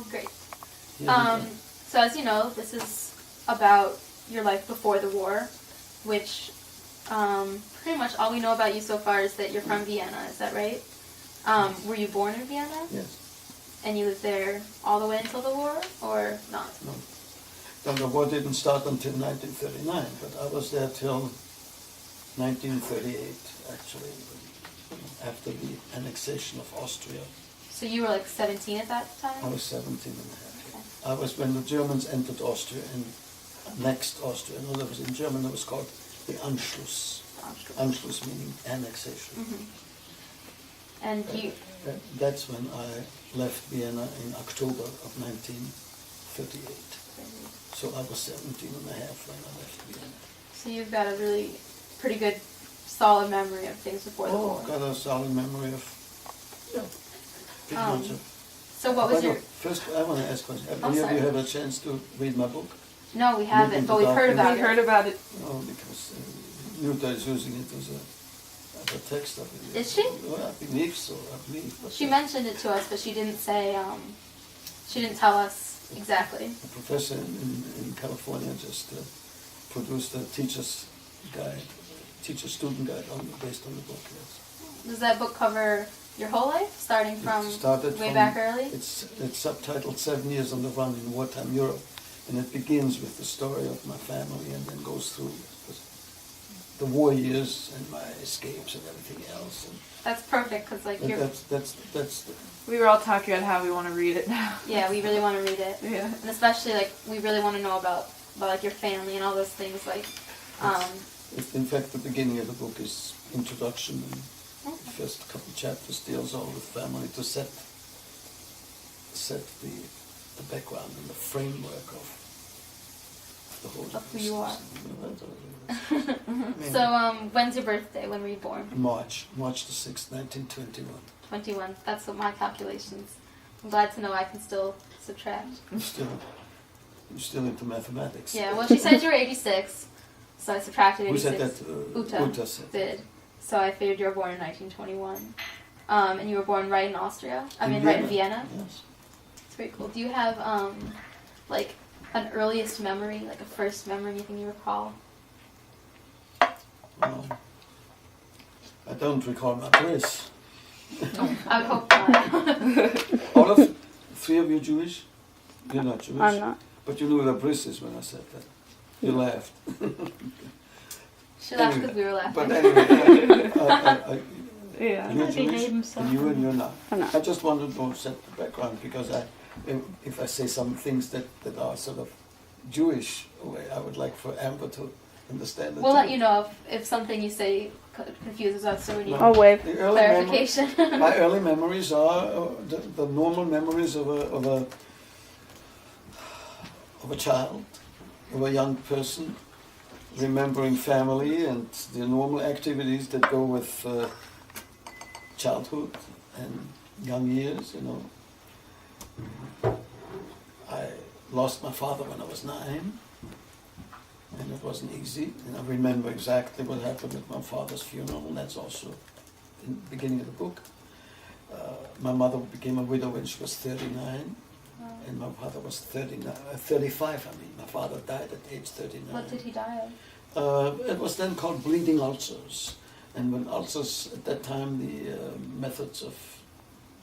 Oh, great. Yeah, So as you know, this is about your life before the war, which pretty much all we know about you so far is that you're from Vienna. Is that right? Were you born in Vienna? yes. And you lived there all the way until the war, or not? No. Then the war didn't start until 1939, but I was there till 1938, actually, after the annexation of Austria. So you were like 17 at that time? I was 17 and a half. Okay. I was when the Germans entered Austria and annexed Austria. In other words, in German it was called the Anschluss. Anschluss meaning annexation. Mm-hmm. And you... That's when I left Vienna in October of 1938. So I was 17 and a half when I left Vienna. So you've got a really pretty good, solid memory of things before the war. Oh, got a solid memory of, yeah, pretty much of. So what was your... First, I want to ask one. Have Oh, any of you sorry. had a chance to read my book? No, we haven't, but we've heard about it. We heard about it. No, because Uta is using it as a text of it. Is she? Well, I believe so, I believe. But She mentioned it to us, but she didn't say, she didn't tell us exactly. a professor in California just produced a teacher-student guide based on the book, yes. Does that book cover your whole life, starting from way back early? It's subtitled 7 Years on the Run in Wartime Europe, and it begins with the story of my family and then goes through the war years and my escapes and everything else. And That's perfect, because like you're... that's We were all talking about how we want to read it now. Yeah, we really want to read it. Yeah. And especially, like, we really want to know about like your family and all those things, like... in fact, the beginning of the book is introduction, and the first couple chapters deals all with family to set the background and the framework of the whole Of who you are. Maybe. So, when's your birthday? When were you born? March the 6th, 1921. 21. That's what my calculations. I'm glad to know I can still subtract. You're still into mathematics. Yeah, well, she said you were 86, so I subtracted 86. Who said that? Uta said. did. So I figured you were born in 1921. And you were born right in Austria? Right in Vienna? Yes. It's very cool. Do you have, like, an earliest memory, like a first memory, anything you recall? I don't recall my bris. I would hope not. All of three of you Jewish? You're not Jewish? I'm not. But you knew what a bris is when I said that. You laughed. She laughed because we were laughing. But anyway, Yeah. you're Jewish, and you're not. I'm not. I just wanted to set the background because if I say some things that are sort of Jewish, I would like for Amber to understand it. We'll too. let you know if something you say confuses us, so we need I'll wave. The early clarification. my early memories are the normal memories of a child, of a young person, remembering family and the normal activities that go with childhood and young years, you know. I lost my father when I was 9, and it wasn't easy. And I remember exactly what happened at my father's funeral, and that's also in the beginning of the book. My mother became a widow when she was 39, and my father was 35. My father died at age 39. What did he die of? It was then called bleeding ulcers. And when ulcers, at that time, the methods of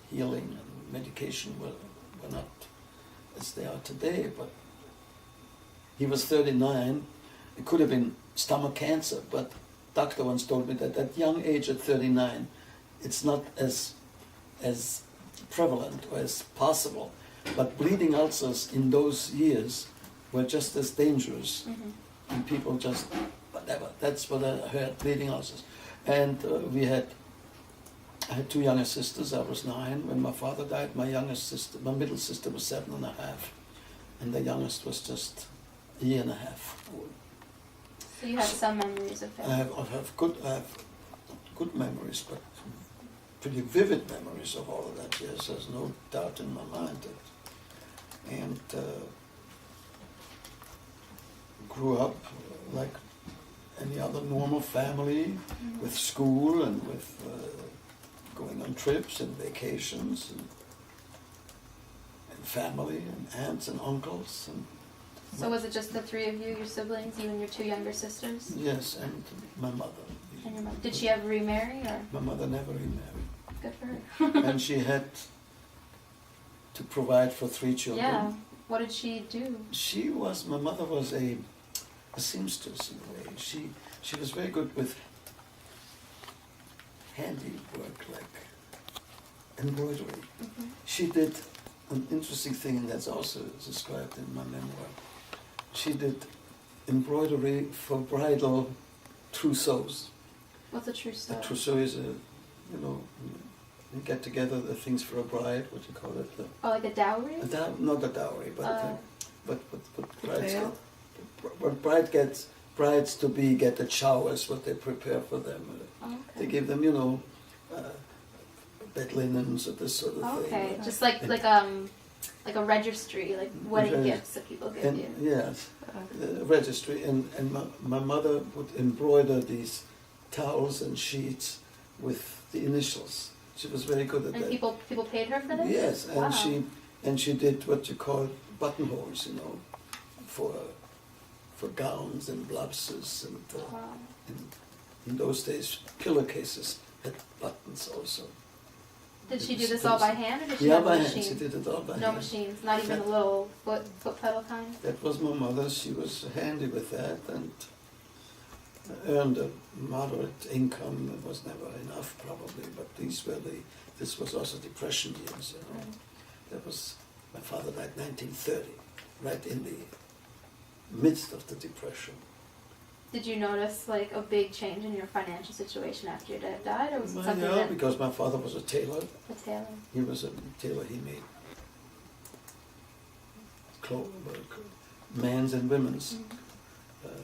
healing and medication were not as they are today, but he was 39. It could have been stomach cancer, but doctor once told me that at young age, at 39, it's not as prevalent or as possible. But bleeding ulcers in those years were just as dangerous. Mm-hmm. And people just, whatever, that's what I heard, bleeding ulcers. And I had 2 younger sisters. I was 9 when my father died. My middle sister was 7.5. And the youngest was just a year and a half old. So you have some memories of him. I have good memories, but pretty vivid memories of all of that. Yes, there's no doubt in my mind that. And grew up like any other normal family, with school and with going on trips and vacations and family and aunts and uncles. And So was it just the three of you, your siblings, you and your two younger sisters? yes, and my mother. And your mom? Did she ever remarry, or? My mother never remarried. Good for her. And she had to provide for 3 children. Yeah. What did she do? My mother was a seamstress in a way. She was very good with handiwork, like embroidery. Mm-hmm. She did an interesting thing, and that's also described in my memoir. She did embroidery for bridal trousseaus. What's a trousseau? A trousseau is you get together the things for a bride. What do you call it? Oh, like a dowry? Not a dowry, but brides veil? what brides to be get the showers, what they prepare for them. Oh, okay. They give them, bed linens or this sort of thing. Okay, just like a registry, like wedding gifts that people give you. Yes, the registry, and my mother would embroider these towels and sheets with the initials. She was very good at And that. people paid her for this? Yes, and Wow. she did what you call buttonholes, for gowns and blouses, and Wow. in those days pillowcases had buttons also. Did she It do was this all by close. hand, or did she Yeah, have by a hand. machine? She did it all by No hand. machines, not even a little foot pedal kind? That was my mother. She was handy with that and earned a moderate income. It was never enough, probably, but this was also Depression years, Right. That was, my father died 1930, right in the midst of the Depression. Did you notice like a big change in your financial situation after your dad died, or was it something Yeah, that because my father was a tailor. the tailor? He was a tailor. He made men's and women's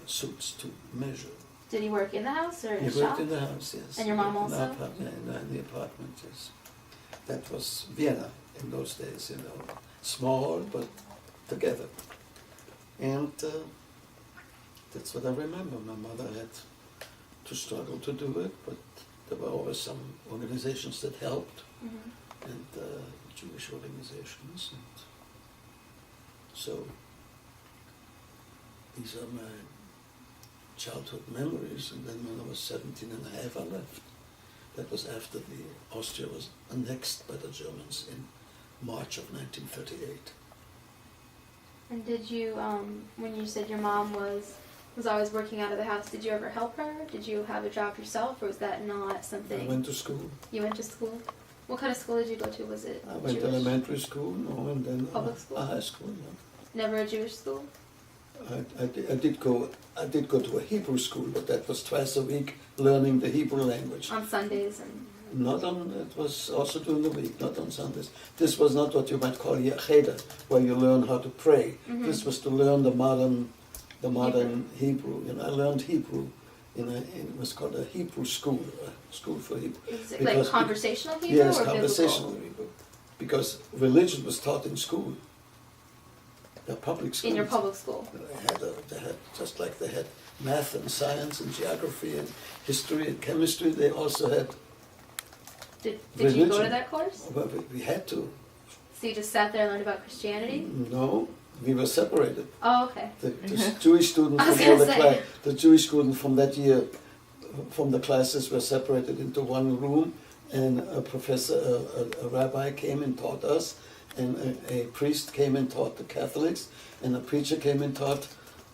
suits to measure. Did he work in the house or in He the worked shop? in the house, yes. And your mom In the also? in the apartment, yes. That was Vienna in those days, small but together. And that's what I remember. My mother had to struggle to do it, but there were always some organizations that helped, Mhm. and Jewish organizations. And so these are my childhood memories. And then when I was 17 and a half, I left. That was after Austria was annexed by the Germans in March of 1938. And did you, when you said your mom was always working out of the house, did you ever help her? Did you have a job yourself, or was that not something? I went to school. You went to school? What kind of school did you go to? Was it I went to Jewish? elementary school, and then Public school? high school. Yeah. Never a Jewish school? I did go to a Hebrew school, but that was twice a week, learning the Hebrew language. On Sundays and... It was also during the week, not on Sundays. This was not what you might call a cheder, where you learn how to pray. Mhm. This was to learn the modern Hebrew. I learned Hebrew it was called a Hebrew school, a school for Hebrew. Is it like conversational Hebrew yes, or conversational biblical? Hebrew. Because religion was taught in school. The public schools. In your public school? They had, just like they had math and science and geography and history and chemistry, they also had Did you go to religion. that course? Well, we had to. So you just sat there and learned about Christianity? No, we were separated. Oh, okay. The Jewish students I was from all gonna the say. the Jewish students from that year, from the classes, were separated into one room, and a professor, a rabbi came and taught us, and a priest came and taught the Catholics, and a preacher came and taught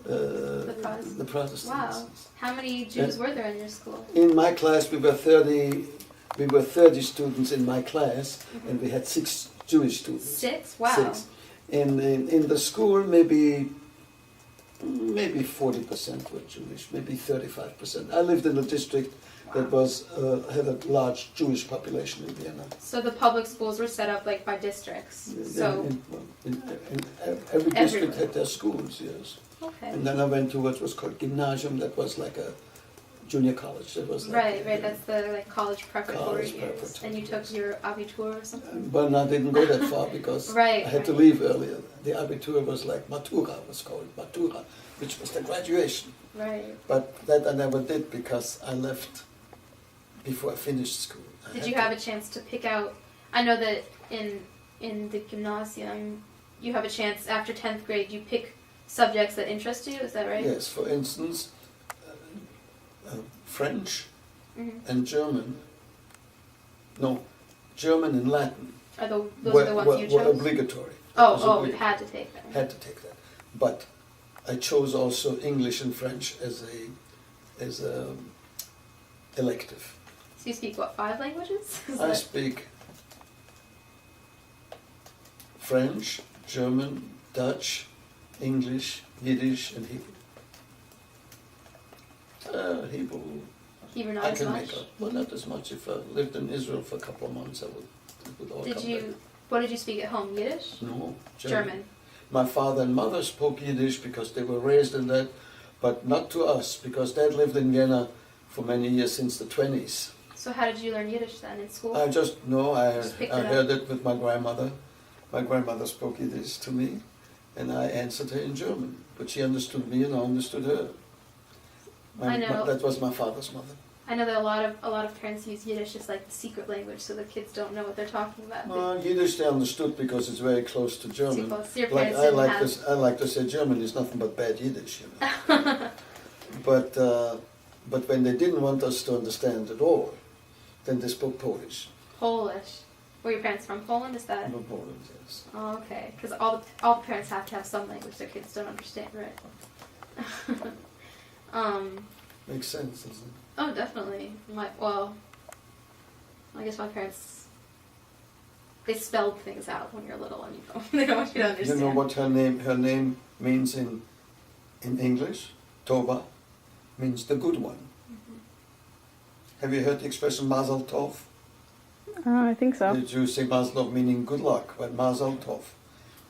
the Protestants. Wow. How many Jews were there in your school? In my class, we were 30 students in my class, and we had 6 Jewish students. 6? Wow. 6. And in the school, maybe 40% were Jewish, maybe 35%. I lived in a district that had a large Jewish population in Vienna. So the public schools were set up like by districts. So In every district had their schools, yes. okay. And then I went to what was called gymnasium. That was like a junior college. That was like Right. That's the like college preparatory College years. preparatory, And you took yes. your abitur or something. But I didn't go that far because Right, I had to right. leave earlier. The abitur was like matura, was called matura, which was the graduation. Right. But that I never did because I left before I finished school. Did you have a chance to pick out? I know that in the gymnasium you have a chance after 10th grade, you pick subjects that interest you, is that right? Yes, for instance, French Mhm. and German. No, German and Latin Those are the ones you were chose? obligatory. Oh, Was you obligatory. had to take them. Had to take that. But I chose also English and French as a elective. So you speak, what, 5 languages? Is I that- speak French, German, Dutch, English, Yiddish, and Hebrew. Hebrew, Hebrew not I as can much? make up. Well, not as much. If I lived in Israel for a couple of months, it would all Did come you, back. what did you speak at home, Yiddish? No, German. My father and mother spoke Yiddish because they were raised in that, but not to us, because Dad lived in Vienna for many years, since the 20s. So how did you learn Yiddish then, in school? I just know, I Just picked it heard it with my grandmother. My grandmother spoke Yiddish to me, and I answered her in German. But she understood me and I understood her. I know. That was my father's mother. I know that a lot of parents use Yiddish as like the secret language, so the kids don't know what they're talking about. Well, Yiddish they understood because it's very close to German. Too close. Your Like parents I didn't like have... this. I like to say German is nothing but bad Yiddish, you know. But when they didn't want us to understand at all, then they spoke Polish. Polish. Were your parents from Poland? Is that? From Poland, yes. Oh, okay. Because all the parents have to have some language their kids don't understand, right? Makes sense, doesn't it? Oh, definitely. I guess my parents, they spelled things out when you're little and they don't want you to You understand. know what her name means in English? Tova means the good one. Mhm. Have you heard the expression Mazel Tov? I think so. The Jews say Mazel Tov meaning good luck, but Mazel Tov.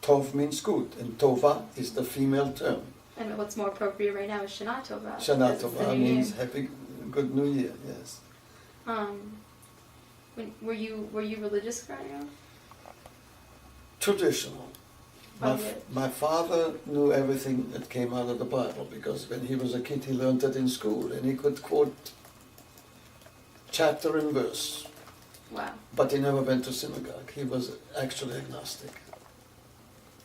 Tov means good, and Tova is the female term. And what's more appropriate right now is Shana Tova. Shana because it's the Tova new means year. happy, good New Year. Yes. Were you religious growing up? Traditional. Oh, yeah. My father knew everything that came out of the Bible because when he was a kid he learned it in school and he could quote chapter and verse. Wow. But he never went to synagogue. He was actually agnostic.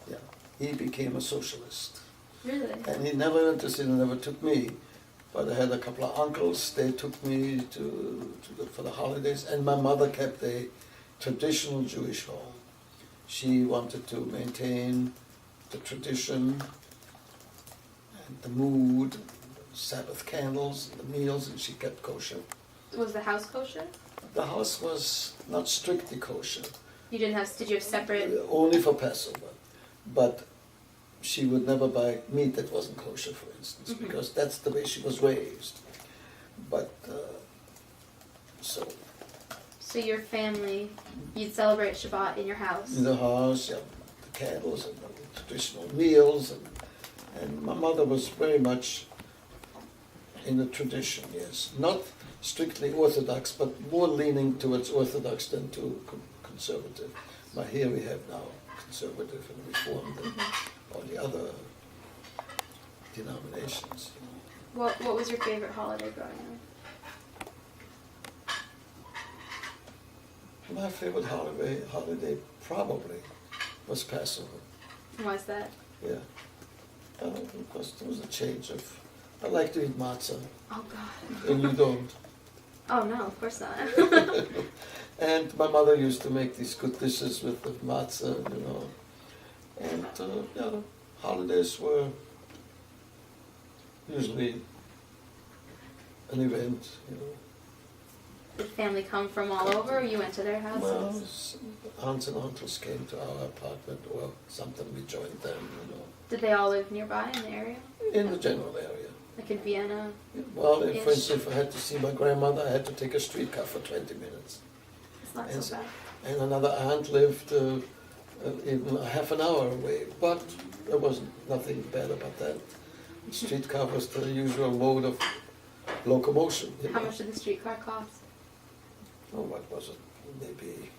Yeah. He became a socialist. Really? And he never went to synagogue, never took me. But I had a couple of uncles, they took me for the holidays, and my mother kept a traditional Jewish home. She wanted to maintain the tradition and the mood, Sabbath candles, and the meals, and she kept kosher. Was the house kosher? The house was not strictly kosher, Did you have separate? only for Passover. But she would never buy meat that wasn't kosher, for instance, Mhm. because that's the way she was raised. But, so, So your family, you'd celebrate Shabbat in your house. in the house, yeah, the candles and the traditional meals, and my mother was very much in the tradition, yes. Not strictly Orthodox, but more leaning towards Orthodox than to conservative. But here we have now conservative and Reformed and all the other denominations. What was your favorite holiday growing up? My favorite holiday probably was Passover. Why is that? Yeah. Because there was a change of. I like to eat matzah, Oh God. and you don't. Oh no, of course not. And my mother used to make these good dishes with the matzah, you know. And yeah, holidays were usually an event, you know. Did family come from all over, or you went to their houses? Well, aunts and uncles came to our apartment, or sometimes we joined them, you know, Did they all live nearby in the area? in the general area. Like in Vienna? Well, for Ish. instance, if I had to see my grandmother, I had to take a streetcar for 20 minutes. It's not And so bad. And another aunt lived even half an hour away, but there was nothing bad about that. Streetcar was the usual mode of locomotion. You How know. much did the streetcar cost? Oh, what was it? Maybe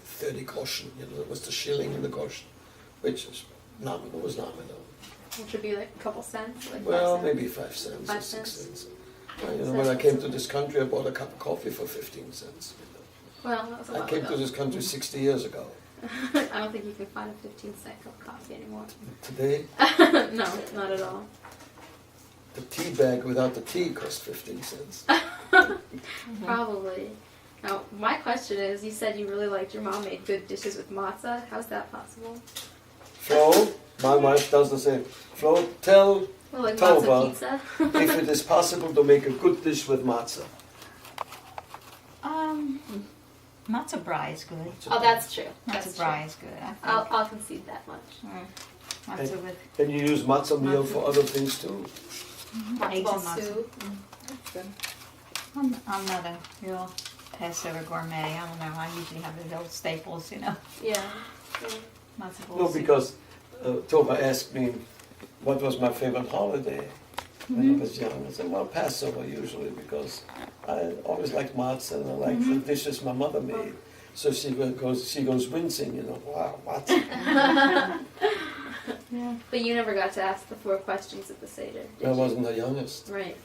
30 groschen. You know, it was the shilling and the groschen, which is nominal. Was nominal. Which would be like a couple cents? Like Well, 5 cents? maybe 5 cents or 5 6 cents? cents. You So know, when I that's came not to so this country, I bought a cup of coffee for 15 cents. You know. Well, that was a I while came ago. to this country 60 years ago. I don't think you can find a 15-cent cup of coffee anymore. Today, No, not at all. the tea bag without the tea cost 15 cents. Probably. Now, my question is, you said you really liked your mom made good dishes with matzah. How's that possible? Flo, my wife does the same. Flo, tell Well, like Tova matzah pizza? if it is possible to make a good dish with matzah. Matzah brie is good. Oh, that's true. That's Matzah true. brie is good. I think. I'll concede that much. Matzah with Can you use matzah meal for other things too? Matzo eggs ball and matzah. soup. That's good. I'm not a real Passover gourmet. I don't know. I usually have the old staples, you know. Yeah. Matzah ball No, soup. because Tova asked me what was my favorite holiday when I was young. I said, well, Passover usually, because I always liked matzah and I liked the dishes my mother made. So she goes wincing, you know, wow, matzah. Yeah. But you never got to ask the 4 questions at the Seder, did I you? wasn't the youngest. Right.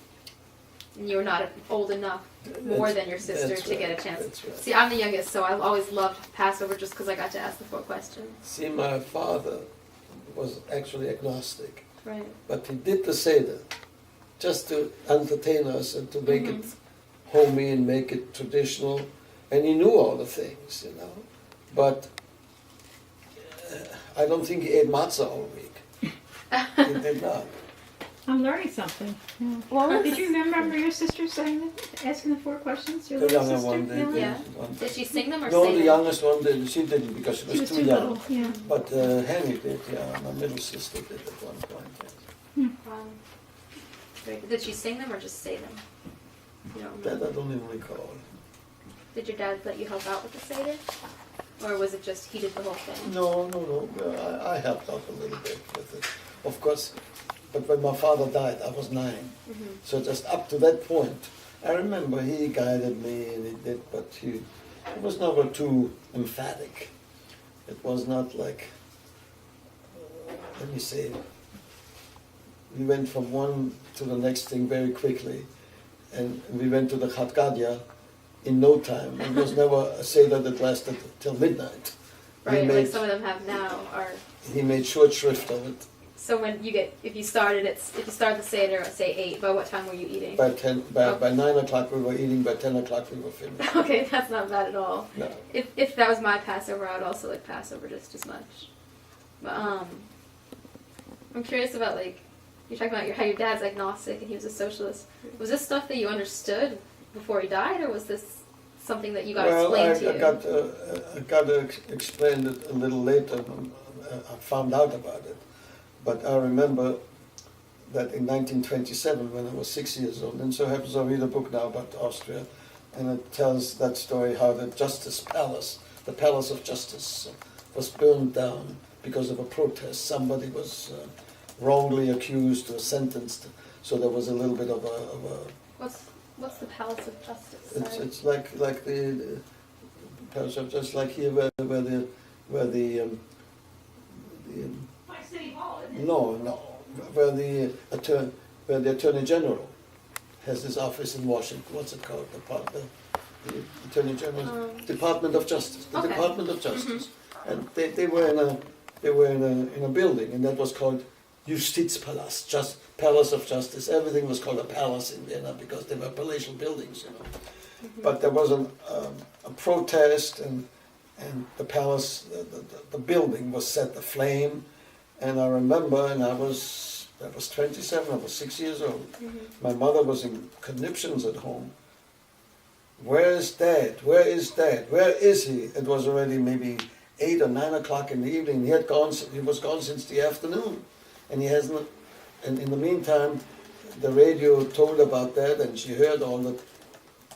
And you were not old enough, more That's- than your sister, that's to get a right, chance. that's right. See, I'm the youngest, so I've always loved Passover just because I got to ask the 4 questions. See, my father was actually agnostic, Right. but he did the Seder just to entertain us and to make it homey and make it traditional. And he knew all the things, you know. But I don't think he ate matzah all week. He did not. I'm learning something. Did you remember your sister saying that, asking the 4 questions? Your The little younger sister? one did. Yeah. One. Did she sing them or No, say the them? youngest one did. She didn't because she She was was too too young. little. Yeah. But Henny did, yeah. My middle sister did at one point. Yes. Wow. Great. Did she sing them or just say them? You don't That remember. I don't even recall. Did your dad let you help out with the Seder? Or was it just he did the whole thing? No. I helped out a little bit with it, of course. But when my father died, I was 9. So just up to that point, I remember he guided me and he did, but he was never too emphatic. It was not like, let me say, we went from one to the next thing very quickly. And we went to the Chat Gadya in no time. It was never a Seder that lasted till midnight. Right, like some of them have now are. He made short shrift of it. So when you get, if you start the Seder at say 8, by what time were you eating? By 9 o'clock we were eating, by 10 o'clock we were finished. Okay, that's not bad at all. No. If that was my Passover, I would also like Passover just as much. But I'm curious about like, you're talking about how your dad's agnostic and he was a socialist. Was this stuff that you understood before he died, or was this something that you got explained to you? I got explained it a little later. I found out about it. But I remember that in 1927, when I was 6 years old, and so happens I read a book now about Austria, and it tells that story how the Justice Palace, the Palace of Justice, was burned down because of a protest. Somebody was wrongly accused or sentenced, so there was a little bit of a What's the Palace of Justice? Sorry. it's like the Palace of Justice, like here where the By City Hall, isn't it? no, where the Attorney General has his office in Washington. What's it called? The Attorney General Department of Justice. The Okay. Department of Justice, and they were in a building, and that was called Justizpalast, just Palace of Justice. Everything was called a palace in Vienna because they were palatial buildings, you know. But there was a protest, and the palace, the building was set aflame. And I remember, and I was 27, I was 6 years old. My mother was in conniptions at home. Where is Dad? Where is Dad? Where is he? It was already maybe 8 or 9 o'clock in the evening. He was gone since the afternoon. And he hasn't, and in the meantime, the radio told about that, and she heard all the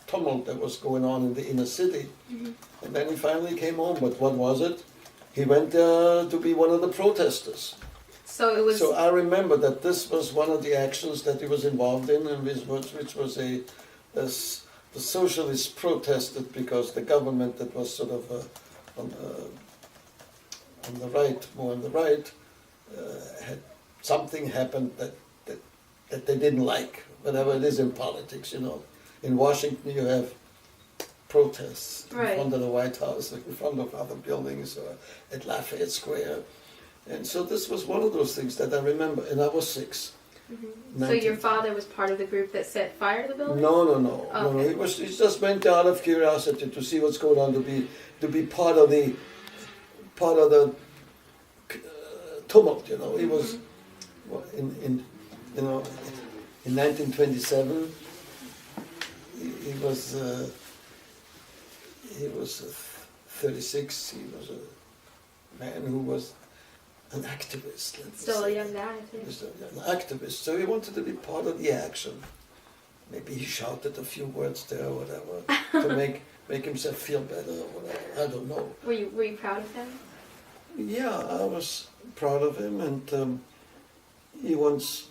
tumult that was going on in the inner city. And then he finally came home. But what was it? He went to be one of the protesters. So it was. So I remember that this was one of the actions that he was involved in, and which was the socialists protested because the government that was sort of on the right, more on the right, had something happened that they didn't like, whatever it is in politics, you know. In Washington you have protests in Right. front of the White House, in front of other buildings, or at Lafayette Square. And so this was one of those things that I remember, and I was 6. Mm-hmm. So your father was part of the group that set fire to the building? No. Oh, No, okay. he just went there out of curiosity to see what's going on, to be part of the tumult. You know, he was in 1927. He was 36. He was a man who was an activist. Still a young guy, He too. was an activist, so he wanted to be part of the action. Maybe he shouted a few words there or whatever to make himself feel better or whatever. I don't know. Were you proud of him? Yeah, I was proud of him, and he once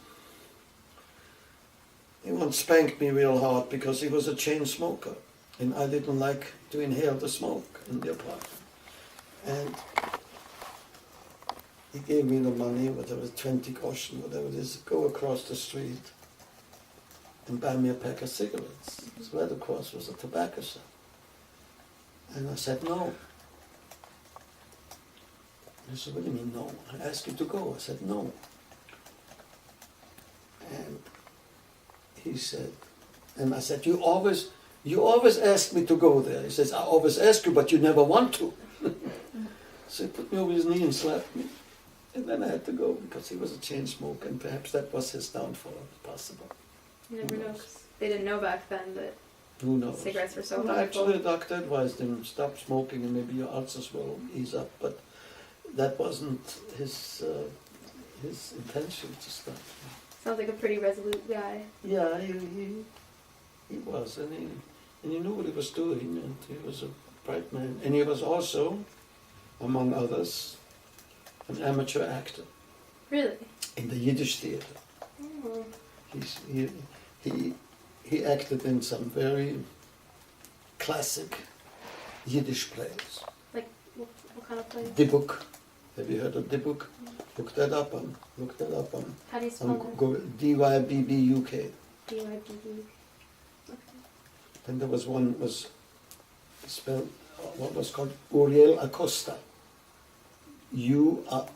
spanked me real hard because he was a chain smoker, and I didn't like to inhale the smoke in the apartment. And he gave me the money, whatever, 20 groschen, whatever it is, go across the street and buy me a pack of cigarettes. So right across was a tobacco shop. And I said no. He said, what do you mean no? I asked you to go. I said no. And he said, and I said, you always ask me to go there. He says, I always ask you, but you never want to. So he put me over his knee and slapped me. And then I had to go because he was a chain smoker, and perhaps that was his downfall, possible. You never know. 'Cause they didn't know back then that Who knows? cigarettes were so Well, harmful. actually, the doctor advised him, stop smoking and maybe your ulcers will ease up, but that wasn't his intention to stop. Sounds like a pretty resolute guy. Yeah, he was, and he knew what he was doing, and he was a bright man. And he was also, among others, an amateur actor Really? in the Yiddish theater. Oh. He acted in some very classic Yiddish plays. Like, what kind of play? Dibbuk. Have you heard of Dibbuk? Look that up on. How do you spell that? Go D-Y-B-B-U-K. D-Y-B-B. Okay. Then there was one was spelled what was called Uriel Acosta.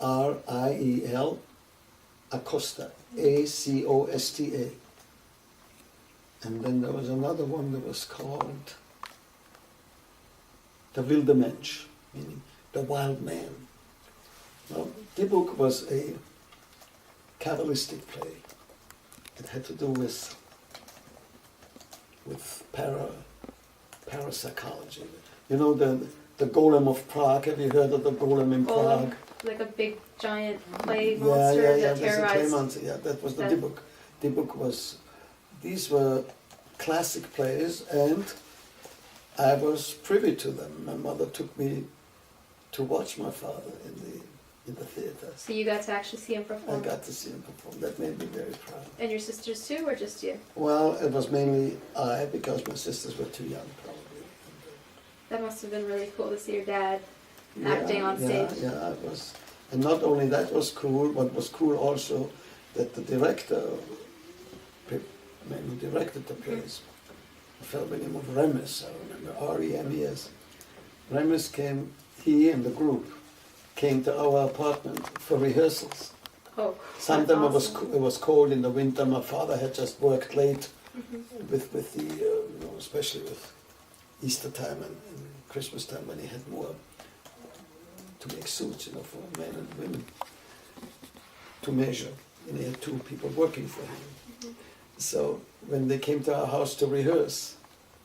U-R-I-E-L Acosta. A-C-O-S-T-A. And then there was another one that was called the Wilde Mensch, meaning the wild man. Now, Dibbuk was a Kabbalistic play. It had to do with parapsychology. You know the Golem of Prague. Have you heard of the Golem in Prague? Like a big giant clay monster Yeah. that There's a clay terrorized. monster. Yeah, that was the that- Dibbuk. Dibbuk was. These were classic plays, and I was privy to them. My mother took me to watch my father in the theater. So you got to actually see him I perform. got to see him perform. That made me very proud. And your sisters too, or just you? Well, it was mainly I, because my sisters were too young, probably. That must have been really cool to see your dad acting on stage. Yeah, it was. And not only that was cool, but was cool also that the director, the man who directed the plays, a fellow by the name of Remes, I remember, R-E-M-E-S. Remes came, he and the group came to our apartment for rehearsals. Oh, Sometimes that's awesome. it was cold in the winter. My father had just worked late with the especially with Easter time and Christmas time, when he had more to make suits, for men and women to measure, and he had 2 people working for him. So when they came to our house to rehearse,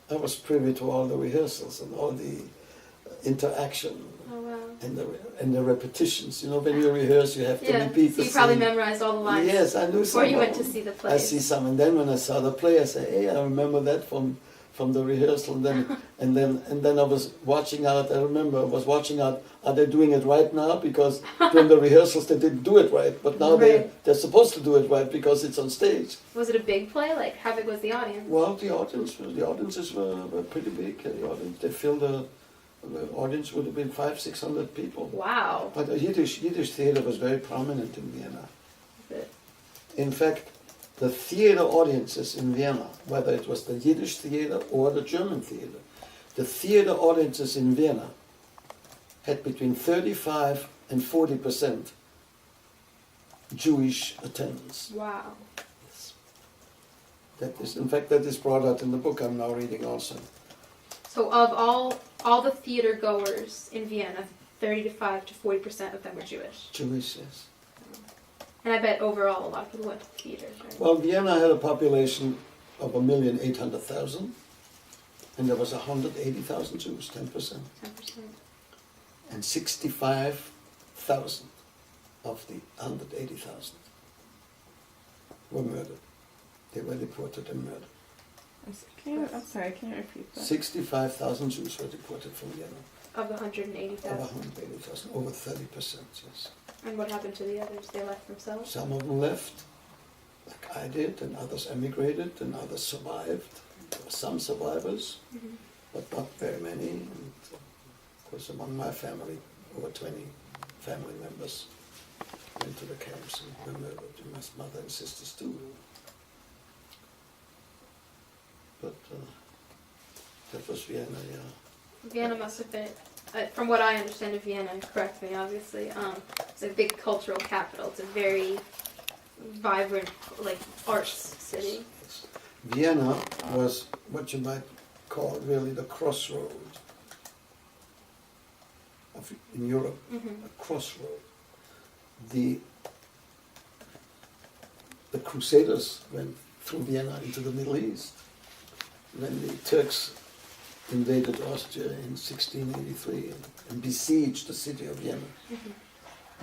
I was privy to all the rehearsals and all the interaction. Oh wow. And the repetitions. When you rehearse, you have to Yeah. repeat So the you probably scene. memorized all the lines. Yes, I knew some. Before you of went to them. see the I plays. see some, and then when I saw the play, I say, "Hey, I remember that from the rehearsal." And then I was watching out. I remember I was watching out. Are they doing it right now? Because during the rehearsals they didn't do it right, but now Right. they're supposed to do it right because it's on stage. Was it a big play? Like, how big was the audience? Well, the audiences were pretty big. They filled the audience would have been 500-600 people. Wow. But the Yiddish theater was very prominent in Vienna. It- In fact, the theater audiences in Vienna, whether it was the Yiddish theater or the German theater, the theater audiences in Vienna had between 35 and 40% Jewish attendance. Wow. That is, in fact, that is brought out in the book I'm now reading also. So of all the theater goers in Vienna, 35 to 40% of them were Jewish. Jewish, yes. And I bet overall a lot of people went to theaters, right? Well, Vienna had a population of 1,800,000, and there was 180,000 Jews, 10%. 10%. And 65,000 of the 180,000 were murdered. They were deported and murdered. I'm sorry, can you repeat that? 65,000 Jews were deported from Vienna. Of the Of 180,000. 180,000, over 30%, yes. And what happened to the others? They left themselves? Some of them left, like I did, and others emigrated, and others survived. There were some survivors, but not very many. And of course, among my family, over 20 family members went to the camps and were murdered, and my mother and sisters too. But that was Vienna, yeah. Vienna must have been, from what I understand of Vienna, and correct me obviously, it's a big cultural capital. It's a very vibrant, like, arts city. Yes. Vienna was what you might call really the crossroad in Europe, a crossroad. The Crusaders went through Vienna into the Middle East. When the Turks invaded Austria in 1683 and besieged the city of Vienna,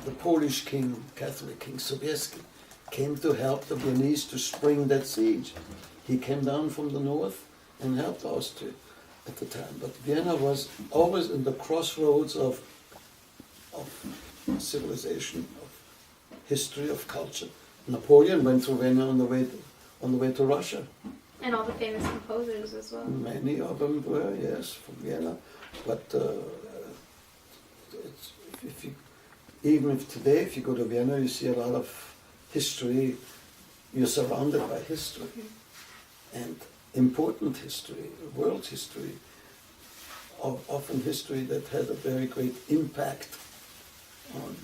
the Polish king, Catholic King Sobieski, came to help the Viennese to spring that siege. He came down from the north and helped Austria at the time. But Vienna was always in the crossroads of civilization, of history, of culture. Napoleon went through Vienna on the way to Russia. And all the famous composers as well. Many of them were, yes, from Vienna. But even if today, if you go to Vienna, you see a lot of history. You're surrounded by history, and important history, world history, often history that had a very great impact on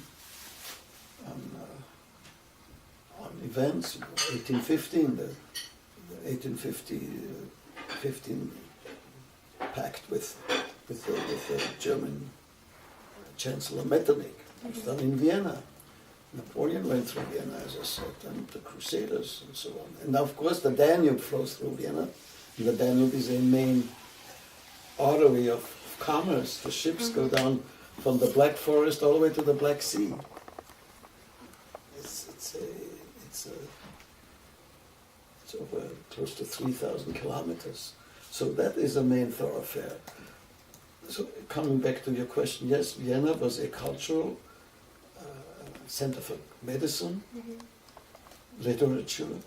events. 1815, the 1815 pact with the German Chancellor Metternich. It was done in Vienna. Napoleon went through Vienna, as I said, and the Crusaders and so on. And of course the Danube flows through Vienna. And the Danube is a main artery of commerce. The ships go down from the Black Forest all the way to the Black Sea. It's over close to 3,000 kilometers. So that is a main thoroughfare. So coming back to your question, yes, Vienna was a cultural center for medicine, literature,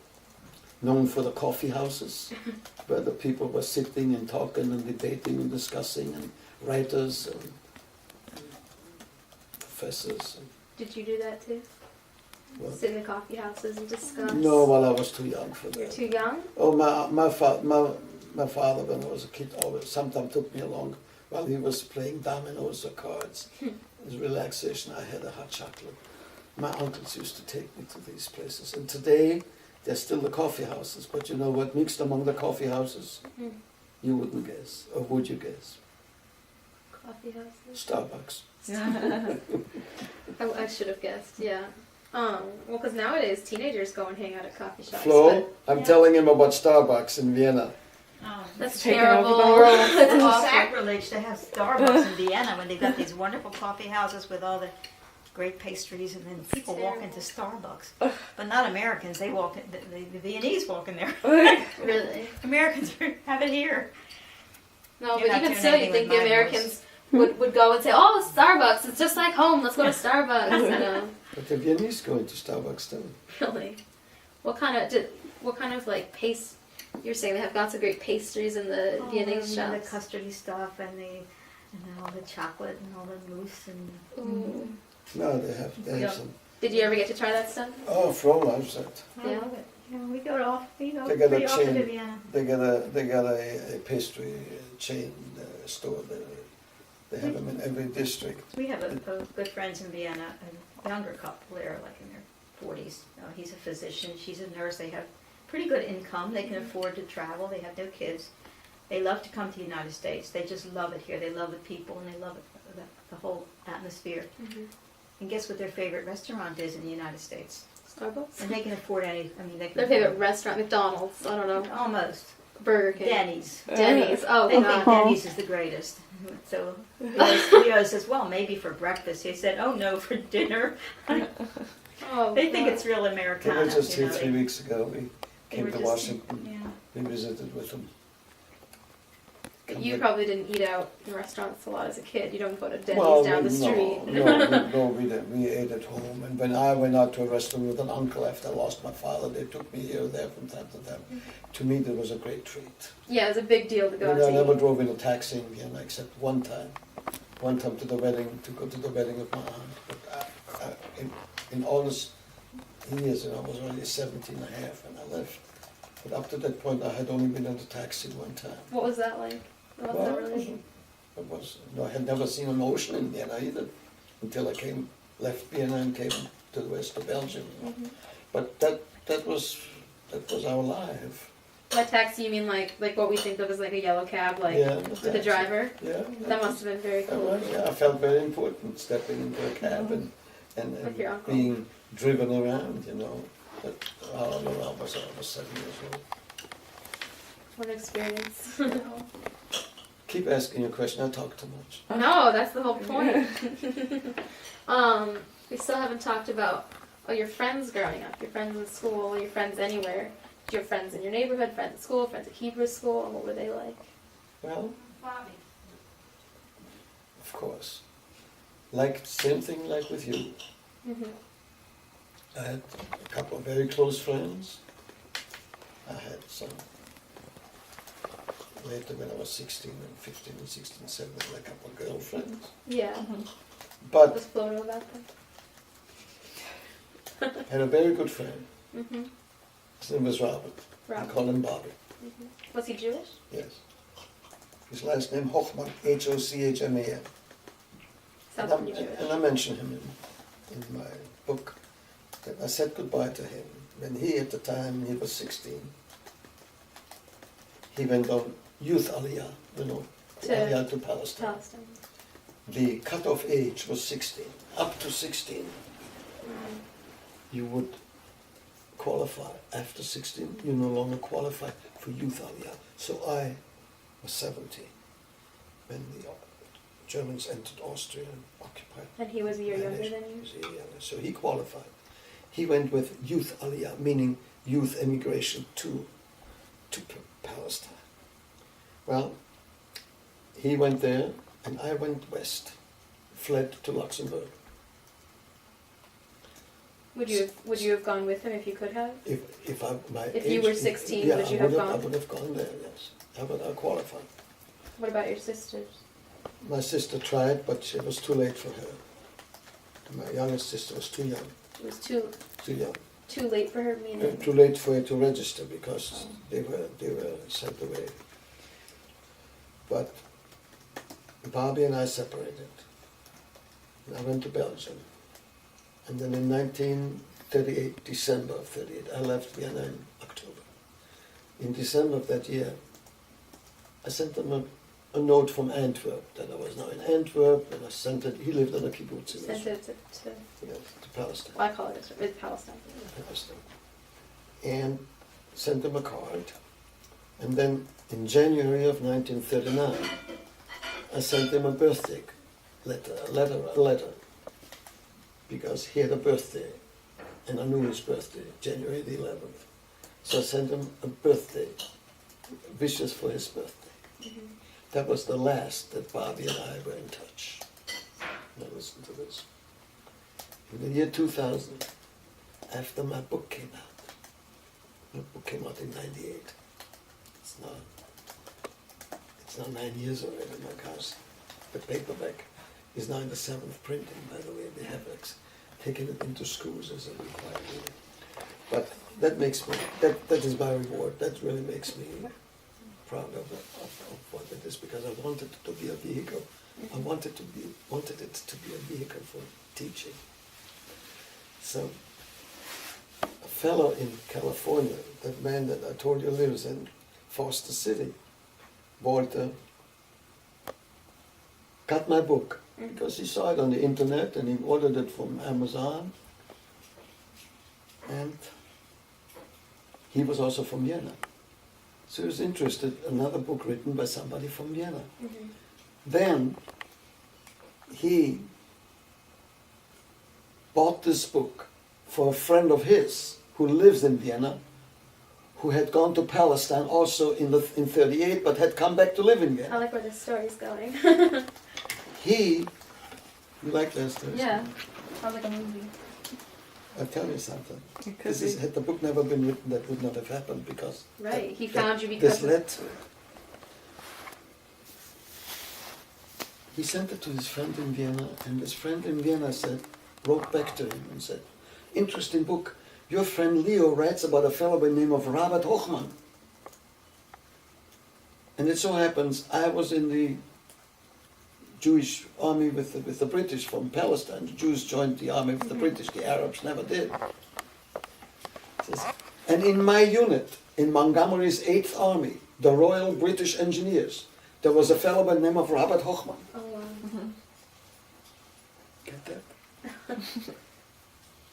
known for the coffee houses, where the people were sitting and talking and debating and discussing, and writers and professors. Did you do that too? What? Sit in the coffee houses and discuss? No, well, I was too young for that. You're too young? Oh, my father, when I was a kid, always sometimes took me along while he was playing dominoes or cards. As relaxation, I had a hot chocolate. My uncles used to take me to these places. And today, there's still the coffee houses. But you know what mixed among the coffee houses? You wouldn't guess. Or would you guess? Coffee houses? Starbucks. I should have guessed, yeah. Well, because nowadays teenagers go and hang out at coffee shops. Flo, I'm telling him about Starbucks in Vienna. Oh, That's taking terrible. over the world. That's it's awful. sacrilege to have Starbucks in Vienna when they've got these wonderful coffee houses with all the great pastries, and then people walk into Starbucks. But not Americans. They walk in, the Viennese walk in there. Really? Americans have it here. No, You're but not even doing so, you anything think with the my Americans would go and say, "Oh, Starbucks! It's just like home. Let's go to Starbucks." You know? But the Viennese go into Starbucks too. Really? What kind of like paste? You're saying they have lots of great pastries in the Viennese and shops. the custardy stuff, and all the chocolate and all the mousse and. Ooh. No, they have some. Did you ever get to try that stuff? Oh, Flo loves it. Yeah. Yeah, we go They got a pretty often to chain. Vienna. They got a pastry chain store. They have them in every district. We have a good friends in Vienna, a younger couple there, like in their 40s. He's a physician, she's a nurse. They have pretty good income. They can afford to travel. They have no kids. They love to come to the United States. They just love it here. They love the people and they love the whole atmosphere. Mm-hmm. And guess what their favorite restaurant is in the United States? Starbucks. And they can afford any. I mean, they can Their favorite restaurant, McDonald's. I don't know. almost Burger King. Denny's. Denny's. Oh They think God. Denny's is the greatest. So Leo says, well, maybe for breakfast. He said, oh no, for dinner. Oh, They think God. it's real They Americana. were just you here know, 3 weeks ago. We they came were to just- Washington. Yeah. We visited with them. But you probably didn't eat out in restaurants a lot as a kid. You don't go to Denny's Well, down the no, street. no, we didn't. We ate at home. And when I went out to a restaurant with an uncle after I lost my father, they took me here or there from time to time. To me, that was a great treat. Yeah, it was a big deal to go out I to never eat. drove in a taxi in Vienna except one time. One time to the wedding, to go to the wedding of my aunt. But in all those years, I was only 17 and a half when I left. But up to that point, I had only been in a taxi one time. What was that like? What was that really? I had never seen an ocean in Vienna either until I left Vienna and came to the west of Belgium. Mm-hmm. But that was our life. By taxi, you mean like what we think of as like a yellow cab, like Yeah, with a taxi. driver? Yeah, That must have been very cool. I felt very important stepping into a cab and With your uncle. being driven around, But I don't know, I was 7 years old. What an experience. Keep asking your question, I talk too much. No, that's the whole point. We still haven't talked about your friends growing up, your friends in school, your friends anywhere. Did you have friends in your neighborhood, friends at school, friends at Hebrew school, and what were they like? Well, Bobby. of course. Same thing like with you. Mm-hmm. I had a couple of very close friends. I had some later when I was 16 and 15 and 16, 17, a couple of girlfriends. Yeah. But Was Flono about them? I had a very good friend. Mm-hmm. His name was Robert. I Rob. call him Bobby. Mm-hmm. Was he Jewish? Yes. His last name Hochman, Hochman. Sounds pretty Jewish. And I mention him in my book. That I said goodbye to him when at the time he was 16. He went on youth aliyah, aliyah to Palestine. Palestine. The cutoff age was 16. Up to 16, Mm-hmm. you would qualify. After 16, you no longer qualify for youth aliyah. So I was 17 when the Germans entered Austria and occupied. And he was a year my younger nation. than you? He was a year younger. So he qualified. He went with youth aliyah, meaning youth emigration to Palestine. Well, he went there and I went west, fled to Luxembourg. Would you have gone with him if you could have? If you were 16, yeah, would you have gone? I would have gone there, yes. I would have qualified. What about your sisters? My sister tried, but it was too late for her. My youngest sister was too young. It was too late for her, meaning? Too late for her to register because they were sent away. But Barbie and I separated. I went to Belgium. And then in 1938, December of 38, I left Vienna in October. In December of that year, I sent them a note from Antwerp that I was now in Antwerp, and I sent it. He lived in a kibbutz. Sent it to Palestine. well, I call it Israel. It's Palestine. Palestine. And sent him a card. And then in January of 1939, I sent him a birthday letter. Because he had a birthday, and I knew his birthday, January the 11th. So I sent him a birthday, wishes for his birthday. Mm-hmm. That was the last that Barbie and I were in touch. Now listen to this. In the year 2000, after my book came out, my book came out in 98. It's now 9 years already, my gosh. The paperback is now in the 7th printing, by the way. They have taken it into schools as a required reading. But that makes me, that is my reward. That really makes me proud of what it is because I wanted it to be a vehicle. I wanted it to be a vehicle for teaching. So, a fellow in California, that man that I told you lives in Foster City, Walter, got my book because he saw it on the internet and he ordered it from Amazon. And he was also from Vienna. So he was interested, another book written by somebody from Vienna. Then he bought this book for a friend of his who lives in Vienna, who had gone to Palestine also in 38, but had come back to live in I Vienna. like where this story's going. You like that story? Yeah, sounds like a movie. I'll tell you something. It could be. Had the book never been written, that would not have happened because Right, that- he that- found you because this led to it. He sent it to his friend in Vienna, and his friend in Vienna wrote back to him and said, "Interesting book. Your friend Leo writes about a fellow by the name of Robert Hochman." And it so happens I was in the Jewish army with the British from Palestine. The Jews joined the army with the British. The Arabs never did. Says, and in my unit, in Montgomery's 8th Army, the Royal British Engineers, there was a fellow by the name of Robert Hochman. Oh, wow. Get that?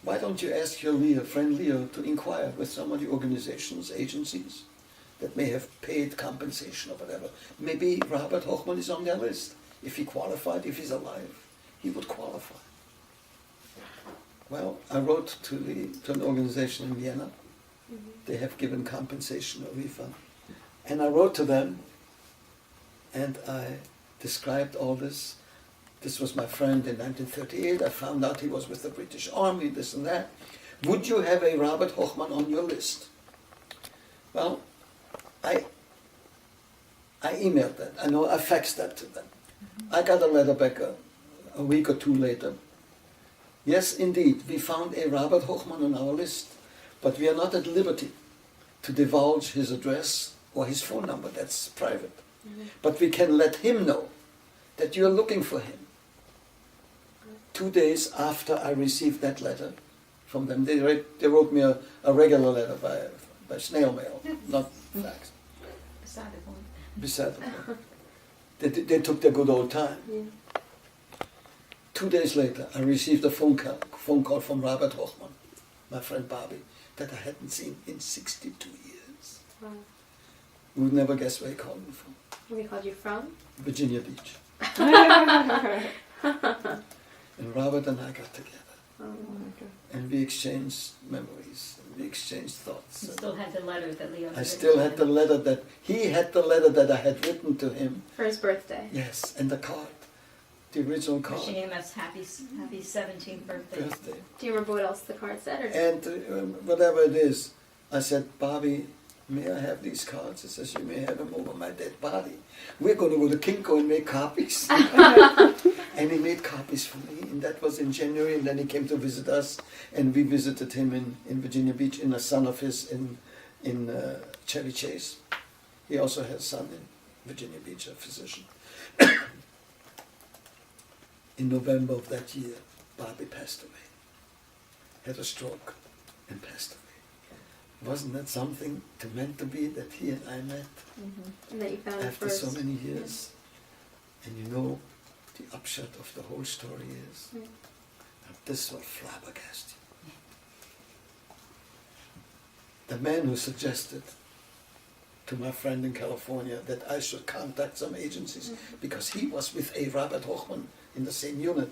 Why don't you ask your friend Leo, to inquire with some of the organizations, agencies, that may have paid compensation or whatever. Maybe Robert Hochman is on their list. If he qualified, if he's alive, he would qualify. Well, I wrote to an organization in Vienna. They have given compensation or refund. And I wrote to them and I described all this. This was my friend in 1938. I found out he was with the British Army, this and that. Would you have a Robert Hochman on your list? Well, I emailed that. I faxed that to them. I got a letter back a week or two later. Yes, indeed, we found a Robert Hochman on our list, but we are not at liberty to divulge his address or his phone number. That's private. But we can let him know that you are looking for him. 2 days after I received that letter from them, they wrote me a regular letter by snail mail, not fax. Beside the point. They took their good old time. Yeah. 2 days later, I received a phone call from Robert Hochman, my friend Bobby, that I hadn't seen in 62 years. Wow. You would never guess where he called me from. Where he called you from? Virginia Beach. And Robert and I got together. Oh, my God. And we exchanged memories, and we exchanged thoughts. You still had the letter that Leo had I still had the letter that, he had the letter that I had written to him. for his birthday. Yes, and the card, the original card. wishing him a happy 17th birthday. Birthday. Do you remember what else the card said? Or And whatever it is, I said, Bobby, may I have these cards? He says, you may have them over my dead body. We're going to go to Kinko and make copies. And he made copies for me, and that was in January, and then he came to visit us, and we visited him in Virginia Beach, in a son of his in Chevy Chase. He also has a son in Virginia Beach, a physician. In November of that year, Bobby passed away. Had a stroke and passed away. Wasn't that something meant to be that he and I met and that you found it after first. so many years? And you know, the upshot of the whole story is that this will flabbergast you. The man who suggested to my friend in California that I should contact some agencies because he was with a Robert Hochman in the same unit,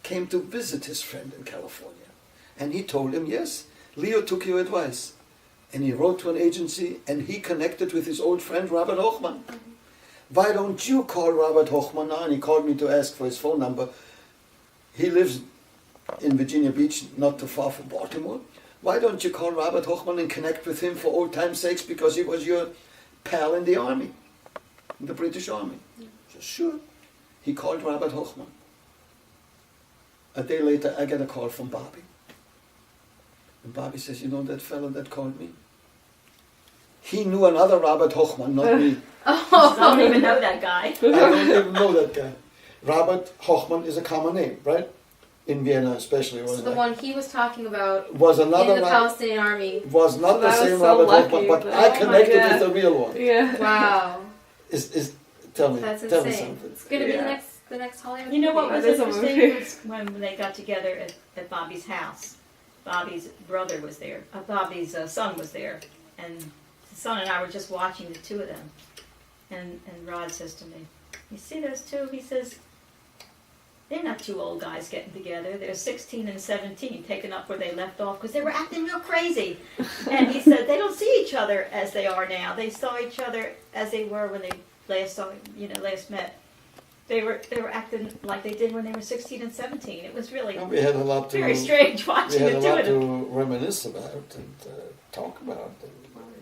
came to visit his friend in California. And he told him, yes, Leo took your advice. And he wrote to an agency and he connected with his old friend Robert Hochman. Why don't you call Robert Hochman now? And he called me to ask for his phone number. He lives in Virginia Beach, not too far from Baltimore. Why don't you call Robert Hochman and connect with him for old time's sakes because he was your pal in the army, in the British Army? I said, sure. He called Robert Hochman. A day later, I get a call from Bobby. And Bobby says, you know that fellow that called me? He knew another Robert Hochman, not me. I don't even know that guy. I don't even know that guy. Robert Hochman is a common name, right? In Vienna, especially, So wasn't the it? one he was talking about Was in another the Robert, Palestinian army. was not the I was same so Robert lucky, Hochman, but but- I oh my connected God. with the real one. Yeah. Wow, Tell me that's tell me insane. something. It's gonna be Yeah. the next Hollywood. You know what movie. was That is a interesting movie. was when they got together at Bobby's house. Bobby's brother was there. Bobby's son was there, and the son and I were just watching the two of them. And Rod says to me, "You see those two?" He says, "They're not two old guys getting together. They're 16 and 17, taking up where they left off because they were acting real crazy." And he said they don't see each other as they are now. They saw each other as they were when they last met. They were acting like they did when they were 16 and 17. It was really And we had a lot to very strange we watching had the a two lot of them. to reminisce about and talk about and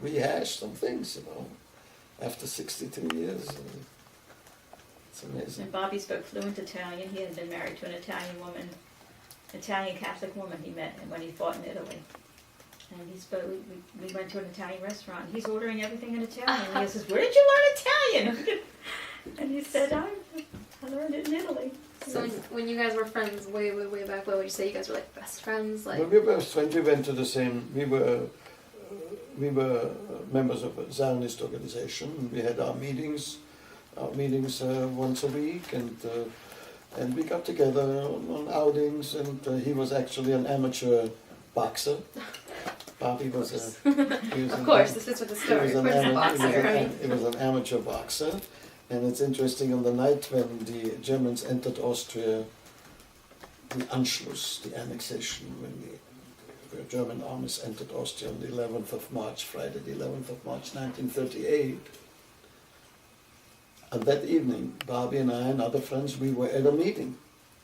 rehash some things, after 62 years. It's amazing. And Bobby spoke fluent Italian. He had been married to an Italian Catholic woman he met when he fought in Italy. And he spoke. We went to an Italian restaurant. He's ordering everything in Italian. And he says, "Where did you learn Italian?" And he said, "I learned it in Italy." So when you guys were friends way back, what would you say? You guys were like best friends, like. When we were friends, we went to the same. We were members of a Zionist organization. We had our meetings once a week, and we got together on outings. And he was actually an amateur boxer. Bobby was a. Of course, this is what the He story. was Of an, course, a ama- boxer, right? he was an amateur boxer, and it's interesting. On the night when the Germans entered Austria, the Anschluss, the annexation, when the German armies entered Austria on the 11th of March, Friday the 11th of March 1938. And that evening, Bobby and I and other friends, we were at a meeting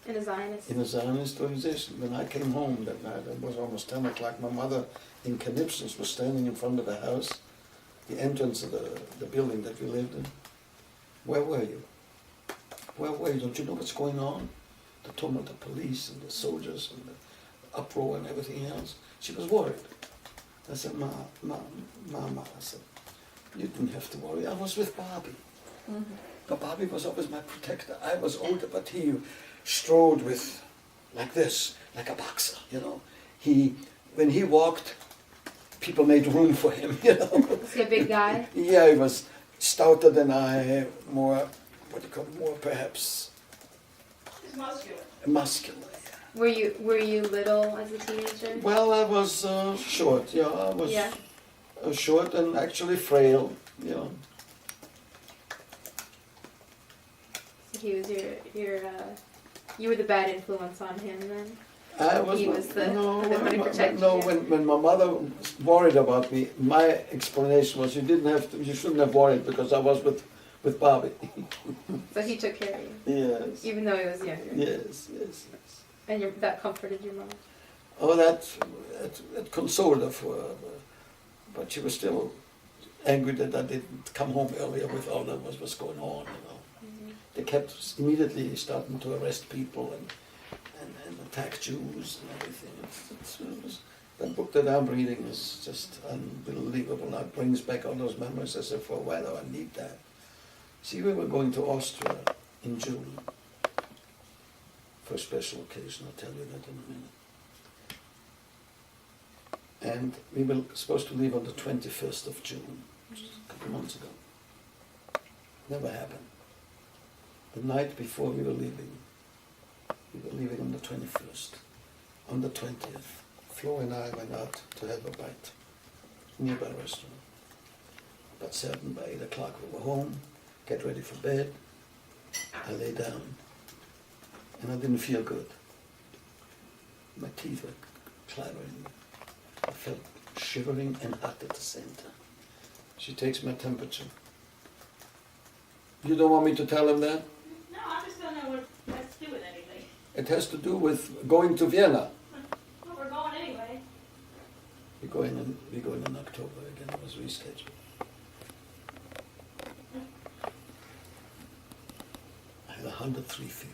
In a Zionist. in a Zionist organization. When I came home that night, it was almost 10 o'clock, my mother in Knipsens was standing in front of the house, the entrance of the building that we lived in. "Where were you? Where were you? Don't you know what's going on? The tumult, the police and the soldiers and the uproar and everything else." She was worried. I said, Mama, I said, "You didn't have to worry. I was with Bobby." Mm-hmm. But Bobby was always my protector. I was older, but he strode with, like this, like a boxer, When he walked, people made room for him, Is he a big guy? Yeah, he was stouter than I, more, more perhaps He's muscular. muscular. Yeah. Were you little as a teenager? Well, I was short, I was Yeah. short and actually frail, So he was you were the bad influence on him then? I was, He was the one who protected no, you. when my mother worried about me, my explanation was you shouldn't have worried because I was with Bobby. So he took care of you, Yes, even though he was younger. yes. And that comforted your mom. Oh, it consoled her for her, but she was still angry that I didn't come home earlier with all that was going on, Mm-hmm. They kept immediately starting to arrest people and attack Jews and everything. That book that I'm reading is just unbelievable. Now it brings back all those memories. I said, for a while, I need that. See, we were going to Austria in June for a special occasion. I'll tell you that in a minute. And we were supposed to leave on the 21st of June, which is a couple months ago. Never happened. The night before we were leaving on the 21st. On the 20th, Flo and I went out to have a bite, nearby restaurant. About 7, by 8 o'clock we were home, get ready for bed. I lay down, and I didn't feel good. My teeth were clattering. I felt shivering and hot at the same time. She takes my temperature. You don't want me to tell him that? No, I just don't know what that's to do with anything. It has to do with going to Vienna. Well, we're going anyway. We're going in October again. It was rescheduled. I had 103 fever.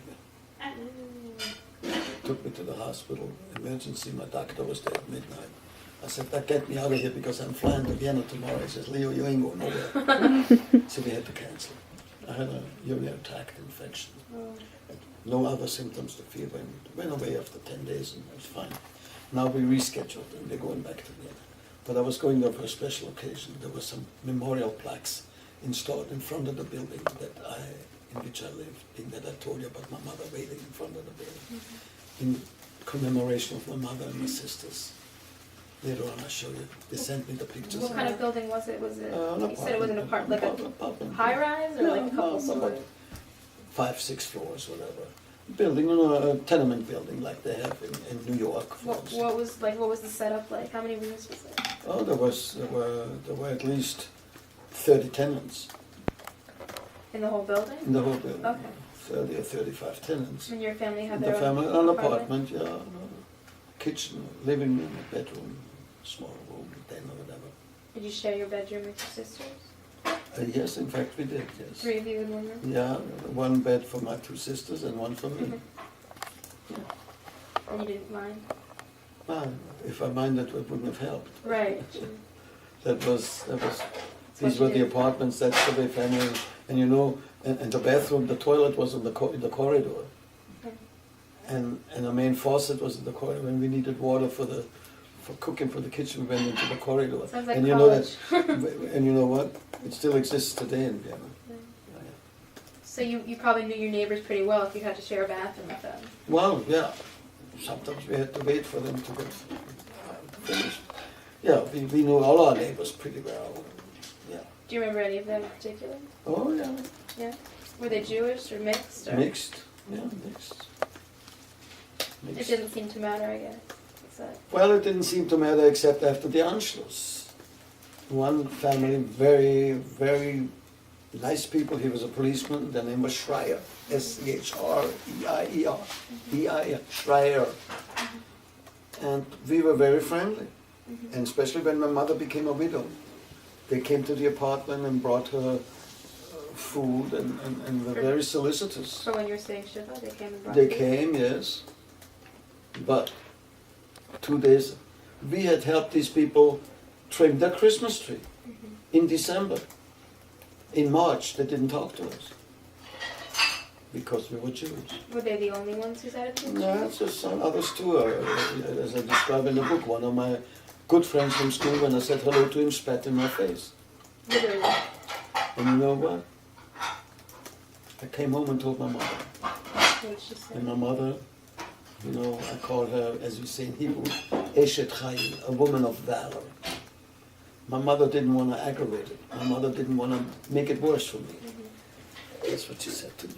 Took me to the hospital, emergency. My doctor was there at midnight. I said, that get me out of here because I'm flying to Vienna tomorrow. He says, Leo, you ain't going nowhere. So we had to cancel. I had a urinary tract infection. No other symptoms, the fever went away after 10 days and it was fine. Now we rescheduled and we're going back to Vienna. But I was going there for a special occasion. There were some memorial plaques installed in front of the building in which I lived, in that I told you about my mother waiting in front of the building, in commemoration of my mother and my sisters. Later on I'll show you. They sent me the pictures. What kind of building was it? Was it? An You said it was an apartment, like a apartment. high rise or like a couple somewhat stories? 5, 6 floors, whatever. Building, a tenement building like they have in New York, for instance. What was the setup like? How many rooms was it? Oh, there were at least 30 tenants In the whole building? in the whole building. Okay. 30 or 35 tenants. And your family had The their family, own an apartment, yeah. Kitchen, living room, bedroom, small room, den or whatever. Did you share your bedroom with your sisters? Yes, in fact we did, yes. 3 of you in one room? Yeah, one bed for my 2 sisters and one for me. And you didn't mind? Well, if I minded, it wouldn't have helped. Right. These were the apartments, that's for the family. And and the bathroom, the toilet was in the corridor. Okay. And the main faucet was in the corridor. When we needed water for cooking for the kitchen, we went into the corridor. Sounds like and college. And you know what? It still exists today in Vienna. Yeah. So you probably knew your neighbors pretty well if you had to share a bathroom with them. Well, yeah. Sometimes we had to wait for them to get finished. Yeah, we knew all our neighbors pretty well. Yeah. Do you remember any of them in particular? Oh, yeah. Yeah. Were they Jewish or mixed? Or? Mixed. Yeah, mixed. It didn't seem to matter, I guess. Well, it didn't seem to matter except after the Anschluss. One family, very, very nice people. He was a policeman. Their name was Schreier. S-C-H-R-E-I-E-R. E-I-R. Schreier. And we were very friendly. And especially when my mother became a widow. They came to the apartment and brought her food and were very solicitous. So when you were staying Shiva, they came and brought They you? came, yes. But 2 days, we had helped these people trim their Christmas tree in December. In March, they didn't talk to us because we were Jews. Were they the only ones whose attitudes? No, it's just some others too. As I describe in the book, one of my good friends from school, when I said hello to him, spat in my face. Literally. And you know what? I came home and told my mother. What did she say? And my mother, I call her, as we say in Hebrew, Eshet Chayil, a woman of valor. My mother didn't want to aggravate it. My mother didn't want to make it worse for me. That's what she said to me.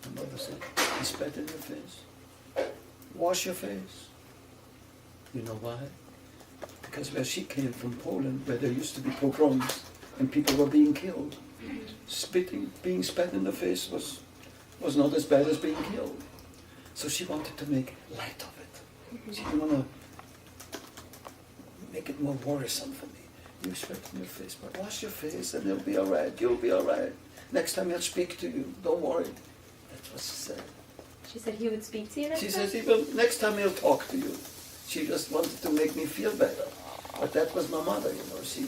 My mother said, he spat in your face. Wash your face. You know why? Because where she came from, Poland, where there used to be pogroms and people were being killed, being spat in the face was not as bad as being killed. So she wanted to make light of it. She didn't want to make it more worrisome for me. You spat in your face, but wash your face and it'll be all right. You'll be all right. Next time he'll speak to you. Don't worry. That's what she said. She said he would speak to you next She time? says, next time he'll talk to you. She just wanted to make me feel better. But that was my mother, She,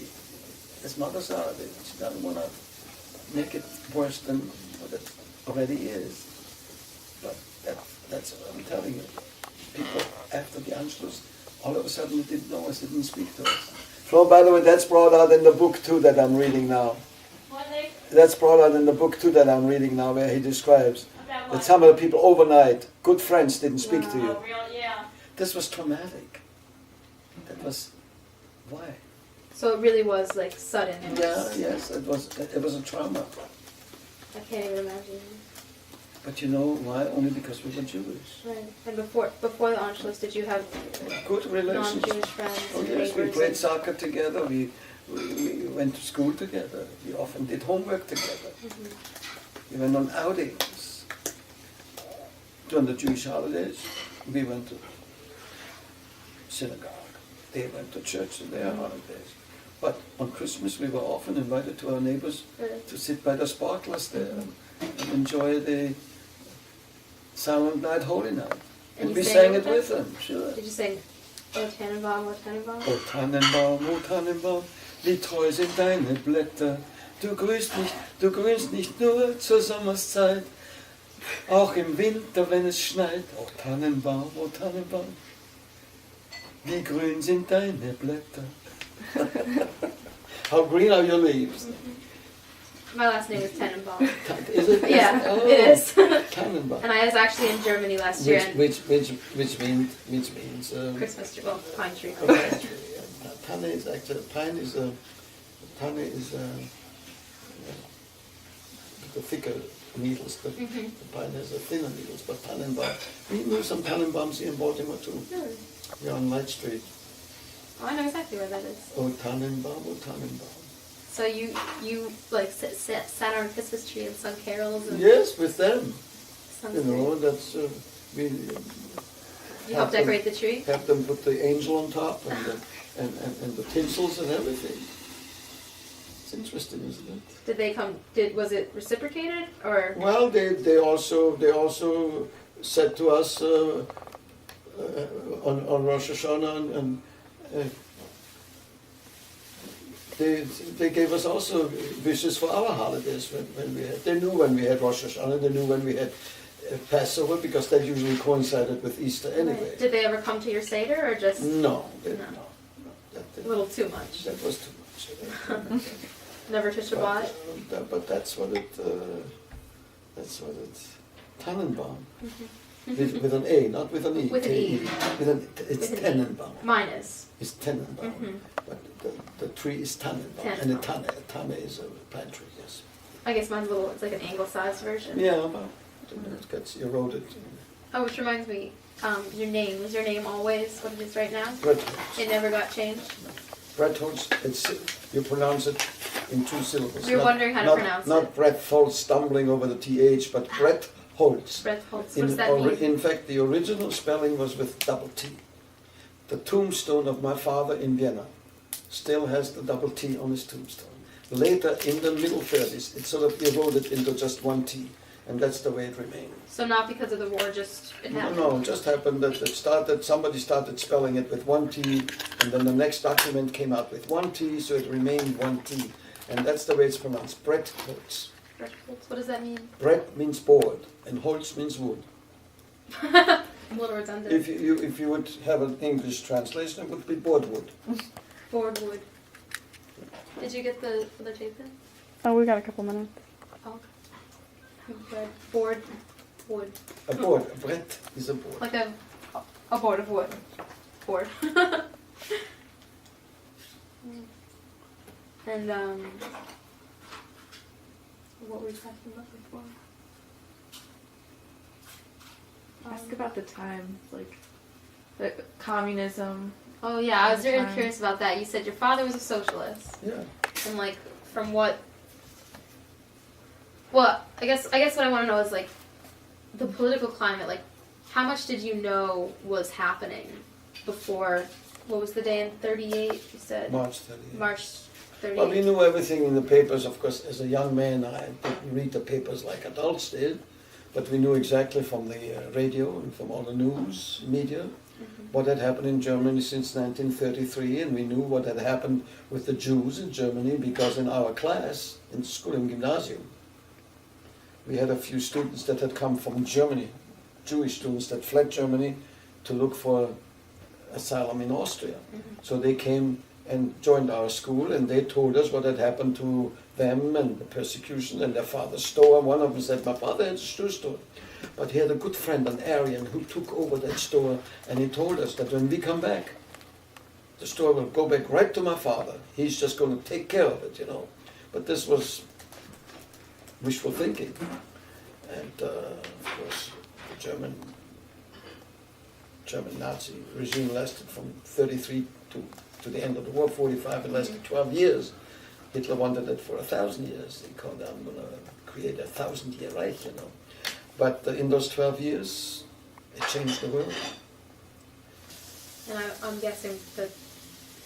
as mothers are, she doesn't want to make it worse than what it already is. But that's what I'm telling you. People, after the Anschluss, all of a sudden they didn't know us, didn't speak to us. So, by the way, that's brought out in the book too that I'm reading now. What, Nick? That's brought out in the book too that I'm reading now, where he describes About that what? some of the people overnight, good friends, didn't speak to you. Oh, really? Yeah. This was traumatic. That was why. So it really was like sudden. It Yeah, was, yes, it was a trauma. I can't even imagine. But you know why? Only because we were Jewish. Right. And before the Anschluss, did you have Good relations. non-Jewish friends? Oh and yes, we neighbors played and- soccer together. We went to school together. We often did homework together. We went on outings. During the Jewish holidays, we went to synagogue. They went to church on their holidays. But on Christmas, we were often invited to our neighbors to sit by the sparklers there and enjoy the Silent Night, Holy Night. And And you we sang sang with it with them, sure. Did you sing Oh, Tannenbaum, oh, Tannenbaum. O Tannenbaum, wie treu sind deine Blätter. Du grünst nicht nur zur Sommerszeit, auch im Winter, wenn es schneit. O Tannenbaum, wie grün sind deine Blätter. How green are your leaves? My last name is Tannenbaum. Is it? Yeah, Oh, it is. Tannenbaum. And I was actually in Germany last year. And Which means Christmas tree, well, pine tree. a pine tree. And Tanne is actually pine is a the thicker needles. The pine has a thinner needles, but Tannenbaum. We knew some Tannenbaums here in Baltimore too. Really? Yeah, on Light Street. Oh, I know exactly where that is. Oh Tannenbaum, oh Tannenbaum. So you like sat on a Christmas tree and sung carols and Yes, with them. sung You know, that's we. You helped decorate the tree? Have them put the angel on top and the tinsels and everything. It's interesting, isn't it? Did they come? Was it reciprocated or? Well, they also said to us on Rosh Hashanah and they gave us also wishes for our holidays when we had. They knew when we had Rosh Hashanah. They knew when we had Passover because that usually coincided with Easter anyway. Right. Did they ever come to your Seder or just No. a little too much? That was too much. Never to Shabbat? But that's what it. Tannenbaum. With an A, not with an E. With an E. It's With an E. Tannenbaum. Mine is. It's Tannenbaum. But the tree is Tannenbaum. And a tanne is a pine tree, yes. I guess mine's it's like an angle-sized version. Yeah, but it gets eroded. Oh, which reminds me, your name. Is your name always what it is right now? Bretholz. It never got changed? Bretholz, you pronounce it in 2 syllables. We were wondering how to pronounce Not it. Bretholz stumbling over the TH, but Bretholz. Bretholz. What does that mean? In fact, the original spelling was with double T. The tombstone of my father in Vienna still has the double T on his tombstone. Later, in the middle 30s, it sort of eroded into just 1 T, and that's the way it remained. So not because of the war, just it happened? No, it just happened that somebody started spelling it with 1 T, and then the next document came out with 1 T, so it remained 1 T. And that's the way it's pronounced, Bretholz. Bretholz. What does that mean? Brett means board, and Holz means wood. A little redundant. If you would have an English translation, it would be boardwood. Boardwood. Did you get the other tape in? Oh, we got a couple minutes. Oh. Board. Wood. A board, a Brett is a board. Like a board of wood. Board. And what were we talking about before? Ask about the time, like the communism. Oh yeah, I was very Time. curious about that. You said your father was a socialist, Yeah. and like from what? Well, I guess what I want to know is like the political climate. Like, how much did you know was happening before? What was the day in '38? You said March 38. March Well, we 38. knew everything in the papers, of course. As a young man, I didn't read the papers like adults did, but we knew exactly from the radio and from all the news media what had happened in Germany since 1933, and we knew what had happened with the Jews in Germany because in our class, in school, in gymnasium, we had a few students that had come from Germany, Jewish students that fled Germany to look for asylum in Austria. So they came and joined our school, and they told us what had happened to them and the persecution and their father's store. One of them said, my father had a shoe store, but he had a good friend, an Aryan, who took over that store, and he told us that when we come back, the store will go back right to my father. He's just going to take care of it, you know. But this was wishful thinking. And of course, the German Nazi regime lasted from 33 to the end of the war, 45, it lasted 12 years. Hitler wanted it for 1,000 years. He called, I'm going to create a 1,000-year Reich, you know. But in those 12 years, it changed the world. And I'm guessing that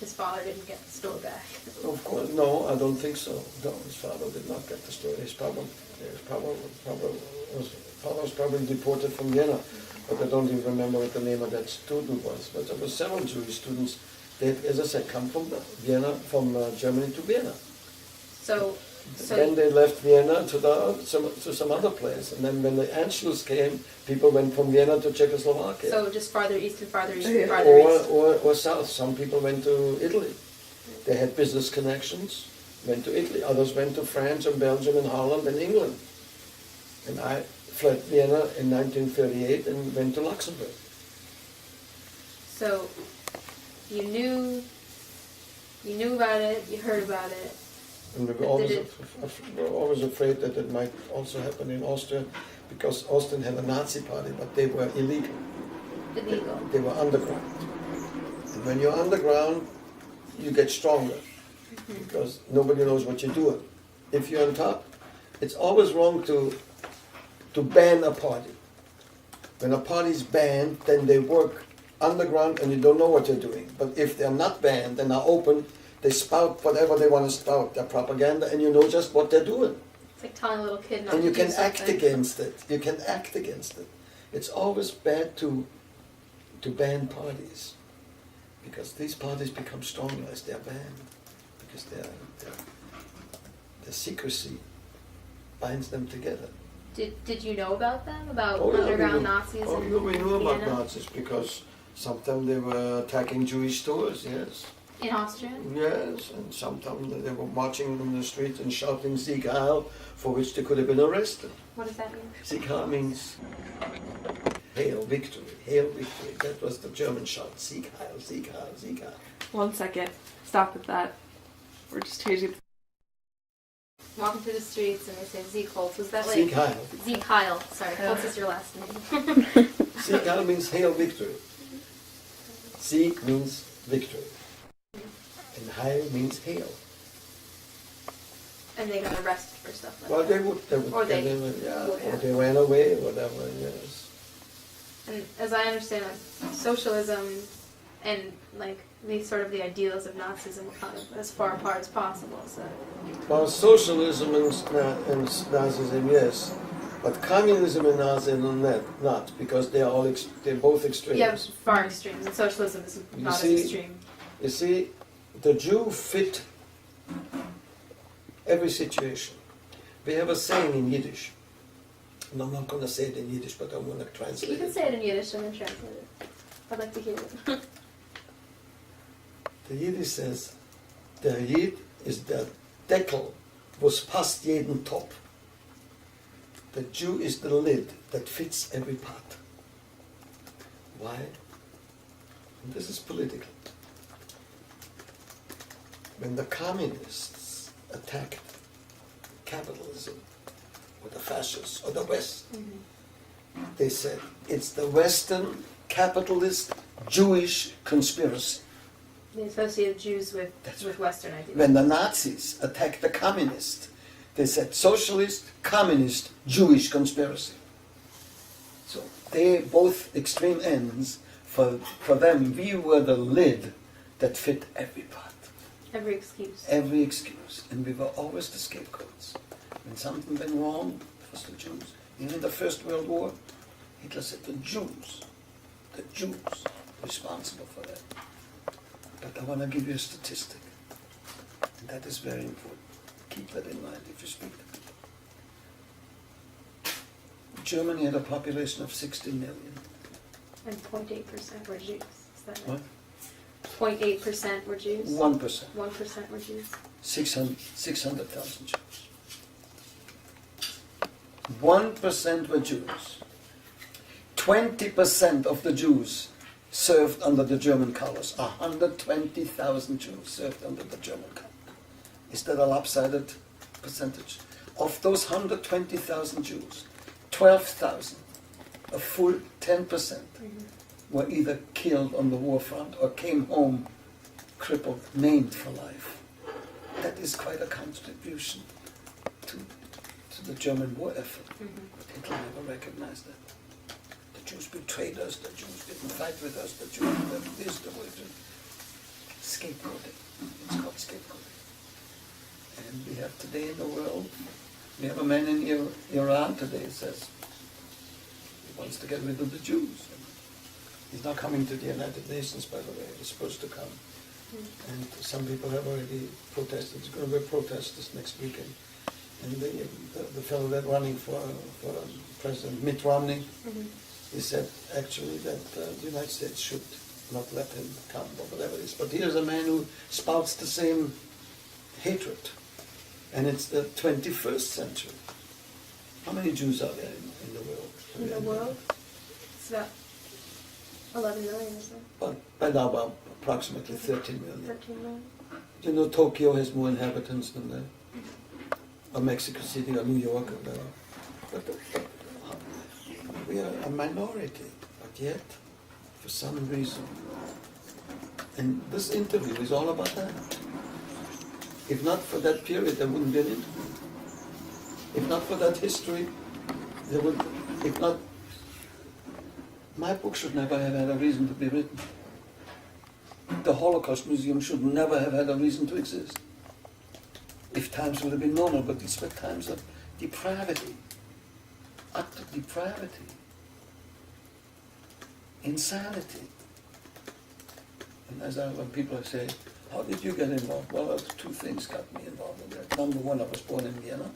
his father didn't get the store back. Of course, no, I don't think so. No, his father did not get the store. His father was probably deported from Vienna. but I don't even remember what the name of that student was. But there were several Jewish students that, as I said, come from Vienna, from Germany to Vienna. So Then they left Vienna to some other place, and then when the Anschluss came, people went from Vienna to Czechoslovakia. so just farther east and farther east and farther east. Or south. Some people went to Italy. They had business connections, went to Italy. Others went to France and Belgium and Holland and England. And I fled Vienna in 1938 and went to Luxembourg. So you knew about it, you heard about it. And we were always afraid that it might also happen in Austria, because Austria had a Nazi party, but they were illegal. Illegal. They were underground. And when you're underground, you get stronger, because nobody knows what you're doing. If you're on top, it's always wrong to ban a party. When a party's banned, then they work underground and you don't know what they're doing. But if they're not banned and are open, they spout whatever they want to spout, their propaganda, and you know just what they're doing. It's like telling a little kid not And to you do can something. act against it. You can act against it. It's always bad to ban parties, because these parties become stronger as they're banned, because their secrecy binds them together. Did you know about them? About Oh, yeah, underground Nazis Oh, in we knew about Vienna? Nazis, because sometimes they were attacking Jewish stores, yes. In Austria? Yes, and sometimes they were marching in the streets and shouting Sieg Heil, for which they could have been arrested. What does that mean? Sieg Heil means hail victory, hail victory. That was the German shout, Sieg Heil, Sieg Heil, Sieg Heil. 1 second. Stop with that. We're just changing. Walking through the streets and they say Sieg Holz. Was that like Sieg Heil. Sieg Heil? Sorry, Holz is your last name. Sieg Heil means hail victory. Sieg means victory. And Heil means hail. And they got arrested for stuff like Well, that. they would, Or they or they ran away, whatever, yes. And as I understand, like, socialism and like these sort of the ideals of Nazism were kind of as far apart as possible. So Well, socialism and Nazism, yes, but communism and Nazism, not, because they're both extremes. yeah, far extremes. And socialism is not as extreme. You see, the Jew fit every situation. We have a saying in Yiddish, and I'm not going to say it in Yiddish, but I'm going to translate You can it. say it in Yiddish and then translate it. I'd like to hear it. The Yiddish says, der Jid ist der Deckel, was passt jeden Top. The Jew is the lid that fits every pot. Why? And this is political. When the communists attacked capitalism, or the fascists, or the West, they said, it's the Western capitalist Jewish conspiracy. They associated Jews with Western ideas. When the Nazis attacked the communists, they said socialist, communist, Jewish conspiracy. So they both extreme ends. For them, we were the lid that fit every pot. Every excuse. Every excuse. And we were always the scapegoats. When something went wrong, it was the Jews. Even in the First World War, Hitler said the Jews responsible for that. But I want to give you a statistic. And that is very important. Keep that in mind if you speak to people. Germany had a population of 60 million. And 0.8% were Jews. Is that What? right? 0.8% were Jews? 1%. 1% were Jews. 600,000 Jews. 1% were Jews. 20% of the Jews served under the German colors. 120,000 Jews served under the German colors. Is that a lopsided percentage? Of those 120,000 Jews, 12,000, a full 10%, were either killed on the war front or came home crippled, maimed for life. That is quite a contribution to the German war effort. But Hitler never recognized that. The Jews betrayed us, the Jews didn't fight with us, the Jews did this, the way to scapegoating. It's called scapegoating. And we have today in the world, we have a man in Iran today who says, wants to get rid of the Jews. He's not coming to the United Nations, by the way. He's supposed to come. And some people have already protested. There's going to be a protest this next weekend. And the fellow that running for President Mitt Romney, he said actually that the United States should not let him come or whatever it is. But here's a man who spouts the same hatred. And it's the 21st century. How many Jews are there in the world? In the world? It's about 11 million, isn't it? But by now about approximately 13 million. 13 million. You know, Tokyo has more inhabitants than that. Or Mexico City or New York or whatever. But we are a minority, but yet, for some reason. And this interview is all about that. If not for that period, there wouldn't be an interview. If not for that history, there would, if not, my book should never have had a reason to be written. The Holocaust Museum should never have had a reason to exist. If times would have been normal, but these were times of depravity, utter depravity, insanity. And when people say, how did you get involved? Well, two things got me involved in that. Number one, I was born in Vienna,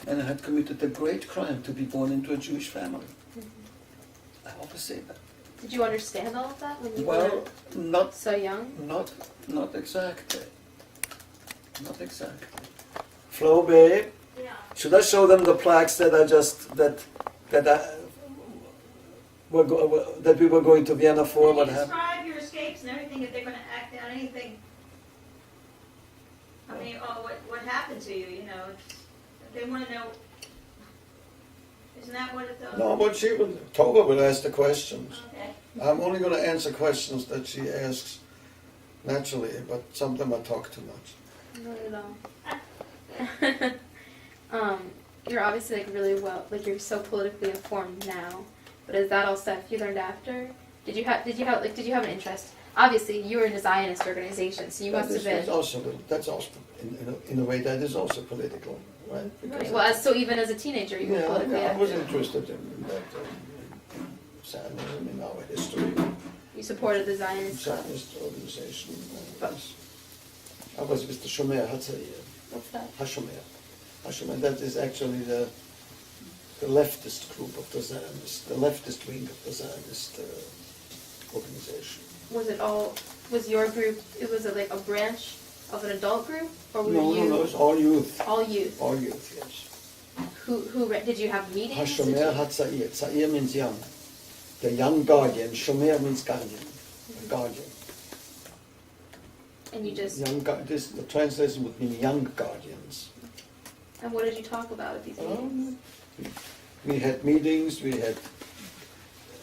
and I had committed the great crime to be born into a Jewish family. I always say that. Did you understand all of that when you Well, were not so young? Not exactly. Not exactly. Flo, babe, Yeah. should I show them the plaques that I just that we were going to Vienna for? Can What you happened? describe your escapes and everything, if they're going to act out anything? I mean, what happened to you, you know? They want to know, isn't that what it does? No, but Tova will ask the questions. Okay. I'm only going to answer questions that she asks naturally, but sometimes I talk too much. Not at all. You're obviously like really well, like you're so politically informed now. But is that all stuff you learned after? Did you have an interest? Obviously, you were in a Zionist organization, so you must have been. That's also in a way that is also political, right? Right. Well, so even as a teenager, you were politically I was active. interested in that, in Zionism, in our history. You supported the Zionist cause. Zionist organization. But- I was with the Shomer Hatzair. What's that? Hashomer, that is actually the leftist group of the Zionist, the leftist wing of the Zionist organization. Was your group, was it like a branch of an adult group? Or were you? No, it's all youth. All youth. All youth, yes. Did you have meetings? Hashomer Hatzair. Tzair means young. The young guardian. Shomer means guardian. A guardian. And you just. The translation would mean young guardians. And what did you talk about at these meetings? We had meetings, we had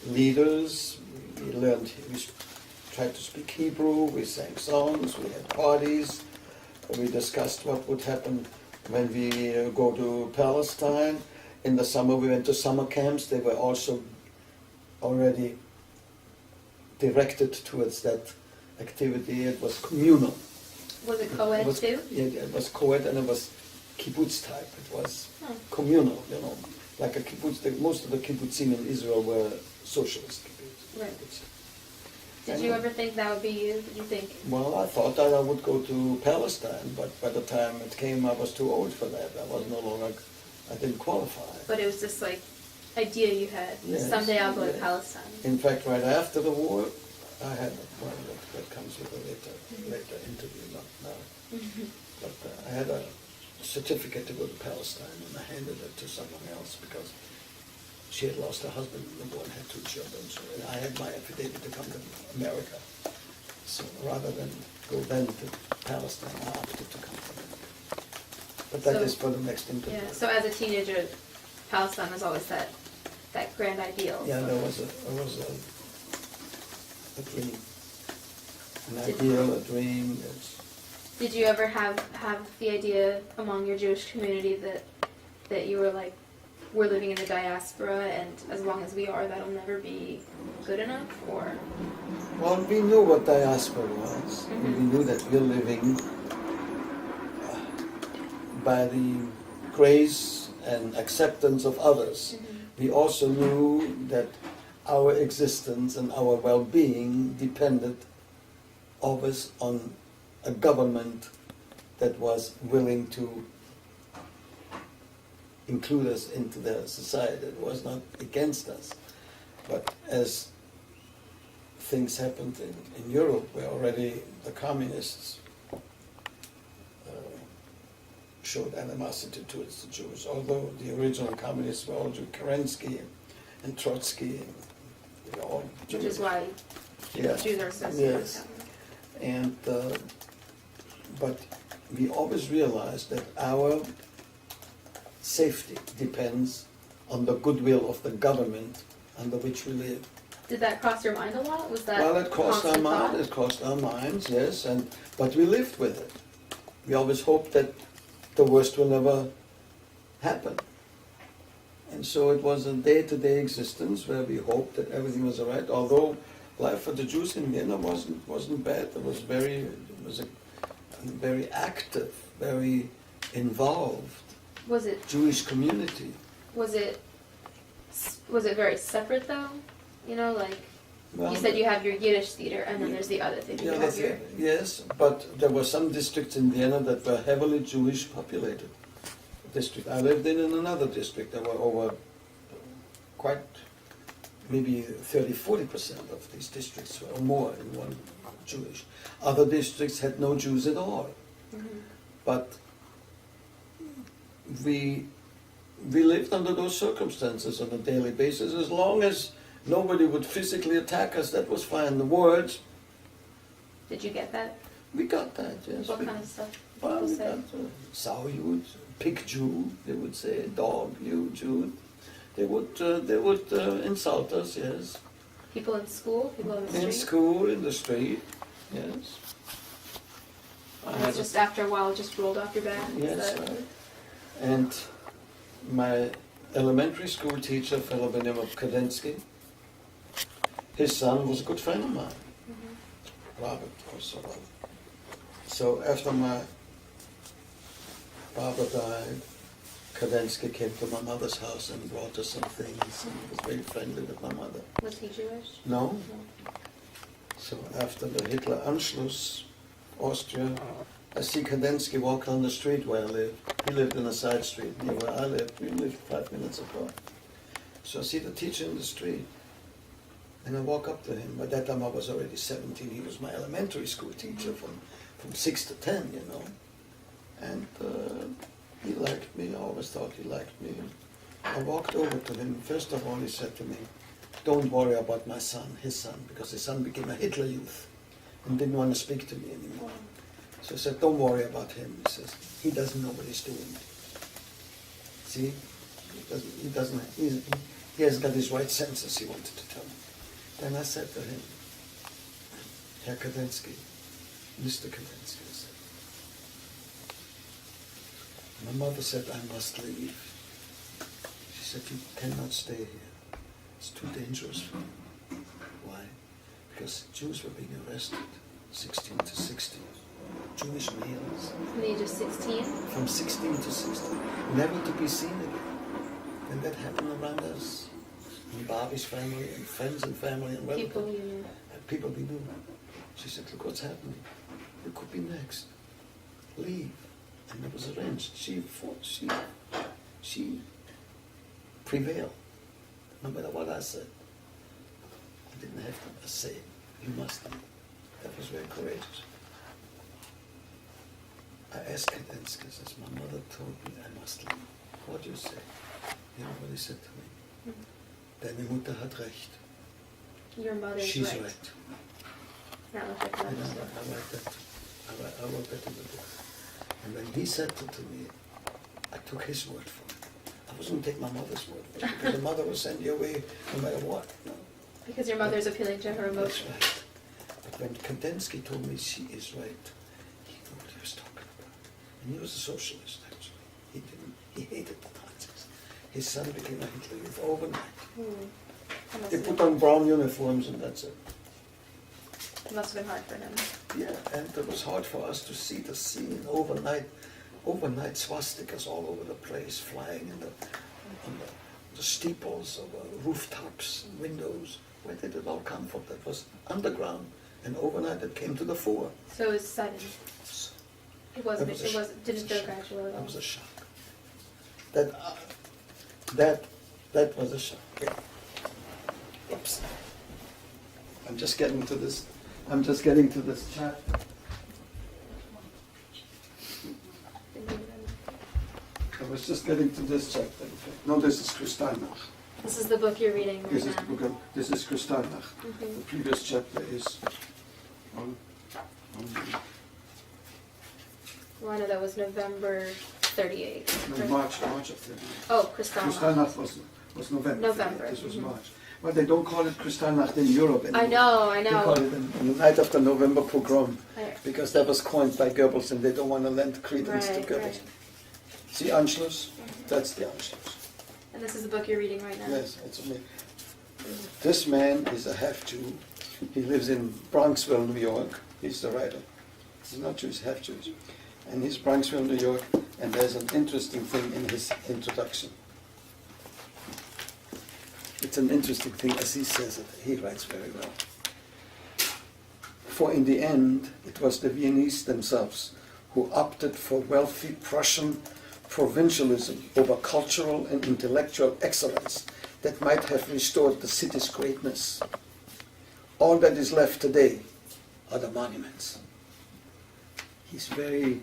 leaders, we tried to speak Hebrew, we sang songs, we had parties, we discussed what would happen when we go to Palestine. In the summer we went to summer camps. They were also already directed towards that activity. It was communal. Was it co-ed too? Yeah, it was co-ed and it was kibbutz type. It was communal, you know, like a kibbutz. Most of the kibbutzim in Israel were socialist kibbutz. Right. Did you ever think that would be you? Did you think? Well, I thought that I would go to Palestine, but by the time it came, I was too old for that. I didn't qualify. But it was this like idea you had. Yes, Someday I'll go to yes. Palestine. In fact, right after the war, I had that comes with a later interview, not now. But I had a certificate to go to Palestine, and I handed it to someone else because she had lost her husband and the boy had 2 children. So I had my affidavit to come to America. So rather than go then to Palestine, I opted to come to America. But that is for the next interview. Yeah. So as a teenager, Palestine was always that grand ideal. Yeah, there was a dream, an ideal, a dream. Did you ever have the idea among your Jewish community that you were like, we're living in the diaspora, and as long as we are, that'll never be good enough, or? Well, we knew what diaspora was. We knew that we're living by the grace and acceptance of others. we also knew that our existence and our well-being depended always on a government that was willing to include us into their society. It was not against us. But as things happened in Europe, where already the communists showed animosity towards the Jews, although the original communists were all Jews, Kerensky and Trotsky, and they were all Jews. Which is why Yeah. Jews are associated with Yes. that. And but we always realized that our safety depends on the goodwill of the government under which we live. Did that cross your mind a lot? Was that Well, it crossed our constant mind. thought? It crossed our minds, yes, but we lived with it. We always hoped that the worst will never happen. And so it was a day-to-day existence where we hoped that everything was all right. Although life for the Jews in Vienna wasn't bad. It was a very active, very involved Was it Jewish community. was it very separate though? You know, like Well, you said you have your Yiddish theater and then there's the other thing. You yeah, have your yes, but there were some districts in Vienna that were heavily Jewish populated. District I lived in another district. There were over quite maybe 30-40% of these districts or more in one Jewish. Other districts had no Jews at all. Mhm. But we lived under those circumstances on a daily basis. As long as nobody would physically attack us, that was fine. The words, Did you get that? we got that, yes. What kind of stuff? Well, we say? got Sau Jud, pig Jew, they would say, dog Jew. They would insult us, yes. People in school, people in the street. In school, in the street, yes. I And had it's a- just after a while, it just rolled off your back. Is Yes, that- right. And my elementary school teacher, a fellow by the name of Kadensky, his son was a good friend of mine. Robert also. So after my father died, Kadensky came to my mother's house and brought us some things and was very friendly with my mother. Was he Jewish? No? So after the Hitler Anschluss, Austria, I see Kadensky walk on the street where I live. He lived in a side street near where I lived. We lived 5 minutes apart. So I see the teacher in the street. And I walk up to him. By that time I was already 17. He was my elementary school teacher from 6 to 10, you know. And he liked me. I always thought he liked me. I walked over to him. First of all, he said to me, "Don't worry about my son, his son," because his son became a Hitler Youth and didn't want to speak to me anymore. So I said, "Don't worry about him." He says, "He doesn't know what he's doing." See? He hasn't got his right senses, he wanted to tell me. Then I said to him, "Herr Kadensky, Mr. Kadensky," I said. My mother said, "I must leave." She said, "You cannot stay here. It's too dangerous for you." Why? Because Jews were being arrested, 16 to 16. Jewish males, From the age of 16? from 16 to 16, never to be seen again. And that happened around us, in Barbie's family, and friends and family and relatives. People you knew. And people we knew. She said, "Look what's happening. You could be next. Leave." And it was arranged. She fought. She prevailed. No matter what I said. I didn't have to say, "You must leave." That was very courageous. I asked Kadensky, says, "My mother told me I must leave. What do you say?" You know what he said to me? "Deine Mutter hat recht. Your mother's She's right. right." Not like that. I like that. I wrote that in the book. And when he said it to me, I took his word for it. I wasn't going to take my mother's word for it, because the mother will send you away no matter what. No. Because your mother's appealing to her That's emotions. right. But when Kadensky told me she is right, he knew what he was talking about. And he was a socialist, actually. He hated the Nazis. His son became a Hitler Youth overnight. That must They have put been- on brown uniforms and that's it. It must have been hard for him. Yeah, and it was hard for us to see the scene overnight swastikas all over the place, flying on the the steeples, or the rooftops, windows. Where did it all come from? That was underground, and overnight it came to the fore. So it was sudden. It wasn't. It was a It sh- wasn't. Didn't it was a feel gradual at all. That was a shock. That was a shock. Yeah. Oops. I'm just getting to this chapter. I was just getting to this chapter. No, this is Kristallnacht. This is the book you're reading right now. This is Kristallnacht. Mhm. The previous chapter is Well, I know that was November 38. March of 30. Oh, Kristallnacht. Kristallnacht was November. November. This was Mhm. March. But they don't call it Kristallnacht in Europe anymore. I They call know. it in the night of the November pogrom, Right. because that was coined by Goebbels and they don't want to lend credence to Right, Goebbels. right. See Anschluss? That's the Anschluss. And this is the book you're reading right now. Yes, it's me. This man is a half-Jew. He lives in Bronxville, New York. He's the writer. He's not Jewish, half-Jewish. And he's Bronxville, New York, and there's an interesting thing in his introduction. It's an interesting thing, as he says it. He writes very well. For in the end, it was the Viennese themselves who opted for wealthy Prussian provincialism over cultural and intellectual excellence that might have restored the city's greatness. All that is left today are the monuments. He's very,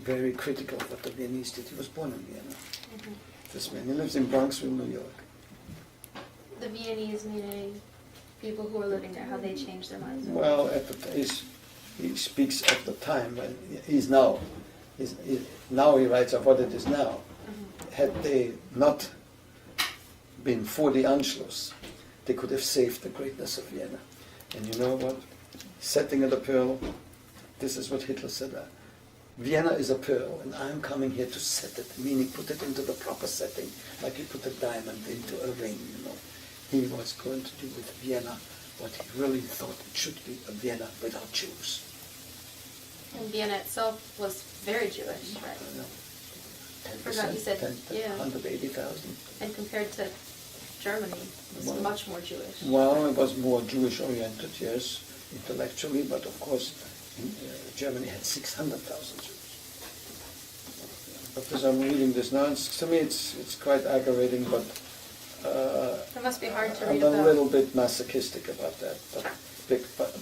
very critical of what the Viennese did. He was born in Vienna. Mhm. This man, he lives in Bronxville, New York. The Viennese meaning people who are living there, how they changed their minds. Well, he speaks of the time when he's now. Now he writes of what it is now. Mhm. Had they not been for the Anschluss, they could have saved the greatness of Vienna. And you know what? Setting of the pearl, this is what Hitler said. Vienna is a pearl, and I'm coming here to set it, meaning put it into the proper setting, like you put a diamond into a ring, you know. He was going to do with Vienna what he really thought it should be, a Vienna without Jews. And Vienna itself was very Jewish, right? I know. forgot you said, yeah. 180,000. And compared to Germany, it's Well- much more Jewish. Well, it was more Jewish-oriented, yes, intellectually, but of course, Germany had 600,000 Jews. But as I'm reading this now, to me it's quite aggravating, but It must be hard to I'm read a about. little bit masochistic about that.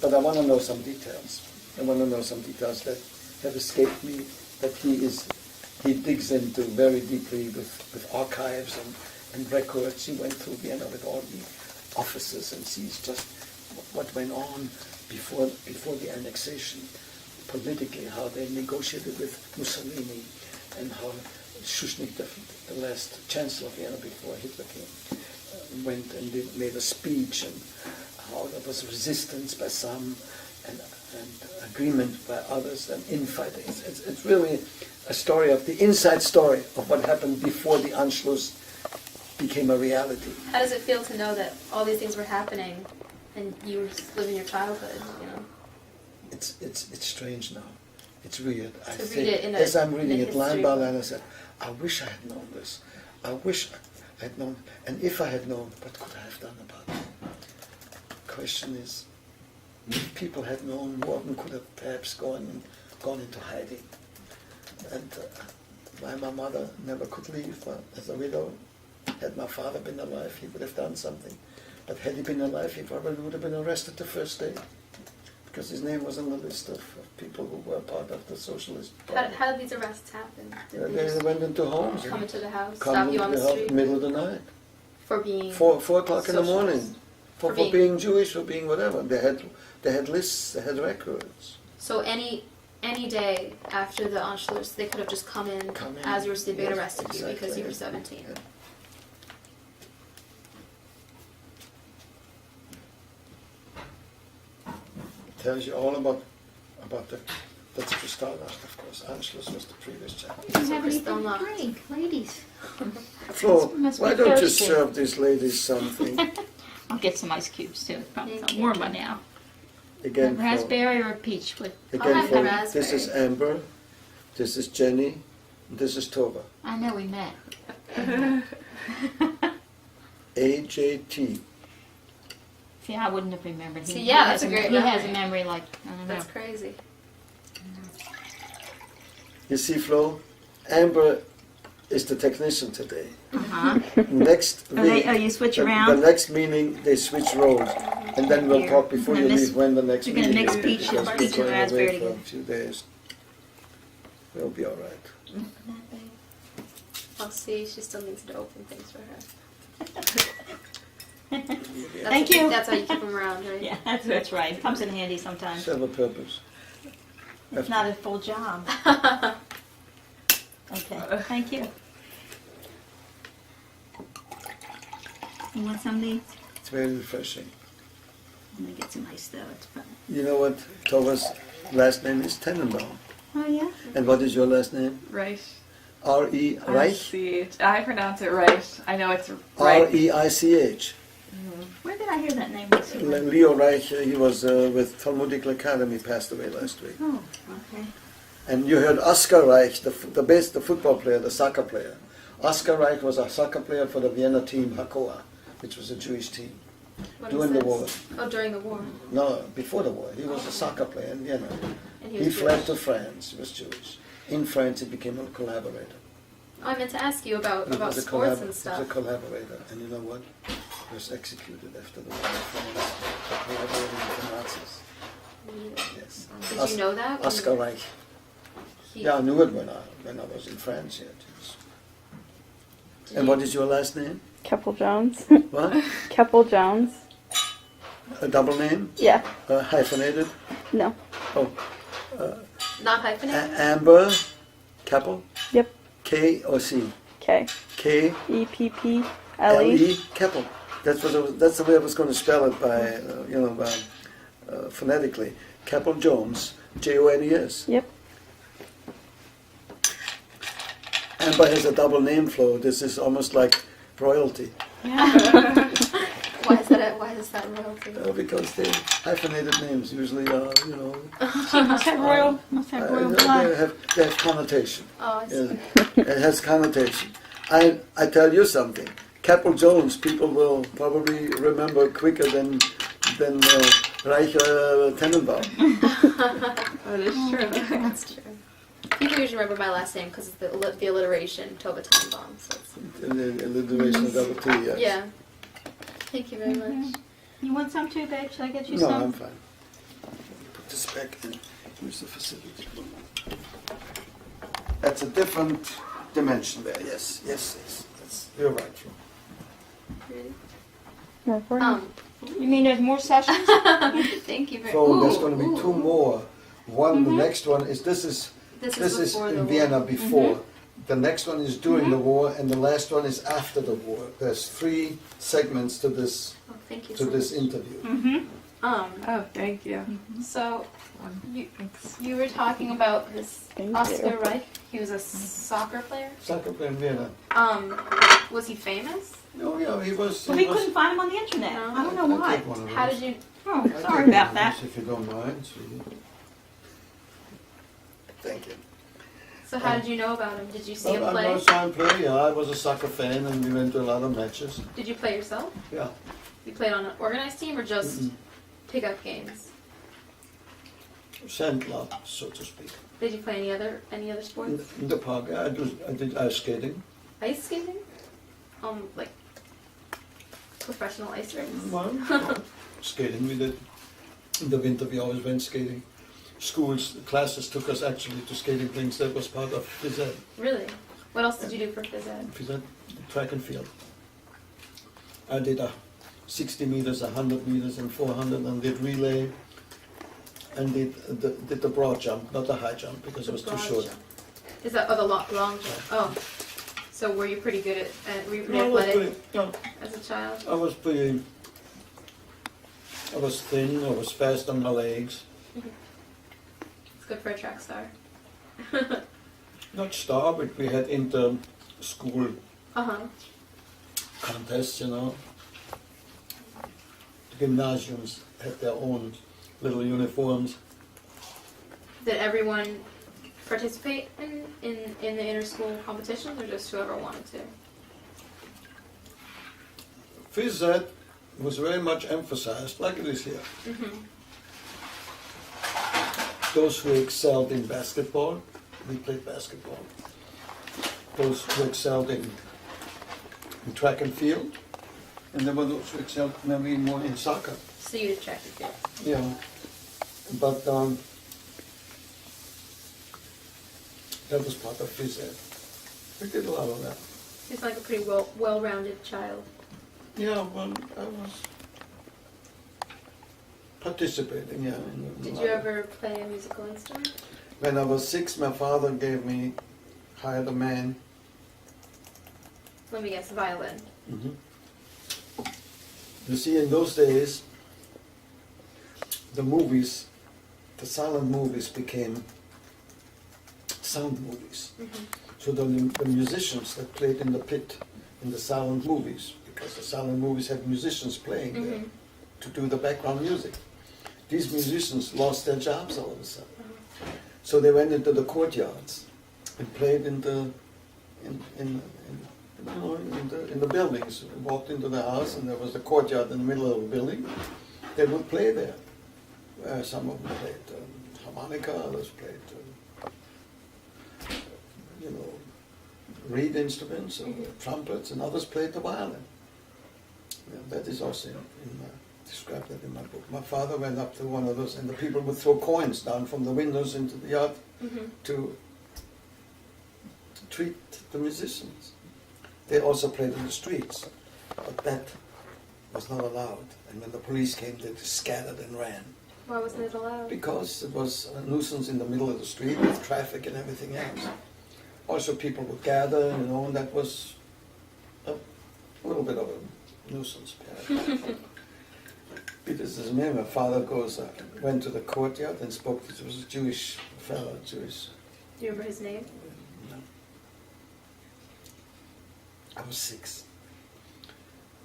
But I want to know some details. I want to know some details that have escaped me, that he digs into very deeply with archives and records. He went through Vienna with all the offices and sees just what went on before the annexation, politically, how they negotiated with Mussolini, and how Schuschnigg, the last chancellor of Vienna before Hitler came, went and made a speech, and how there was resistance by some and agreement by others and infighting. It's really a story of the inside story of what happened before the Anschluss became a reality. How does it feel to know that all these things were happening and you were just living your childhood, you know? It's strange now. It's weird. I read think, it in as I'm reading in it line history. by line, I said, I wish I had known this. I wish I had known. And if I had known, what could I have done about it? Question is, if people had known, Morgan could have perhaps gone into hiding. And why my mother never could leave as a widow. Had my father been alive, he would have done something. But had he been alive, he probably would have been arrested the first day, because his name was on the list of people who were part of the socialist party. How did these arrests happen? Did they They just went into homes, come into the house, come stop you into on the house street middle of the night, for being 4 o'clock in the morning, socialist? for For being- being Jewish, for being whatever. They had lists, they had records. So any day after the Anschluss, they could have just come in as you were sleeping and Yes, arrested you because exactly. you were 17. Yeah. Tells you all about that's Kristallnacht, of course. Anschluss was the previous chapter. You don't have anything to Kristallnacht. drink, ladies. Flo, must be why don't you thirsty. serve these ladies something? I'll get some ice cubes too. Probably Thank some you. warm by now. Again, A Flo. raspberry or a peach? With, Again, have the Flo, raspberry. this is Amber, this is Jenny, this is Tova. I know we met. AJT. See, I wouldn't have remembered. See, yeah, that's a great He has a memory. memory like, I don't know. That's crazy. You see, Flo, Amber is the technician today. Uh-huh. Next week, you switch the around? next meeting they switch roles, and then we'll Here. talk before You're you gonna leave when the next you're gonna meeting mix is, peach because and- we're peach and going raspberry away for a together. few days. We'll be all right. I'll see. She still needs to open things for her. Thank you. That's how you keep them around, right? Yeah, that's right. It comes in handy sometimes. Serve a purpose. It's not a full job. Okay, thank you. You want some of these? It's very refreshing. I'm gonna get some ice though. It's fun. You know what? Tova's last name is Tenenbaum. Oh yeah. And what is your last name? Reich. R-E, Reich? R-C-H. I pronounce it right. I know it's right. R-E-I-C-H. Where did I hear that name recently? Leo Reich, he was with Talmudic Academy, passed away last week. Oh, okay. And you heard Oscar Reich, the football player, the soccer player. Oscar Reich was a soccer player for the Vienna team, Hakoah, which was a Jewish team. What During is the war. this? Oh, during the war. No, before the war. He was a soccer player in Vienna. And He was fled Jewish. to France. He was Jewish. In France, he became a collaborator. I meant to ask you about He was a sports and He was stuff. a collaborator. And you know what? He was executed after the war in France for collaborating with the Nazis. Yes. Did you know that? when Oscar Reich. he- Yeah, I knew it when I was in France yet. Yes. did And you- what is your last name? Keppel Jones. What? Keppel Jones. A double name? Yeah. Hyphenated? No. Oh, Not hyphenated? Amber Keppel? Yep. K or C? K. K E-P-P-L-E. L-E Keppel. That's the way I was going to spell it by phonetically. Keppel Jones. J-O-N-E-S. Yep. Amber has a double name flow. This is almost like royalty. Why is that royalty? Because they hyphenated names usually are, Must have royal blood. they have connotation. Oh, I see. Yeah. It has connotation. I tell you something. Keppel Jones, people will probably remember quicker than Reich Tenenbaum. That is true. That's true. People usually remember my last name because of the alliteration, Tova Tenenbaum. So The alliteration of double T. Yes. yeah. Thank you very much. You want some too, babe? Should I get you No, some? I'm fine. Put this back and use the facility. That's a different dimension there. Yes. You're right. Really? More for you. You mean there's more sessions? Thank you very So there's Ooh, going to be ooh. two more. The next one is this is This is before the in war. Vienna before. The next one is during the war, and the last one is after the war. There's 3 segments to this Oh, thank you so much. interview. Oh, thank you. So you Thanks. you were talking about this Thank Oscar you. Reich. He was a soccer player. Soccer player in Vienna. Was he famous? Oh yeah, he was. Well, we couldn't find him on the internet. No. I don't know I why. take one of How those. did you? Oh, I sorry take about one of that. those, if you don't mind, sweetie. Thank you. So how did you know about him? Did you see him Well, I play? saw him play. Yeah, I was a soccer fan, and we went to a lot of matches. Did you play yourself? Yeah. You played on an organized team or just Mm-mm. pickup games? Sandlot, so to speak. Did you play any other sports? In the park, I did ice skating. Ice skating? Like professional ice rinks? Well, skating we did. In the winter we always went skating. Schools, classes took us actually to skating rinks. That was part of phys ed. Really? What else did you do for phys ed? Phys ed, track and field. I did 60 meters, 100 meters, and 400, and did relay. And did the broad jump, not the high jump, because it was too Broad short. jump. Is that the long jump? Oh. So were you pretty good were you pretty No, I was athletic pretty, no, as a child? I was thin, I was fast on my legs. It's good for a track star. Not star, but we had inter-school Uh-huh. contests, The gymnasiums had their own little uniforms. Did everyone participate in the inter-school competitions or just whoever wanted to? phys ed was very much emphasized, like it is here. Those who excelled in basketball, we played basketball. Those who excelled in track and field, and there were those who excelled maybe more in soccer. So you did track and field. Yeah, but that was part of phys ed. We did a lot of that. He's like a pretty well-rounded child. Yeah, well, I was participating, yeah. Did you ever play a musical instrument? When I was 6, my father hired a man. Let me guess, violin. You see, in those days, the silent movies became sound movies. So the musicians that played in the pit in the silent movies, because the silent movies had musicians playing there to do the background music. These musicians lost their jobs all of a sudden. So they went into the courtyards and played in the buildings. Walked into the house and there was a courtyard in the middle of the building. They would play there. Some of them played harmonica, others played reed instruments, trumpets, and others played the violin. Yeah, that is also described that in my book. My father went up to one of those, and the people would throw coins down from the windows into the yard to treat the musicians. They also played in the streets, but that was not allowed. And when the police came, they just scattered and ran. Why wasn't it allowed? Because it was a nuisance in the middle of the street with traffic and everything else. Also, people would gather, and that was a little bit of a nuisance. Because as my father went to the courtyard and spoke to a Jewish fellow, Jewish. Do you remember his name? No. I was 6.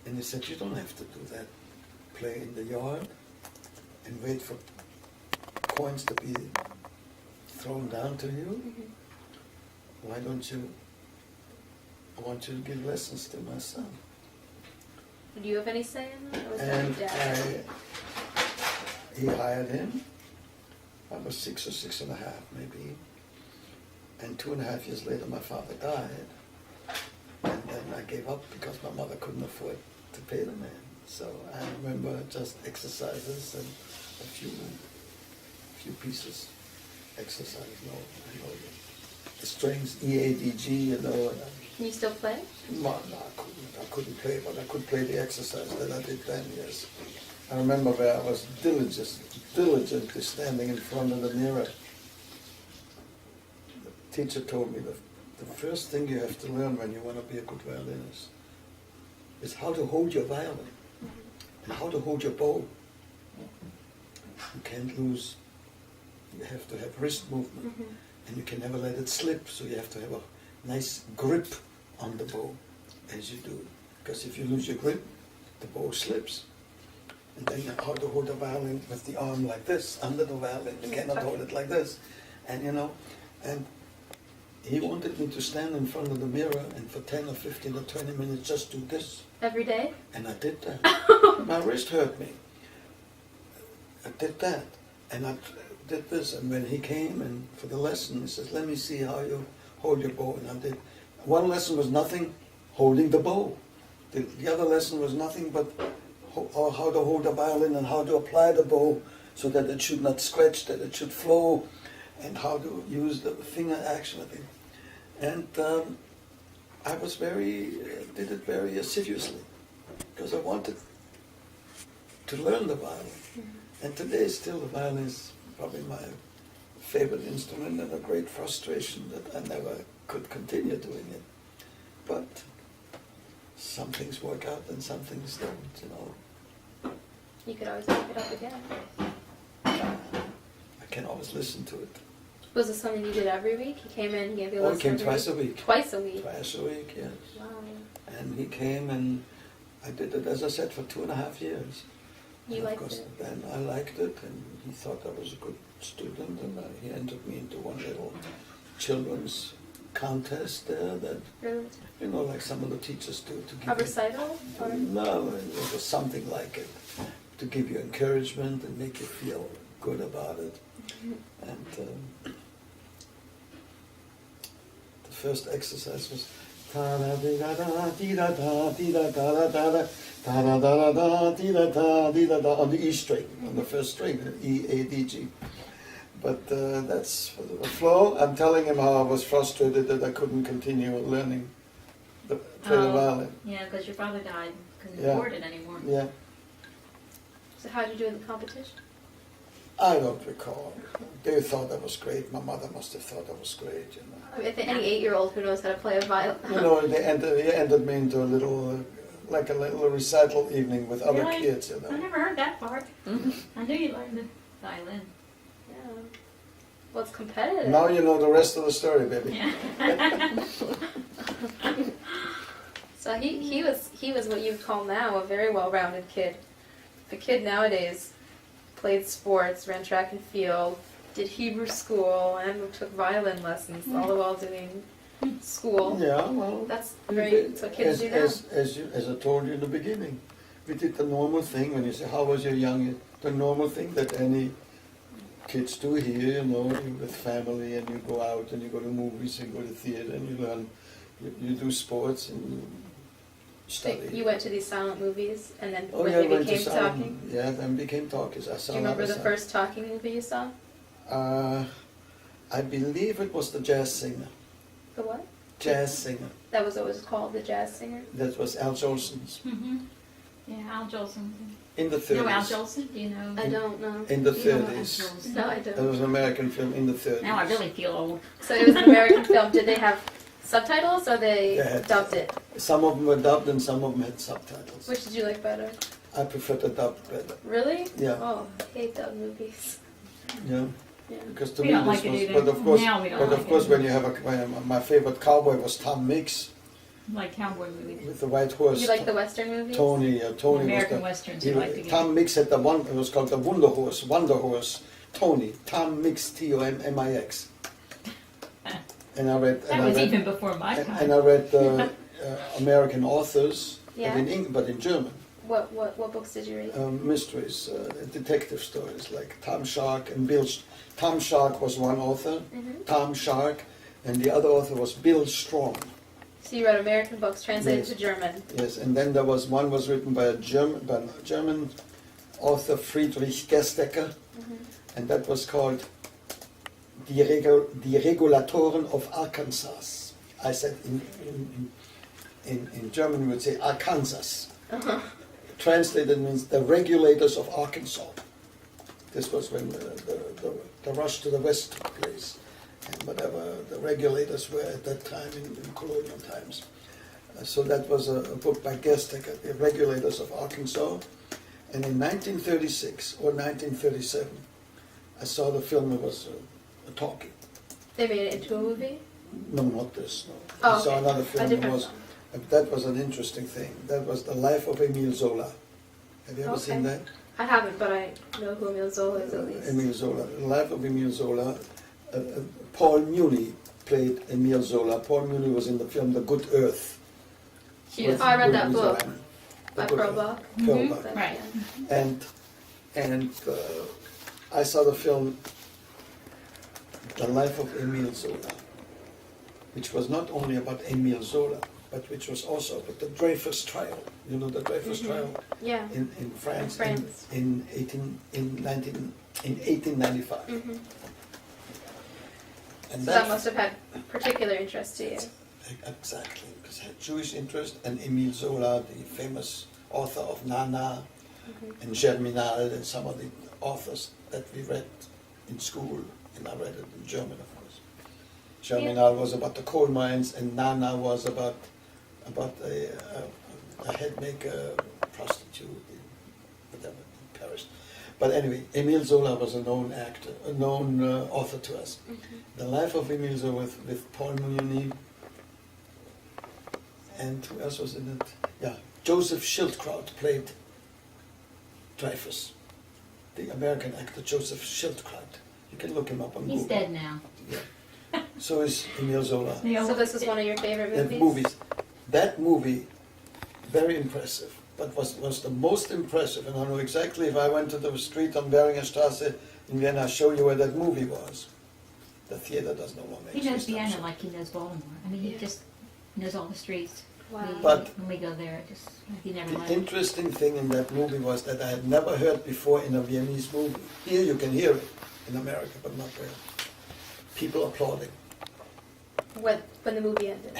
And he said, you don't have to do that. Play in the yard and wait for coins to be thrown down to you. Why don't you, I want you to give lessons to my son. Did you have any say in that? Or was And that your dad? he hired him. I was 6 or 6.5 maybe. And 2.5 years later my father died. And then I gave up because my mother couldn't afford to pay the man. So I remember just exercises and a few pieces. Exercise, the strings, EADG, Can you still play? No, I couldn't play, but I could play the exercise that I did then, yes. I remember where I was diligently standing in front of the mirror. The teacher told me that the first thing you have to learn when you want to be a good violinist is how to hold your violin and how to hold your bow. You can't lose, you have to have wrist movement. And you can never let it slip, so you have to have a nice grip on the bow as you do. Because if you lose your grip, the bow slips. And then how to hold the violin with the arm like this, under the violin. You cannot hold it like this. And and he wanted me to stand in front of the mirror and for 10 or 15 or 20 minutes just do this. Every day? And I did that. My wrist hurt me. I did that. And I did this, and when he came and for the lesson, he says, let me see how you hold your bow. And I did. One lesson was nothing, holding the bow. The other lesson was nothing but how to hold the violin and how to apply the bow so that it should not scratch, that it should flow, and how to use the finger action of it. And I was did it very assiduously because I wanted to learn the violin. And today still the violin is probably my favorite instrument and a great frustration that I never could continue doing it. But some things work out and some things don't, You could always pick it up again. I can always listen to it. Was this something you did every week? He came in, he gave you a lesson? He came every twice week? a week. Twice a week? Twice a week, yes. Wow. And he came and I did it, as I said, for 2.5 years. You liked it? Then I liked it, and he thought I was a good student, and he entered me into one little children's contest there that, Really? you know, like some of the teachers do to A give you, recital? Or? no, it was something like it, to give you encouragement and make you feel good about it. And the first exercise was on the E string, on the first string, E, A, D, G. But that's for the flow. I'm telling him how I was frustrated that I couldn't continue learning the play the violin. Yeah, because your father died, couldn't Yeah. afford it anymore. Yeah, So how did you do in the competition? I don't recall. They thought that was great. My mother must have thought that was great, you know. I mean, I think any 8-year-old who knows how to play a violin. You know, they entered me into a little, like a little recital evening with other Really? kids, you I know. never heard that part. I knew you learned the violin. Yeah. Well, it's competitive. Now you know the rest of the story, baby. Yeah. So he was what you'd call now a very well-rounded kid. The kid nowadays played sports, ran track and field, did Hebrew school, and took violin lessons, all the while doing school. Yeah, well, That's what kids do now. as I told you in the beginning, we did the normal thing when you say, how was your young, the normal thing that any kids do here, you know, with family, and you go out and you go to movies and go to theater and you learn, you do sports and you So study. you went to these silent movies, and then Oh when yeah, they went to became sound. talking. Yeah, then became talkies. I saw Do you remember the another first talking movie you saw? sound. I believe it was the jazz singer. The what? Jazz singer. That was what it was called, the jazz singer. That was Al Jolson's Mm-hmm. Yeah, Al Jolson. in the You know Al 30s. Jolson? Do you know? I don't know. In the You know Al 30s. Jolson? No, I It don't. was an American film in the 30s. Now I really feel old. So it was an American film. Did they have subtitles or they They had- dubbed it? Some of them were dubbed and some of them had subtitles. Which did you like better? I prefer the dubbed better. Really? Yeah. Oh, I hate dubbed movies. Yeah. Yeah. Because to We me don't this like it was, either. but of course, Now we don't but like of course it. when you have my favorite cowboy was Tom Mix Like cowboy movies. with the white horse. You like the Western movies? Tony, Tony American was westerns the, you like to get. Tom Mix had the one. It was called the Wonder Horse. Tony, Tom Mix, T-O-M-M-I-X. And I read. That and was I read, even before my and time. I read American authors, Yeah. but in German. What books did you read? Mysteries, detective stories like Tom Shark and Bill. Tom Shark was one author, Mhm. Tom Shark, and the other author was Bill Strong. So you read American books translated Yes. to German. Yes, and then there was one was written by a German author Friedrich Gestecker, and that was called Die Regulatoren of Arkansas. I said in German we would say Arkansas. Translated means the regulators of Arkansas. This was when the rush to the west took place, and whatever the regulators were at that time in colonial times. So that was a book by Gestecker, The Regulators of Arkansas. And in 1936 or 1937, I saw the film. It was a talkie. They made it into a movie? No, not this. No. Oh, I saw okay. another A film. different film. That was an interesting thing. That was The Life of Emile Zola. Have you ever Okay. seen that? I haven't, but I know who Emile Zola is at least. Emile Zola. The Life of Emile Zola. Paul Muni played Emile Zola. Paul Muni was in the film The Good Earth. Oh, I read that with book Zoran. by The Good Pearl Earth. Buck. Pearl Buck. But, Right. yeah. And I saw the film The Life of Emile Zola, which was not only about Emile Zola, but which was also about the Dreyfus trial. You know the Dreyfus trial Yeah. in France, France. in 1895. Mhm. And So that must have had particular interest to you. exactly, because it had Jewish interest, and Emile Zola, the famous author of Nana and Germinal, and some of the authors that we read in school, and I read it in German, of course. Germinal was about the coal mines, and Nana was about a head maker, prostitute, whatever, in Paris. But anyway, Emile Zola was a known actor, a known author to us. The Life of Emile Zola with Paul Muni, and who else was in it? Yeah, Joseph Schildkraut played Dreyfus, the American actor Joseph Schildkraut. You can look him up on He's Google. dead now. Yeah. So is Emile Zola. So this is one of your favorite And movies? movies. That movie, very impressive. But was the most impressive, and I know exactly if I went to the street on Beringer Straße in Vienna, I'll show you where that movie was. The theater does no longer He exist. knows Vienna I'm like he knows Baltimore. I mean, he just knows all the streets. Wow. But- When we go there, it just, he never The left. interesting thing in that movie was that I had never heard before in a Viennese movie. Here you can hear it in America, but not there. People applauding. When the movie ended.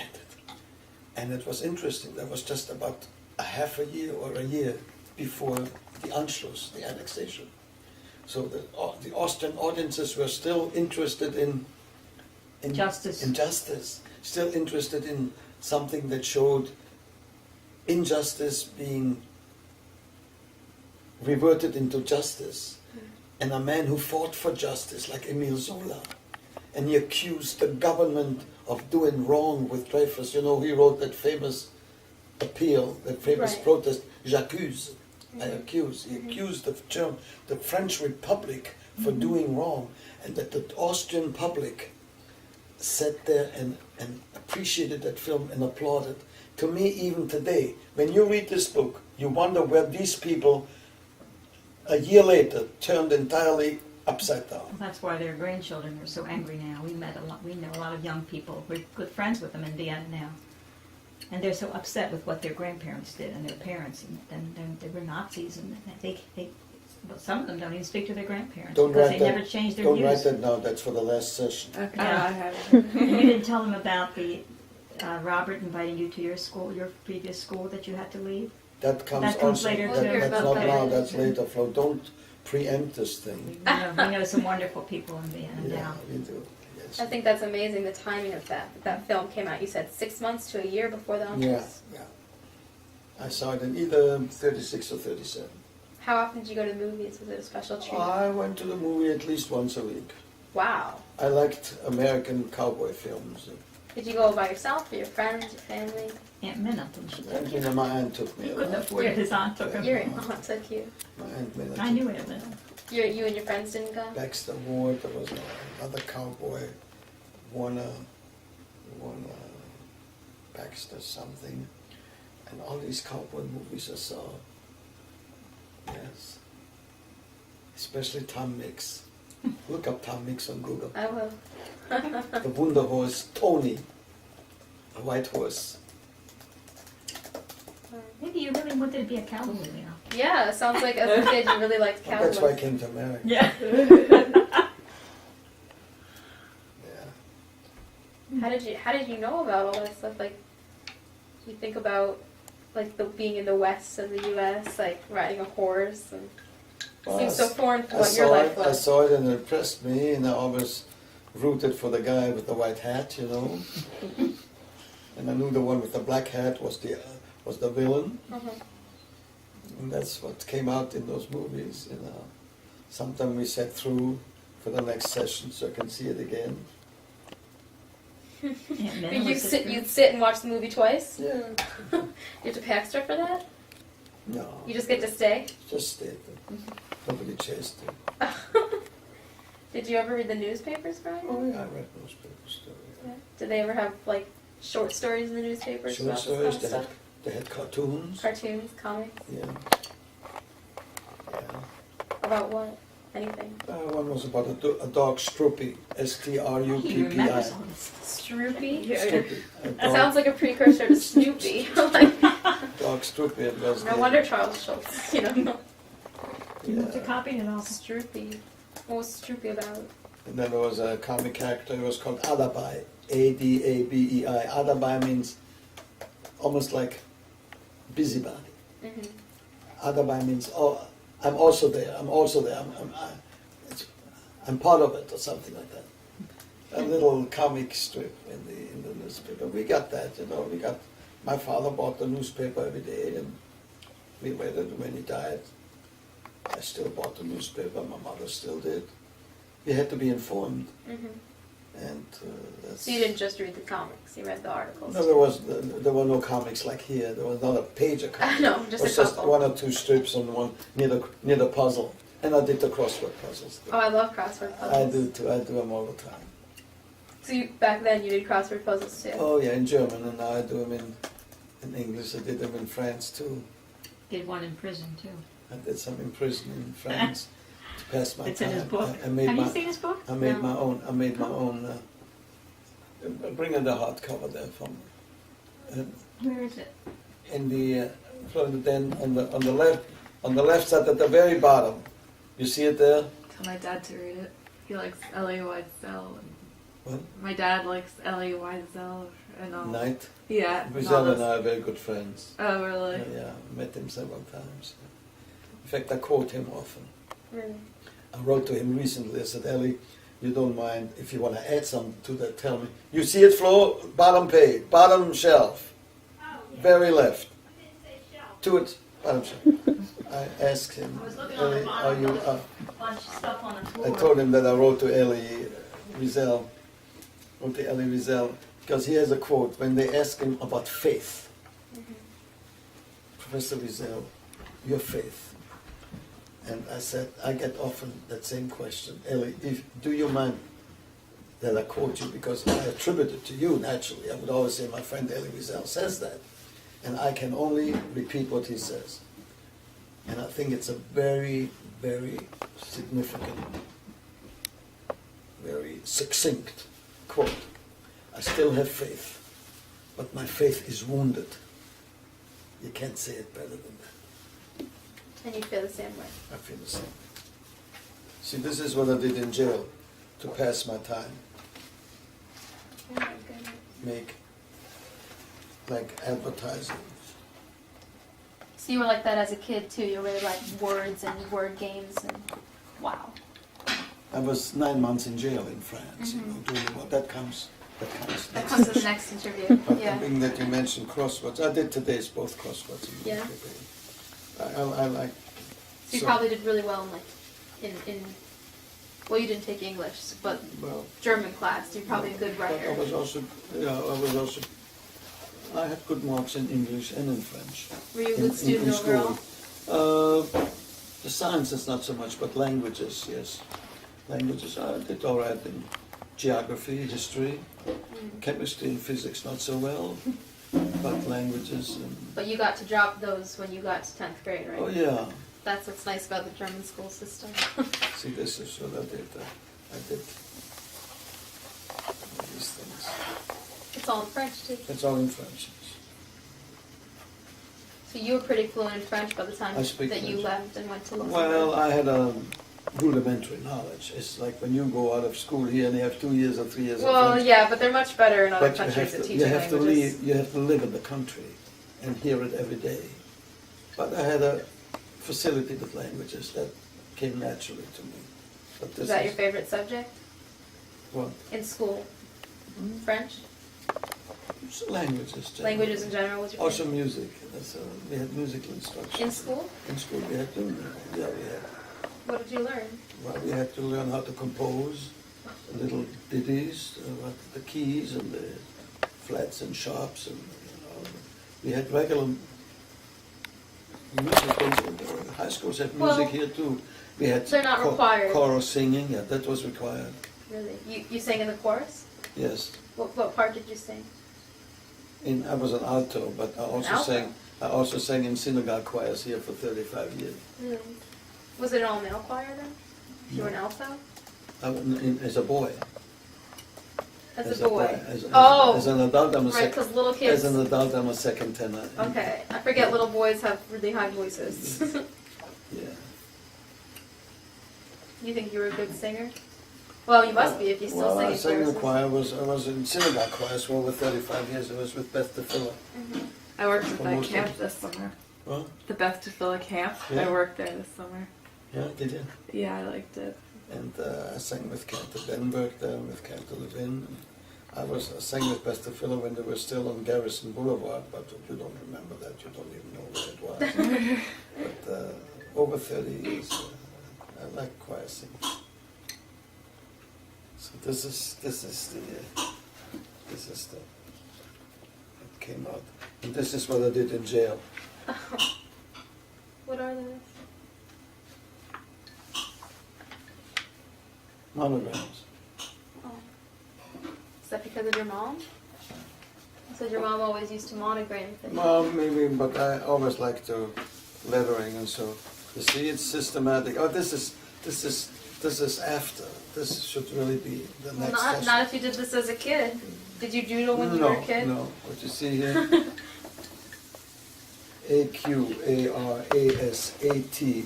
And it was interesting. That was just about a half a year or a year before the Anschluss, the annexation. So the Austrian audiences were still interested in Justice. in justice, still interested in something that showed injustice being reverted into justice, and a man who fought for justice like Emile Zola, and he accused the government of doing wrong with Dreyfus. You know, he wrote that famous appeal, that famous Right. protest, J'accuse, I accuse. He accused the French Republic for doing wrong, and that the Austrian public sat there and appreciated that film and applauded. To me, even today, when you read this book, you wonder where these people, a year later, turned entirely upside down. Well, that's why their grandchildren are so angry now. We know a lot of young people. We're good friends with them in Vienna now. And they're so upset with what their grandparents did and their parents, and they were Nazis, and well, some of them don't even speak to their grandparents Don't because write they that. never changed their Don't views. write that now. That's for the last session. Okay. Yeah. I have it. And you didn't tell them about the Robert inviting you to your school, your previous school that you had to leave. That comes That comes also. later, We'll hear That's about not that now. later. That's later. Flo, don't preempt this thing. We know some wonderful people in Vienna Yeah, now. we do. Yes. I think that's amazing, the timing of that. That film came out, you said 6 months to a year before the Yeah, Anschluss? yeah. I saw it in either 36 or 37. How often did you go to the movies? Was it a special treat? I went to the movie at least once a week. Wow. I liked American cowboy films. Did you go by yourself, or your friends, your family? Aunt Minna, she took And you. my aunt took me He couldn't around. afford it. His aunt took him. Your aunt took you. My aunt Minna I took knew me Aunt Minna. around. You and your friends didn't go? Baxter Ward, there was another cowboy, Warner Baxter something, and all these cowboy movies I saw. Yes. Especially Tom Mix. Look up Tom Mix on Google. I will. The Wonder Horse, Tony, a white horse. Maybe you really wanted to be a cowboy now. Yeah, it sounds like as a kid you really liked Well, that's why I cowboys. came to America. Yeah. Yeah. How did you know about all that stuff? Like, you think about like being in the West of the U.S., like riding a horse, and it seems so foreign to what your life I was. saw it and it impressed me, and I always rooted for the guy with the white hat, you know. And I knew the one with the black hat was the villain. Mhm. And that's what came out in those movies, you know. Sometime we sat through for the next session so I can see it again. Aunt Minna You'd sit and watch the movie twice? Yeah. You have to pay extra for that? No. You just get to stay? Just stayed there. Nobody chased it. Did you ever read the newspapers growing up? Oh yeah, I read newspapers too. Yeah. Did they ever have like short stories in the newspapers? Short about stories, stuff? they had cartoons. Cartoons, comics? Yeah. Yeah. About what? Anything? One was about a dog, Struppy, He S-T-R-U-P-P-I. remembers all this. Stroopy? Struppy. A That dog, sounds like a precursor to Snoopy. Like, dog Struppy. It was no the- wonder Charles Schultz, you know. You must have Yeah. copied it all. Stroopy. What was Stroopy about? And then there was a comic character. It was called Adabai. A-D-A-B-E-I. Adabai means almost like busybody. Mm-hmm. Adabai means, oh, I'm also there. I'm also there. I'm part of it, or something like that. A little comic strip in the newspaper. We got that, you know. My father bought the newspaper every day, and we waited when he died. I still bought the newspaper. My mother still did. We had to be informed, Mm-hmm. and that's. So you didn't just read the comics, you read the articles. No, there were no comics like here. There was not a page of comics. No, It just was a just couple. one or two strips and one near the puzzle. And I did the crossword puzzles. Oh, I love crossword puzzles. I do too. I do them all the time. So back then you did crossword puzzles too? Oh yeah, in German, and now I do them in English. I did them in France too. Did one in prison too. I did some in prison in France to pass my It's time. in his book. I made Have my, you seen his book? I made No. my own. I made my own. Bring in the hardcover there for me. Where is it? In the then on the left side at the very bottom. You see it there? Tell my dad to read it. He likes Elie Wiesel. What? My dad likes Elie Wiesel and all. Night. Yeah. Rizal and I are very good friends. Oh, really? Yeah, met him several times. In fact, I quote him often. Really? I wrote to him recently. I said, Ellie, you don't mind if you want to add something to that? Tell me. You see it, Flo? Bottom page, bottom shelf, very left. To it, bottom shelf. I asked him, I was looking on the Ellie, bottom, are you? there was a bunch of stuff on the floor. I told him that I wrote to Elie Wiesel, because he has a quote when they ask him about faith. Professor Wiesel, your faith. And I said, I get often that same question, Elie, do you mind that I quote you? Because I attribute it to you naturally. I would always say my friend Elie Wiesel says that. And I can only repeat what he says. And I think it's a very, very significant, very succinct quote. I still have faith, but my faith is wounded. You can't say it better than that. And you feel the same way? I feel the same. See, this is what I did in jail to pass my time. Oh my goodness. Make, like, advertising. So you were like that as a kid too? You really like words and word games and wow. I was 9 months in jail in France, you know, doing what that comes. That comes to the next interview. But Yeah. being that you mentioned crosswords, I did today's both crosswords. And Yeah. I like. So you probably did really well in like in well, you didn't take English, but well, German class. You're probably a good but I writer. was also, I had good marks in English and in French. Were you a good student in overall? school. The sciences not so much, but languages, yes. Languages, I did all right in geography, history, chemistry and physics not so well, but languages and... But you got to drop those when you got to 10th grade, right? Oh yeah. That's what's nice about the German school system. See, this is what I did. I did these things. It's all in French too. It's all in French. So you were pretty fluent in French by the time I speak that you French. left and went to Luxembourg. Well, I had a rudimentary knowledge. It's like when you go out of school here and you have 2 years or 3 years of Well, French. yeah, but they're much better in other But you countries have at to, teaching you have to languages. leave. You have to live in the country and hear it every day. But I had a facility with languages that came naturally to me. But this Is that your favorite subject What? in school? French? It's languages. generally. Languages in general was your Also favorite? music. We had musical instruction. In school? In school we had to, we had. What did you learn? Well, we had to learn how to compose little ditties, what the keys and the flats and sharps, and we had regular music. High schools had music Well, here too. We had they're not required. chorus singing. Yeah, that was required. Really? You sang in the chorus? Yes, What part did you sing? I was an alto, but I also alto? sang. I also sang in synagogue choirs here for 35 years. Really? Was it an all-male choir then? You were an alto? As a boy. As a boy? As Oh! an adult, I'm a Right, because little kids... As an adult, I'm a second tenor. Okay, I forget little boys have really high voices. Yeah. You think you were a good singer? Well, you must be if you still Well, sing I in sang in the choruses. choir. I was in synagogue choirs for over 35 years. I was with Beth DeFilla. I worked at that Almost camp like- this summer. Well, The Beth DeFilla camp. Yeah. I worked there this summer. yeah, did you? Yeah, I liked it. And I sang with Cantor Denberg there, with Cantor Levin. I sang with Beth DeFilla when they were still on Garrison Boulevard, but you don't remember that. You don't even know where it was. But over 30 years, I like choir singing. So this is the it came out, and this is what I did in jail. What are those? Monograms. Oh. Is that because of your mom? You said your mom always used to monogram things. Well, maybe, but I always like to lettering and so. You see, it's systematic. Oh, this is after. This should really be the Well, next session. not if you did this as a kid. Did you doodle when you were a kid? No. What you see here?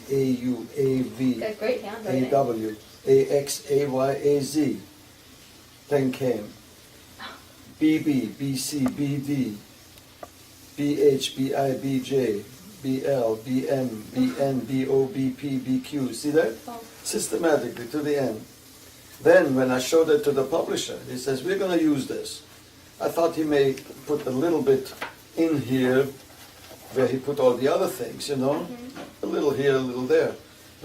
AQARASATAUAV Got great handwriting. AW AXAYAZ. Then came BB BC BD BH BI BJ BL BM BN BO BP BQ. See that? Oh. Systematically to the end. Then when I showed it to the publisher, he says, we're going to use this. I thought he may put a little bit in here where he put all the other things, you know? A little here, a little there.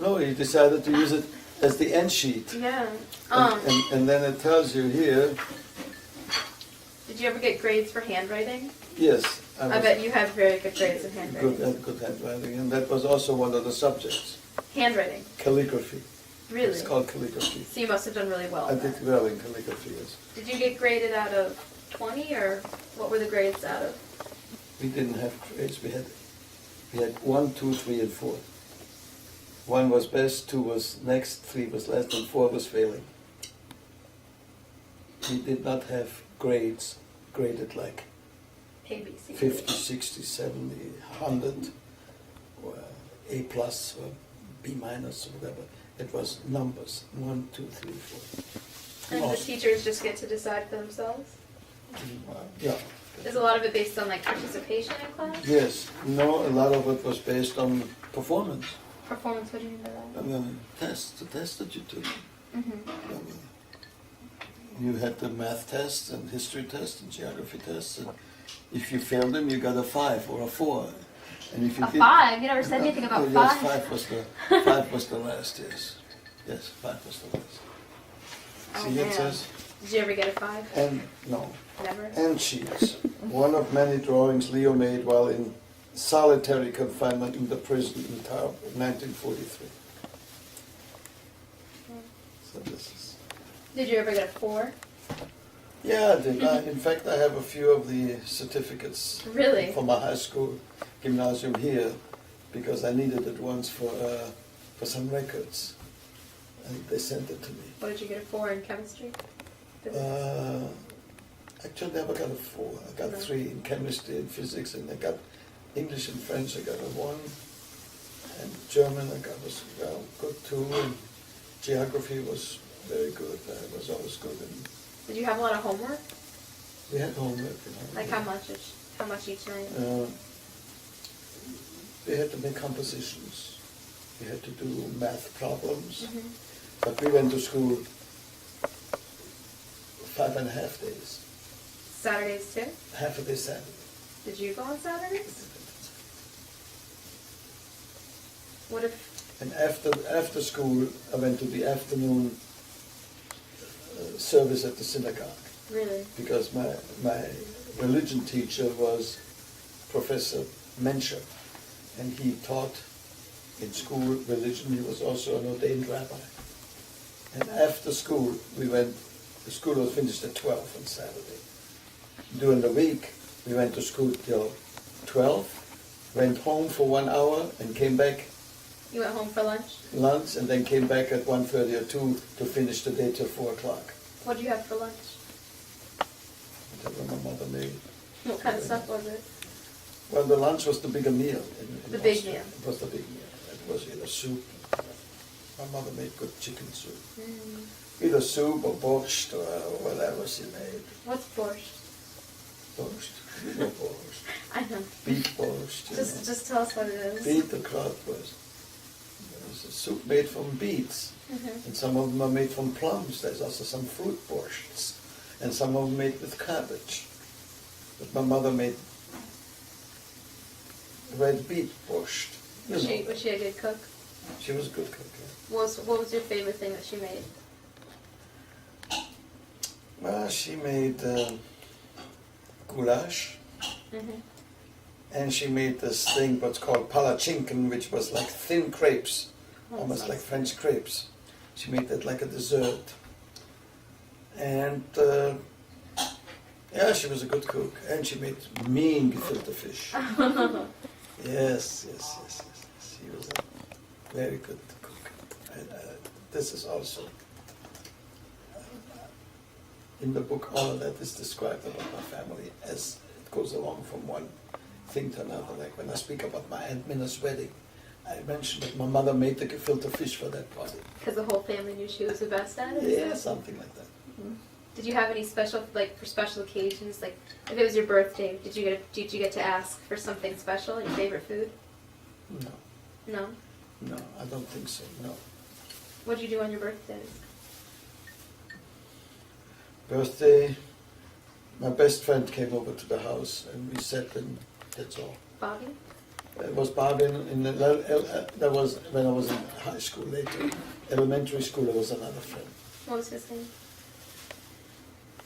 No, he decided to use it as the end sheet. Yeah. And then it tells you here, Did you ever get grades for handwriting? yes, I bet you had very good grades in handwriting. good handwriting, and that was also one of the subjects, Handwriting. calligraphy. Really? It's called calligraphy. So you must have done really well. I in did that. well in calligraphy, yes. Did you get graded out of 20, or what were the grades out of? We didn't have grades. We had 1, 2, 3, and 4. 1 was best, 2 was next, 3 was less, and 4 was failing. We did not have grades graded like A, B, C. 50, 60, 70, 100, or A plus, or B minus, or whatever. It was numbers, 1, 2, 3, 4. And the Awesome. teachers just get to decide for themselves? Yeah. Is a lot of it based on like participation in class? Yes. No, a lot of it was based on performance. Performance, what do you mean by that? The test that you took. Mm-hmm. You had the math test and history test and geography test, and if you failed them, you got a 5 or a 4. And if you A did, 5? You never said anything about oh, yes, 5. 5 was the last. Yes, 5 was the last. Oh, See, man. it says Did you ever get a 5? and no Never? and sheets. One of many drawings Leo made while in solitary confinement in the prison in Tarbes in 1943. So this is. Did you ever get a 4? Yeah, I did. In fact, I have a few of the certificates Really? from my high school gymnasium here because I needed it once for some records, and they sent it to me. What did you get a 4 in chemistry? Actually, I never got a 4. I got No. 3 in chemistry and physics, and I got English and French. I got a 1, and German I got was good too. And geography was very good. I was always good. And Did you have a lot of homework? we had homework. You know. Like how much each night? We had to make compositions. We had to do math problems. Mm-hmm. But we went to school 5.5 days. Saturdays too? Half a day Saturday. Did you go on Saturdays? What if, And after school, I went to the afternoon service at the synagogue really? because my religion teacher was Professor Mencher, and he taught in school religion. He was also an ordained rabbi. And after school, the school was finished at 12 on Saturday. During the week, we went to school till 12, went home for 1 hour and came back, You went home for lunch? and then came back at 1:30 or 2 to finish the day till 4 o'clock. What did you have for lunch? Whatever my mother made. What kind of stuff was it? Well, the lunch was the bigger meal. In The big Austria. meal. It was the big meal. It was either soup. My mother made good chicken soup. Either soup or borscht or whatever she made. What's borscht? Borscht. You know borscht. I know. Beef borscht. Just tell us what it is. Beet the krautwurst. There's a soup made from beets. Mm-hmm. And some of them are made from plums. There's also some fruit borschts. And some of them made with cabbage. But my mother made red beet borscht. You Was know. she a good cook? She was a good cook, yeah. What was your favorite thing that she made? Well, she made goulash, Mm-hmm. and she made this thing what's called palachinken, which was like thin crepes, almost like French crepes. She made that like a dessert. And Yeah, she was a good cook, and she made mean gefilte fish. Yes. She was a very good cook. And this is also in the book. All of that is described about my family as it goes along from one thing to another. Like when I speak about my Aunt Minna's wedding, I mentioned that my mother made the gefilte fish for that party. Because the whole family knew she was the best at it? Yeah, something like that. Did you have any special, like, for special occasions? Like, if it was your birthday, did you get to ask for something special, your favorite food? No, No? I don't think so, no. What'd you do on your birthdays? Birthday, my best friend came over to the house and we sat and that's all. Bobby? It was Barbie that was when I was in high school later. Elementary school, there was another friend. What was his name?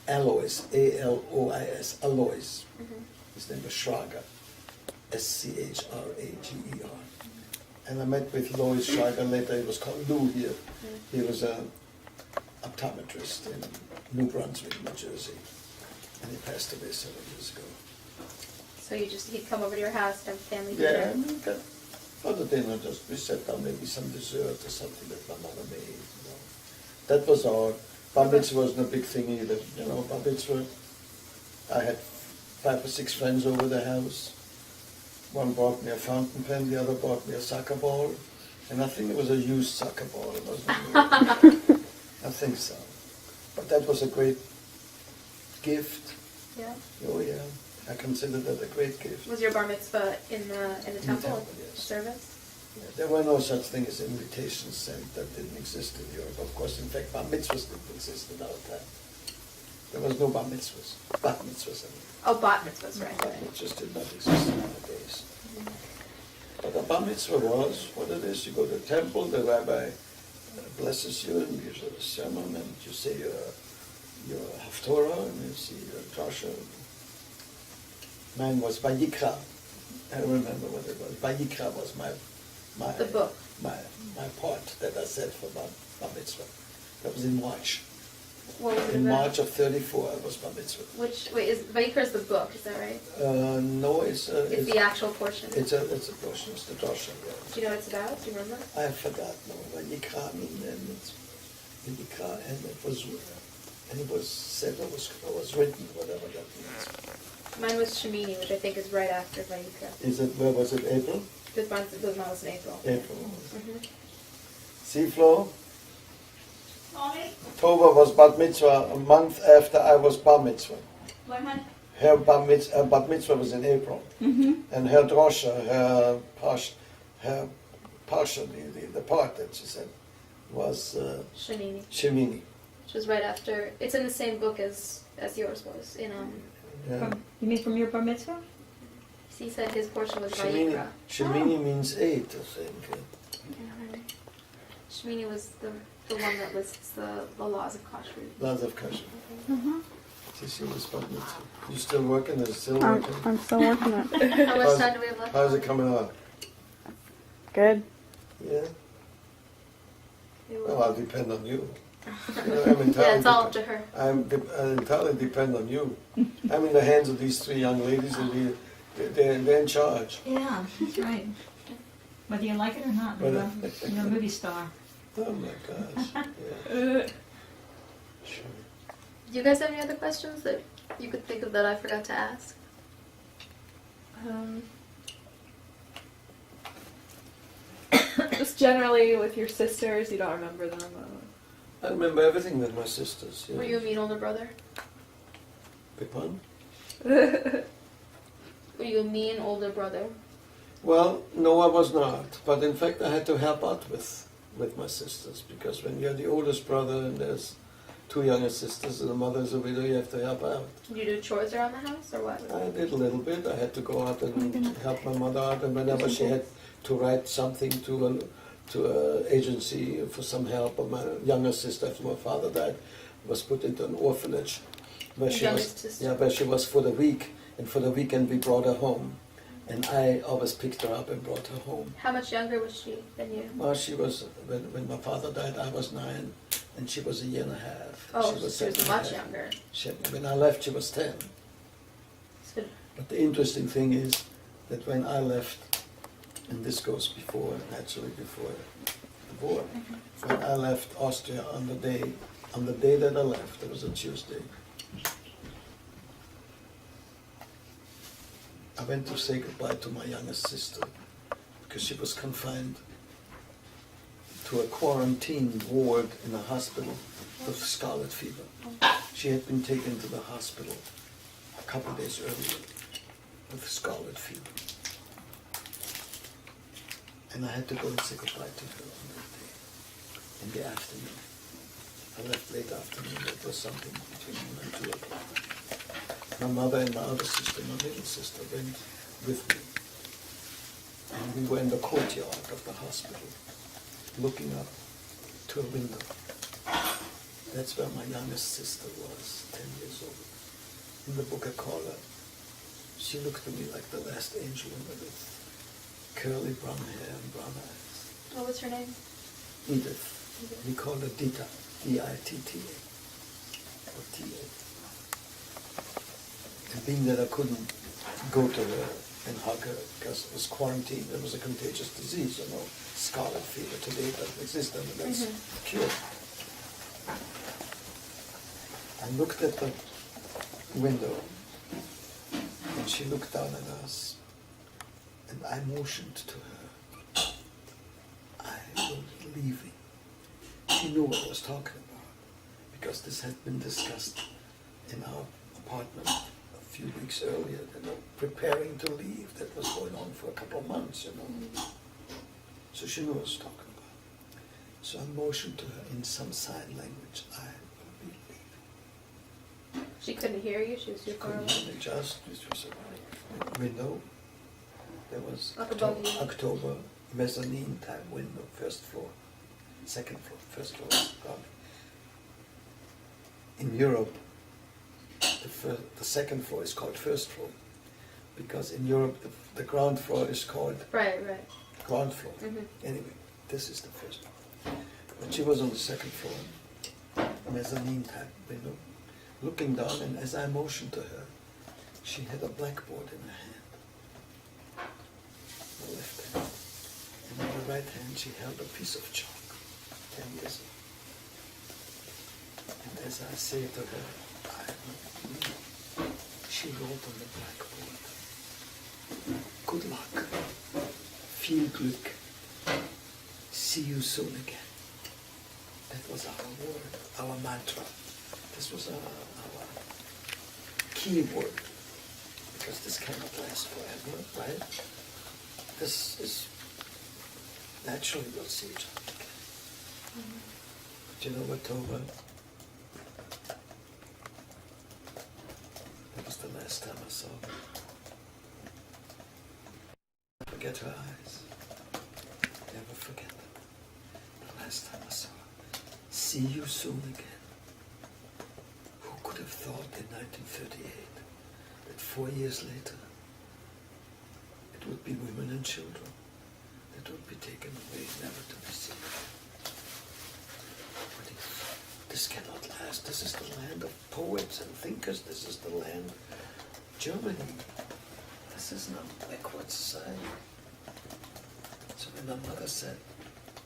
Alois, A-L-O-I-S, Alois. Mm-hmm. His name was Schrager, S-C-H-R-A-G-E-R. And I met with Lois Schrager later, he was called Lou here. He was an optometrist in New Brunswick, New Jersey. And he passed away several years ago. So he'd come over to your house and have family Yeah, dinner? for the dinner, just we sat down, maybe some dessert or something that my mother made. You know. That was all. Bar mitzvah wasn't a big thing either. You know, bar mitzvah, I had 5 or 6 friends over the house. One bought me a fountain pen, the other bought me a soccer ball. And I think it was a used soccer ball. It wasn't I think so. But that was a great gift. Yeah. Oh yeah, I consider that a great gift. Was your bar mitzvah in the temple? temple, yes. Service? Yeah, there were no such thing as invitations sent. That didn't exist in Europe. Of course, in fact, bar mitzvahs didn't exist in our time. There was no bar mitzvahs. Bat mitzvahs, I mean. Oh, bat mitzvahs, right. Bat mitzvahs did not exist nowadays. But a bar mitzvah was what it is. You go to the temple, the rabbi blesses you and gives you a sermon, and you say your haftorah, and you see your drasha. Mine was Vayikra. I remember what it was. Vayikra was my The book. my part that I said for bar mitzvah. That was in March. What was it In about? March of '34, I was bar mitzvah. Is Vayikra is the book, is that right? No, it's It's the actual portion. it's a portion. It's the drasha. Yeah. Do you know what it's about? Do you remember? I forgot. No, Vayikra, and it's Vayikra, and it was said or was written, whatever that means. Mine was Shemini, which I think is right after Vayikra. Is it where was it? April? Because mine was in April. April. Mm-hmm. See, Flo? October was bat mitzvah, a month after I was bar mitzvah. Her bat mitzvah was in April. And her drosha, her parsha, the part that she said, was Shemini, Shemini. which was right after. It's in the same book as yours was. Yeah. You mean from your bar mitzvah? He said his portion was Shemini, Vayikra. Shemini means 8, I think. Shemini was the one that lists the laws of kashrut. Lots of kasha. See, she was bat mitzvah. You still working? Is it still I'm working? still working on it. How much time do we have left? How's it coming on? Good. Yeah? We will- Well, I'll depend on you. Yeah, it's all up to her. I entirely depend on you. I'm in the hands of these 3 young ladies, and they're in charge. Yeah, that's right. Whether you like it or not, you're a movie star. Oh my gosh. Yeah. Sure. Do you guys have any other questions that you could think of that I forgot to ask? Just generally with your sisters, you don't remember them. I remember everything with my sisters. Yeah. Were you a mean older brother? Big one? Were you a mean older brother? Well, no, I was not. But in fact, I had to help out with my sisters, because when you're the oldest brother and there's 2 younger sisters and the mother's a widow, you have to help out. Did you do chores around the house or what? I did a little bit. I had to go out and help my mother out, and whenever she had to write something to an agency for some help, or my younger sister, after my father died, was put into an orphanage where Your she was, youngest sister? yeah, where she was for the week, and for the weekend we brought her home, and I always picked her up and brought her home. How much younger was she than you? Well, she was when my father died, I was 9, and she was a year and a half. Oh, she seven was and a much half. younger. When I left, she was 10. So, But the interesting thing is that when I left, and this goes before, naturally before the war, when I left Austria on the day that I left, it was a Tuesday, I went to say goodbye to my youngest sister because she was confined to a quarantine ward in a hospital with scarlet fever. She had been taken to the hospital a couple of days earlier with scarlet fever. And I had to go and say goodbye to her on that day, in the afternoon. I left late afternoon, it was something between 1 and 2 o'clock. My mother and my other sister, my little sister, went with me. And we were in the courtyard of the hospital, looking up to a window. That's where my youngest sister was, 10 years old. In the book I call her, she looked at me like the last angel on the earth. Curly brown hair and brown eyes. what was her name? Edith. We called her Dita, D-I-T-T-A, or T-A. And being that I couldn't go to her and hug her because it was quarantine, it was a contagious disease, scarlet fever today doesn't exist, and that's cured. I looked at the window, and she looked down at us, and I motioned to her, I will be leaving. She knew what I was talking about, because this had been discussed in our apartment a few weeks earlier, preparing to leave. That was going on for a couple of months, So she knew what I was talking about. So I motioned to her in some sign language, I will be leaving. She couldn't hear you. She was too far Couldn't away. even adjust. This was a window. There was Up above you. October, mezzanine type window, first floor, second floor, first floor, ground. In Europe, the second floor is called first floor, because in Europe the ground floor is called Right. ground floor. Mhm. Anyway, this is the first floor. But she was on the second floor, mezzanine type window, looking down, and as I motioned to her, she had a blackboard in her hand, the left hand, and in the right hand she held a piece of chalk, 10 years old. And as I say to her, she wrote on the blackboard, good luck, viel Glück, see you soon again. That was our word, our mantra. This was our key word, because this cannot last forever, right? This is, naturally we'll see each other again. But you know what, Tova? That was the last time I saw her. Forget her eyes. Never forget them. The last time I saw her. See you soon again. Who could have thought in 1938 that 4 years later it would be women and children that would be taken away, never to be seen? This cannot last. This is the land of poets and thinkers. This is the land of Germany. This is not a backward society. So when my mother said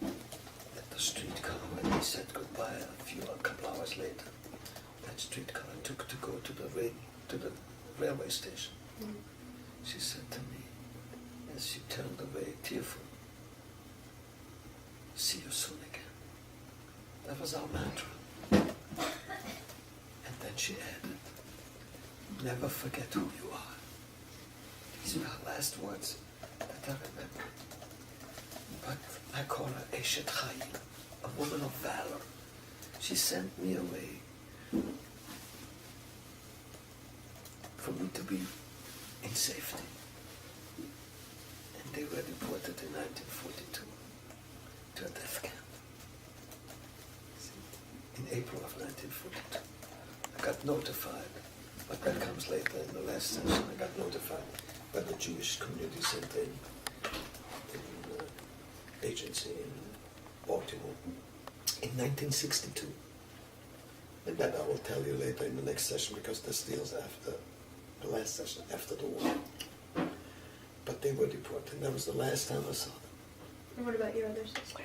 at the streetcar, when we said goodbye a couple hours later, that streetcar I took to go to the railway station, she said to me, as she turned away, tearful, see you soon again. That was our mantra. And then she added, never forget who you are. These were her last words that I remember. But I call her Eshet Chayim, a woman of valor. She sent me away for me to be in safety. And they were deported in 1942 to a death camp. In April of 1942. I got notified, but that comes later in the last session. I got notified by the Jewish Community Center in agency in Baltimore. in 1962. And that I will tell you later in the next session, because this deals after the last session, after the war. But they were deported. That was the last time I saw them. And what about your other sister?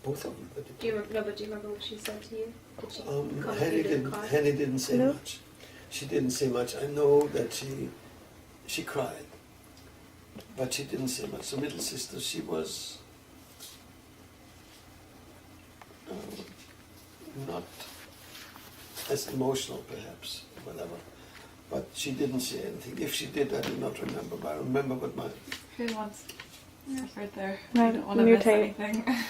Both of them were deported. Do you remember what she said to you? Did she come with Henny you to the didn't. car? Henny didn't say No. much. She didn't say much. I know that she cried, but she didn't say much. The middle sister, she was not as emotional, perhaps, whatever. But she didn't say anything. If she did, I do not remember. But I remember what my Who wants? It's right there. No, You don't want to miss mutate. anything.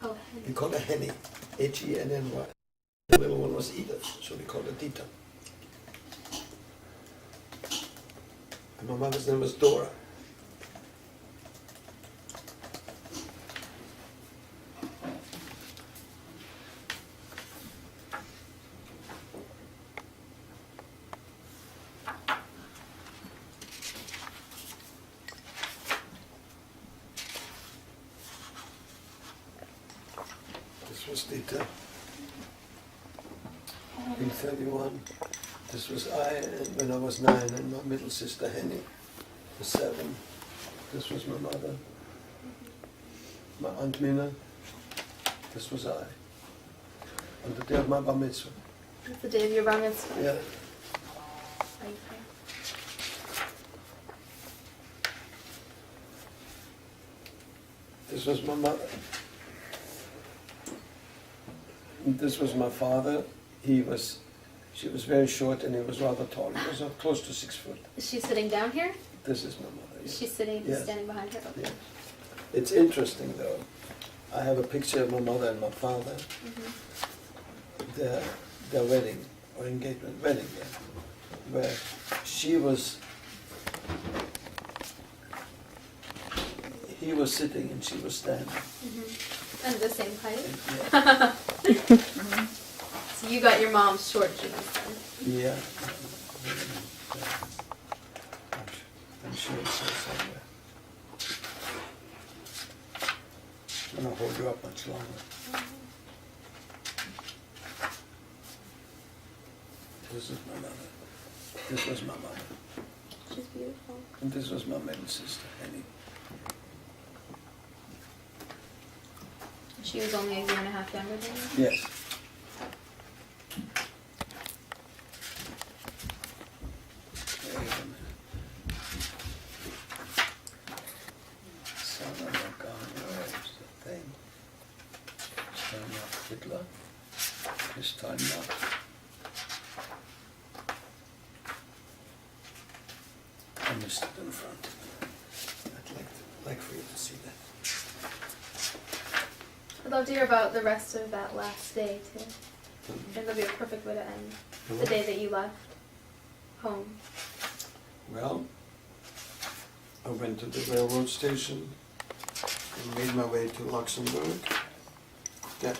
Oh, we called her Henny, Henny. The little one was Edith, so we called her Dita. And my mother's name was Dora. This was Dita. In 31. This was I when I was 9, and my middle sister Henny was 7. This was my mother. My Aunt Mina. This was I. On the day of my bar mitzvah. It's the day of your bar mitzvah. Yeah. Okay. This was my mother. And this was my father. She was very short and he was rather tall. He was close to 6 foot. Is she sitting down here? This is my mother. Yes. She's sitting, Yes. standing behind her. Okay. Yeah. It's interesting though. I have a picture of my mother and my father. Their wedding or engagement, wedding, yeah, where he was sitting and she was standing. And the same height? Yeah. So you got your mom's short jeans then? Yeah. I'm sure it's there somewhere. I'm gonna hold you up much longer. This is my mother. This was my mother. She's beautiful. And this was my middle sister, Henny. She was only a year and a half younger than you? Yes. Wait a minute. Son of a gun, where is the thing? Time not Hitler. This time not. I missed it in front. I'd like for you to see that. I'd love to hear about the rest of that last day too. I think that'd be a perfect way to end the day that you left home. Well, I went to the railroad station and made my way to Luxembourg. Yeah,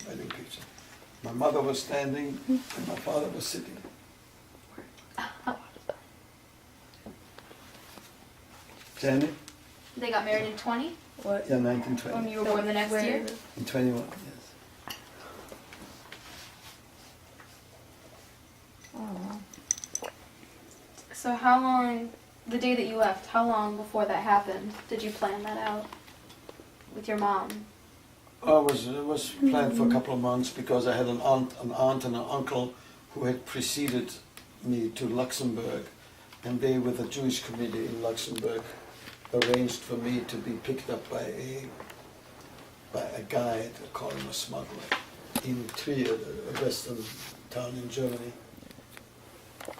wedding picture. My mother was standing and my father was sitting. Jenny? They got married in 20? What? Yeah, When 1920. you were born the next Where year? is it? In 21, yes. Oh, wow. So how long, the day that you left, how long before that happened did you plan that out with your mom? It was planned for a couple of months because I had an aunt and an uncle who had preceded me to Luxembourg, and they, with a Jewish committee in Luxembourg, arranged for me to be picked up by a guide, they call him a smuggler, in Trier, a western town in Germany,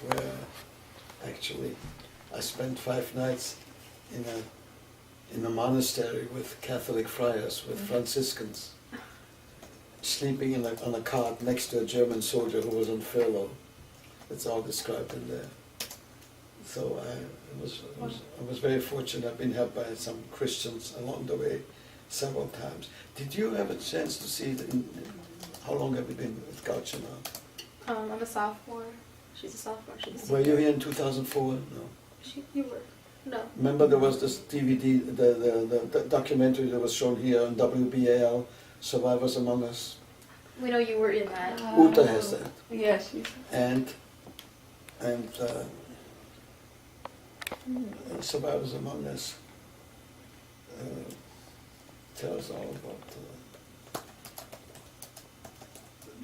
where actually I spent 5 nights in a monastery with Catholic friars, with Franciscans, sleeping on a cart next to a German soldier who was on furlough. It's all described in there. So I was very fortunate. I've been helped by some Christians along the way several times. Did you have a chance to see how long have you been with Goucher now? I'm a sophomore. She's a sophomore. She's a Were you senior. here in 2004? No. You were. No. Remember there was this DVD, the documentary that was shown here on WBAL, Survivors Among Us. We know you were in that. Uta has that. Yeah, she's. And Survivors Among Us tells all about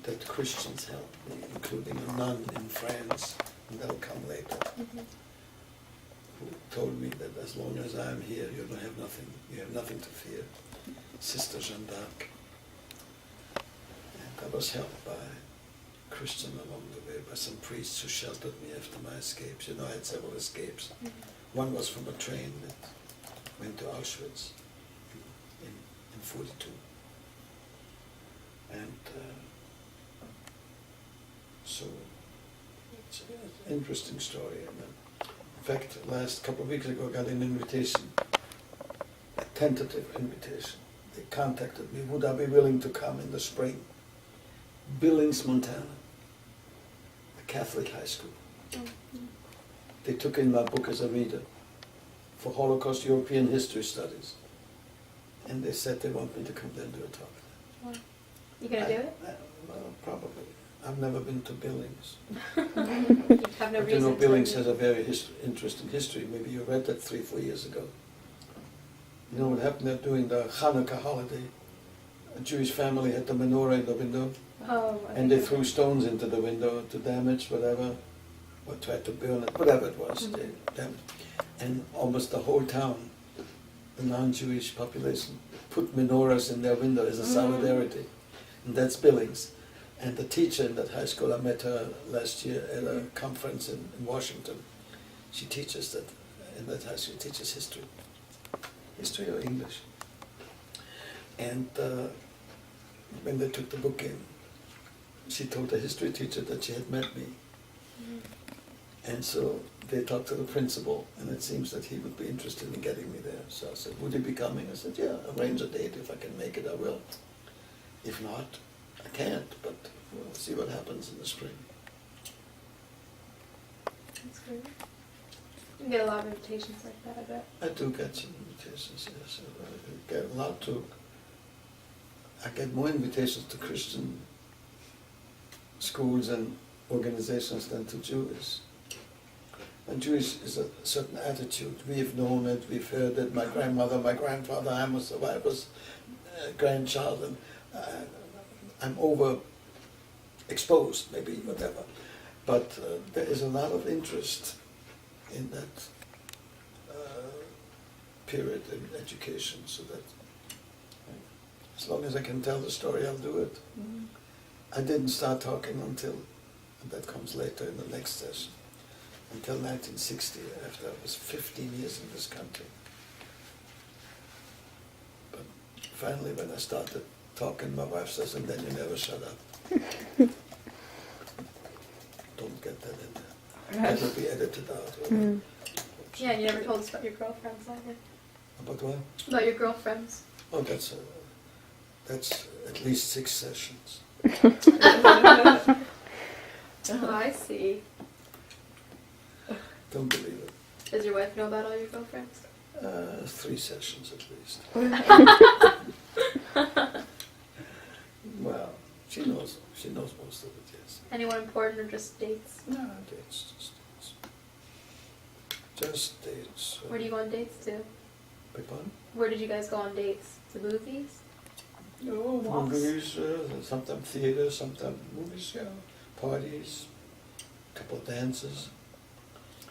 that Christians helped me, including a nun in France, and that'll come later, who told me that as long as I'm here, you have nothing to fear. Sister Jeanne d'Arc. And I was helped by a Christian along the way, by some priests who sheltered me after my escapes. You know, I had several escapes. One was from a train that went to Auschwitz in 42. And so it's an interesting story. And in fact, last couple of weeks ago, I got an invitation, a tentative invitation. They contacted me, would I be willing to come in the spring? Billings, Montana, a Catholic high school. They took in my book as a reader for Holocaust European History Studies. And they said they want me to come there and do a talk. Wow. You gonna do it? Well, probably. I've never been to Billings. You have no But you reason know, Billings to. has a very interesting history. Maybe you read that 3-4 years ago. You know what happened there during the Hanukkah holiday? A Jewish family had the menorah in the window, Oh. I and they think threw stones into the window to damage whatever, or tried to burn it, whatever it was. And almost the whole town, the non-Jewish population, put menorahs in their window as a solidarity. And that's Billings. And the teacher in that high school, I met her last year at a conference in Washington. She teaches that, in that high school, she teaches history. History or English. And when they took the book in, she told the history teacher that she had met me. And so they talked to the principal, and it seems that he would be interested in getting me there. So I said, would he be coming? I said, yeah, arrange a date. If I can make it, I will. If not, I can't, but we'll see what happens in the spring. That's great. You get a lot of invitations like that, I bet. I do get some invitations, yes. I get a lot to. I get more invitations to Christian schools and organizations than to Jewish. And Jewish is a certain attitude. We've known it, we've heard it. My grandmother, my grandfather, I'm a survivor's grandchild, and I'm overexposed, maybe, whatever. But there is a lot of interest in that period in education, so that as long as I can tell the story, I'll do it. I didn't start talking until, and that comes later in the next session, until 1960, after I was 15 years in this country. But finally, when I started talking, my wife says, and then you never shut up. Don't get that in there. That will be edited out. Yeah, and you never told us about your girlfriends either. About what? About your girlfriends. Oh, that's at least 6 sessions. Oh, I see. Don't believe it. Does your wife know about all your girlfriends? 3 sessions at least. Well, she knows most of it, yes. Anyone important or just dates? No, dates, just dates. Where do you go on dates to? Beg pardon? Where did you guys go on dates? To movies? No, Walks? movies, sometimes theater, sometimes movies, yeah. Parties, a couple of dances.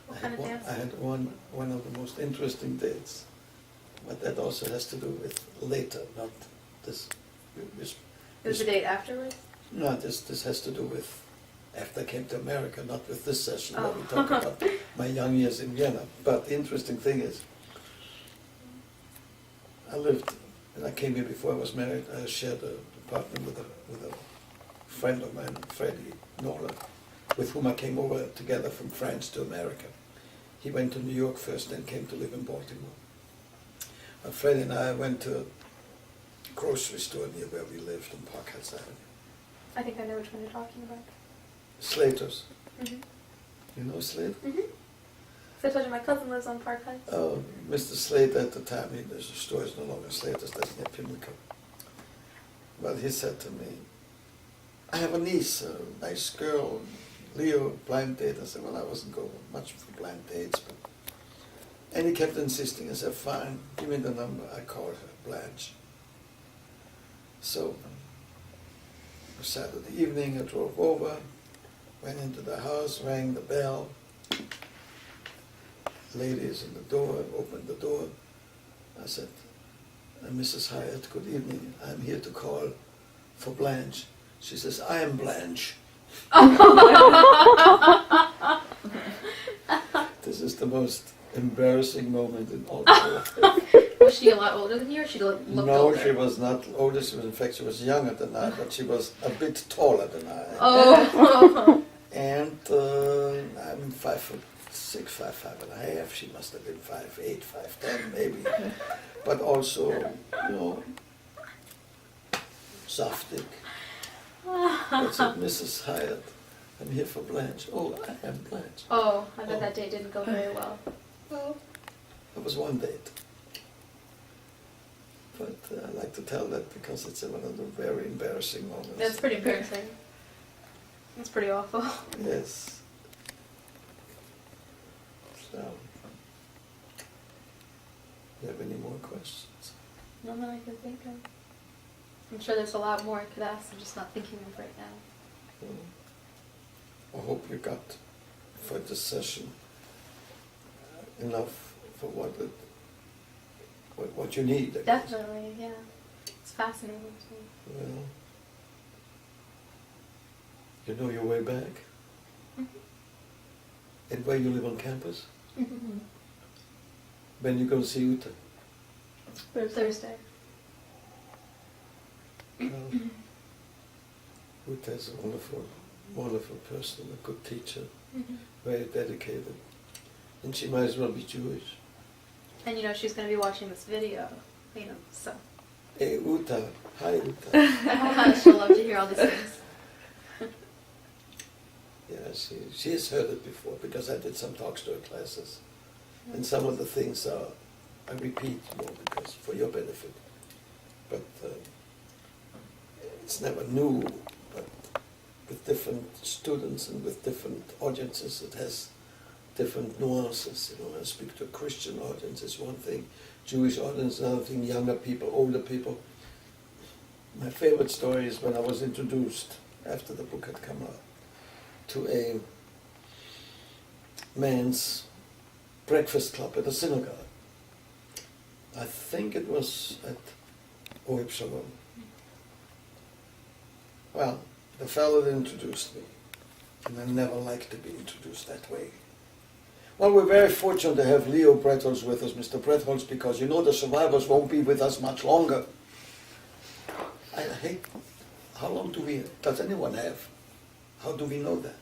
What kind of dances? I had one of the most interesting dates, but that also has to do with later, not this. It was a date afterwards? No, this has to do with after I came to America, not with this session where we talk about my young years in Vienna. But the interesting thing is, when I came here before I was married, I shared an apartment with a friend of mine, Freddie Nolan, with whom I came over together from France to America. He went to New York first, then came to live in Baltimore. And Freddie and I went to a grocery store near where we lived on Park Heights Avenue. I think I know which one you're talking about. Slater's. Mm-hmm. You know Slater? Mm-hmm. So I told you my cousin lives on Park Heights. Oh, Mr. Slater at the time, the store is no longer Slater's, that's near Pimlico. But he said to me, I have a niece, a nice girl, Leo, blind date. I said, well, I wasn't going much for blind dates, but... And he kept insisting. I said, fine, give me the number. I called her, Blanche. So, Saturday evening, I drove over, went into the house, rang the bell. Lady is in the door, opened the door. I said, Mrs. Hyatt, good evening. I'm here to call for Blanche. She says, I am Blanche. This is the most embarrassing moment in all my life. Was she a lot older than you, or she looked No, older? she was not older. She was, in fact, she was younger than I, but she was a bit taller than I. Oh. And I'm 5'6", 5'5.5". She must have been 5'8", 5'10", maybe. But also, you know, softig. I said, Mrs. Hyatt, I'm here for Blanche. Oh, I am Blanche. Oh, I bet that date didn't go very well. Well, it was one date. But I like to tell that because it's one of the very embarrassing moments. That's pretty embarrassing. That's pretty awful. Yes. So, you have any more questions? None that I can think of. I'm sure there's a lot more I could ask. I'm just not thinking of right now. I hope you got for this session enough for what you need. I guess. Definitely, yeah. It's fascinating to me. Well, you know your way back? Mm-hmm. And where you live on campus? Mm-hmm. When you go see Uta? Thursday. Well, Uta is a wonderful, wonderful person, a good teacher, Mm-hmm. very dedicated. And she might as well be Jewish. And you know she's going to be watching this video, you know, so. Hey Uta, hi Uta. She'll love to hear all these things. Yeah, she has heard it before because I did some talks to her classes. And some of the things I repeat more because for your benefit. But it's never new, but with different students and with different audiences it has different nuances. You know, I speak to a Christian audience is one thing, Jewish audience another thing, younger people, older people. My favorite story is when I was introduced, after the book had come out, to a men's breakfast club at a synagogue. I think it was at Oheb Shalom. Well, the fellow that introduced me, and I never liked to be introduced that way. Well, we're very fortunate to have Leo Bretholz with us, Mr. Bretholz, because you know the survivors won't be with us much longer. I hate, how long does anyone have? How do we know that?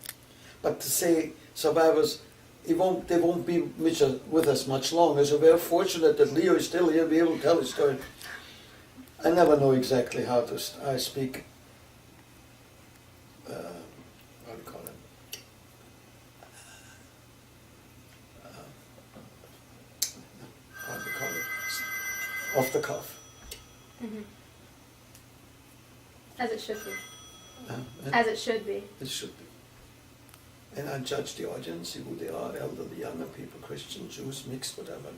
But to say survivors, they won't be with us much longer, so we're fortunate that Leo is still here, be able to tell his story. I never know exactly how to, I speak, what do you call it? How do you call it? Off the cuff. Mm-hmm. As it should be. Uh, As it should be. It should be. And I judge the audience, see who they are, elderly, younger people, Christian, Jews, mixed, whatever,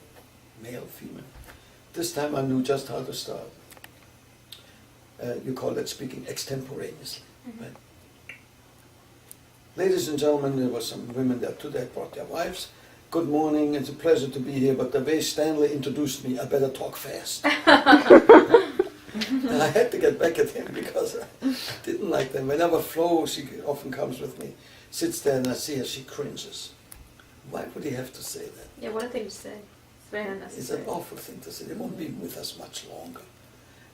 male, female. This time I knew just how to start. You call that speaking extemporaneously, Mm-hmm. right? Ladies and gentlemen, there were some women there too, they brought their wives. Good morning, it's a pleasure to be here, but the way Stanley introduced me, I better talk fast. And I had to get back at him because I didn't like them. Whenever Flo, she often comes with me, sits there and I see her, she cringes. Why would he have to say that? Yeah, what a thing to say. It's very It's unnecessary. an awful thing to say. They won't be with us much longer.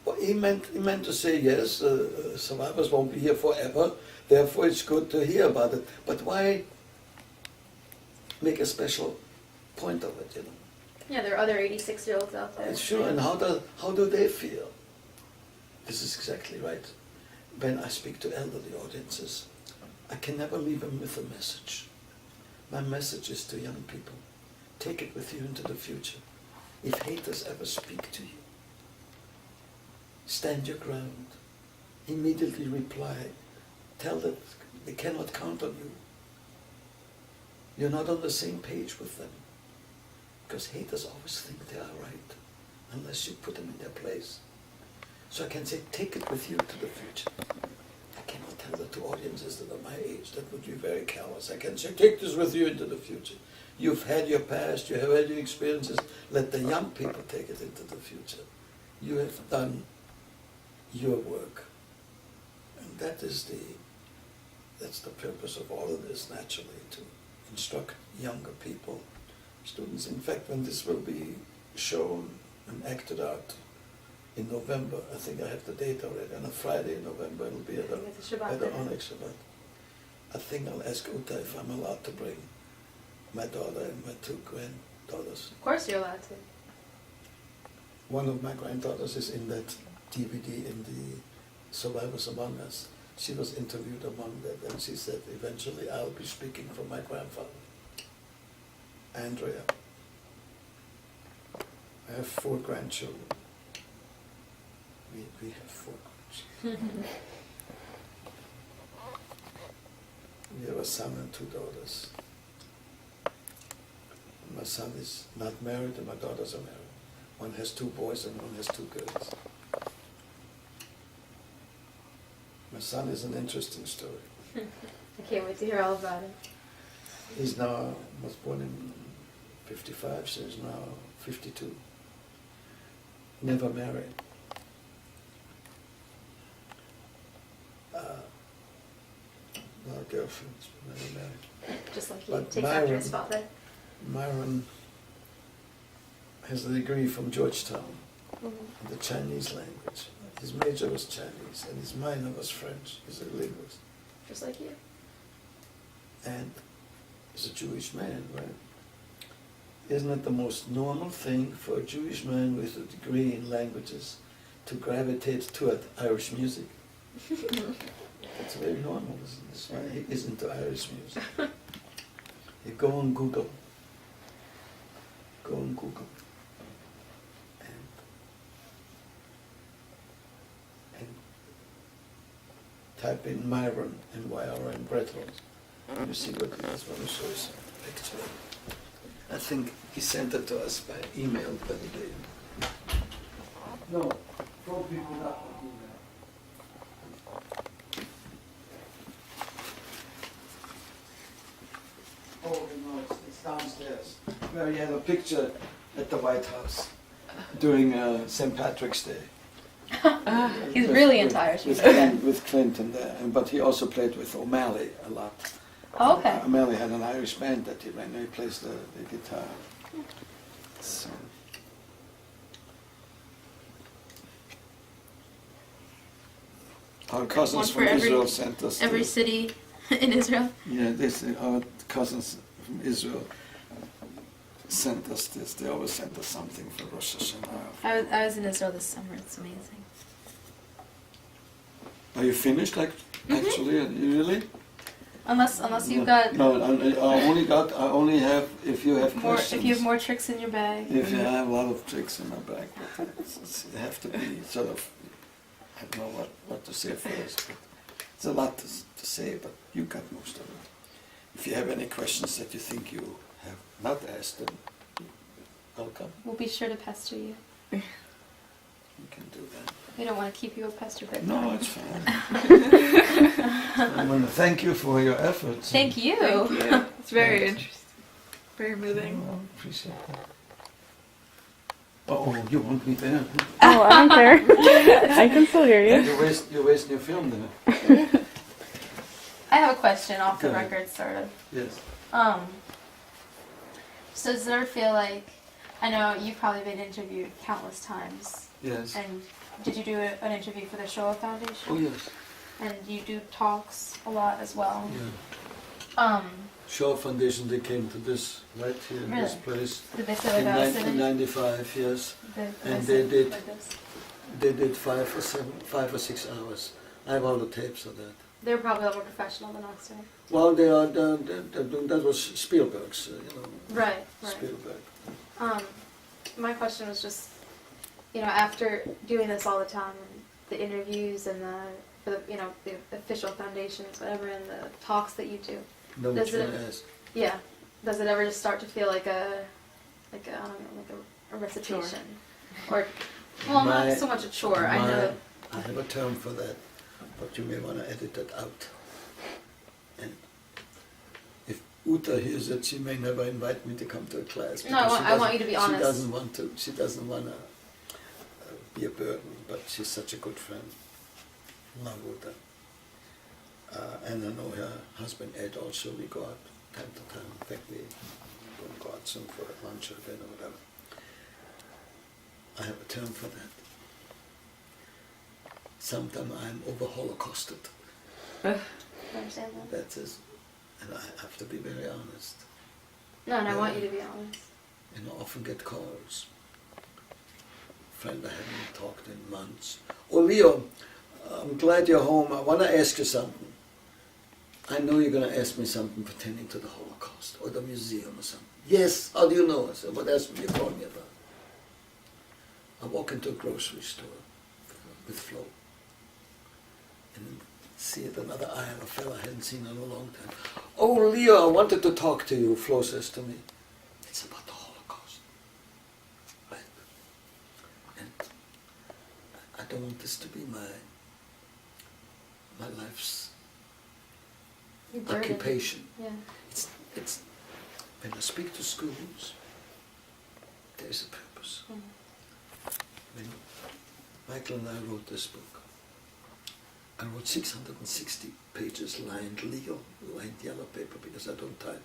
Well, he meant to say, yes, survivors won't be here forever, therefore it's good to hear about it. But why make a special point of it, you know? Yeah, there are other 86-year-olds out there. It's sure, and how do they feel? This is exactly right. When I speak to elderly audiences, I can never leave them with a message. My message is to young people. take it with you into the future. If haters ever speak to you, stand your ground. Immediately reply. Tell that they cannot count on you. You're not on the same page with them. Because haters always think they are right, unless you put them in their place. So I can say, take it with you to the future. I cannot tell that to audiences that are my age. That would be very callous. I can say, take this with you into the future. You've had your past, you have had your experiences. Let the young people take it into the future. You have done your work. And that's the purpose of all of this, naturally, to instruct younger people, students. In fact, when this will be shown and acted out in November, I think I have the date already, on a Friday in November, it'll be at the Onyx Shabbat. I think I'll ask Uta if I'm allowed to bring my daughter and my 2 granddaughters. Of course you're allowed to. One of my granddaughters is in that DVD in the Survivors Among Us. She was interviewed among that, and she said, eventually I'll be speaking for my grandfather. Andrea. I have 4 grandchildren. We have 4 grandchildren. We have a son and 2 daughters. My son is not married and my daughters are married. One has 2 boys and one has 2 girls. My son is an interesting story. I can't wait to hear all about it. He's now, was born in 55, so he's now 52. Never married. No girlfriends, but never married. Just like he But takes after his father. Myron has a degree from Georgetown Mm-hmm. in the Chinese language. His major was Chinese and his minor was French. He's a linguist. Just like you. And he's a Jewish man, right? Isn't it the most normal thing for a Jewish man with a degree in languages to gravitate toward Irish music? It's very normal, isn't it? Right? He is into Irish music. You go on Google. Go on Google. And type in Myron, M-Y-R-N, Bretholz. You see what it is when I show you some picture. I think he sent it to us by email the other day. No, 4 people got an email. Oh, no, it's downstairs. Where he had a picture at the White House during St. Patrick's Day. He's really into Irish music. With Clinton there, but he also played with O'Malley a lot. Oh, okay. O'Malley had an Irish band that he ran. He plays the guitar. So. Our cousins One from for Israel sent us. Every city in Israel. Yeah, our cousins from Israel sent us this. They always sent us something for Rosh Hashanah. I was in Israel this summer. It's amazing. Are you finished? Actually, really? Unless you've got No, I only have if you have more. questions. If you have more tricks in your bag. If you have a lot of tricks in my bag, but you have to be sort of. I don't know what to say first. But it's a lot to say, but you got most of it. If you have any questions that you think you have not asked, then welcome. We'll be sure to pester you. You can do that. We don't want to keep you a pester bed. No, it's fine. I want to thank you for your efforts. Thank you. Thank you. It's very Right. interesting. Very moving. Oh, appreciate that. Oh, you won't be there. Oh, I don't care. I can still hear you. You're wasting your film there. I have a question off the Go ahead. record, sort of. Yes. So does it ever feel like, I know you've probably been interviewed countless times, Yes. and did you do an interview for the Shoah Foundation? Oh, yes. And you do talks a lot as well. Yeah. Shaw Foundation, they came to this, right here in this Really? place. Did they say In like I was sitting? 1995, yes. And they they did. like this? They did 5 or 6 hours. I have all the tapes of that. they're probably a lot more professional than us, right? Well, that was Spielberg's, Right, right. Spielberg. My question was just, after doing this all the time, and the interviews and the official foundations, whatever, and the talks that you do, No, Does which it- one asked? yeah, does it ever just start to feel like a I don't know, like a recitation, or well, My- not so much a chore. I know. I have a term for that, but you may want to edit that out. And if Uta hears it, she may never invite me to come to a class. No, I want you to be honest. She doesn't want to. She doesn't want to be a burden, but she's such a good friend. Love Uta. And I know her husband Ed also. We go out time to time. In fact, we will go out soon for lunch or dinner or whatever. I have a term for that. Sometimes I'm over-Holocausted. I understand that. That is, and I have to be very honest. No, and I want you to be honest. And I often get calls. Friend I haven't talked in months. Oh, Leo, I'm glad you're home. I want to ask you something. I know you're going to ask me something pertaining to the Holocaust or the museum or something. Yes, how do you know? I said, what else will you call me about? I walk into a grocery store with Flo and see at another aisle a fella I hadn't seen in a long time. Oh, Leo, I wanted to talk to you, Flo says to me. It's about the Holocaust. Right? And I don't want this to be my life's Your burden. occupation. Yeah. It's when I speak to schools, there's a purpose. Mm. When Michael and I wrote this book, I wrote 660 pages lined legal, lined yellow paper because I don't type,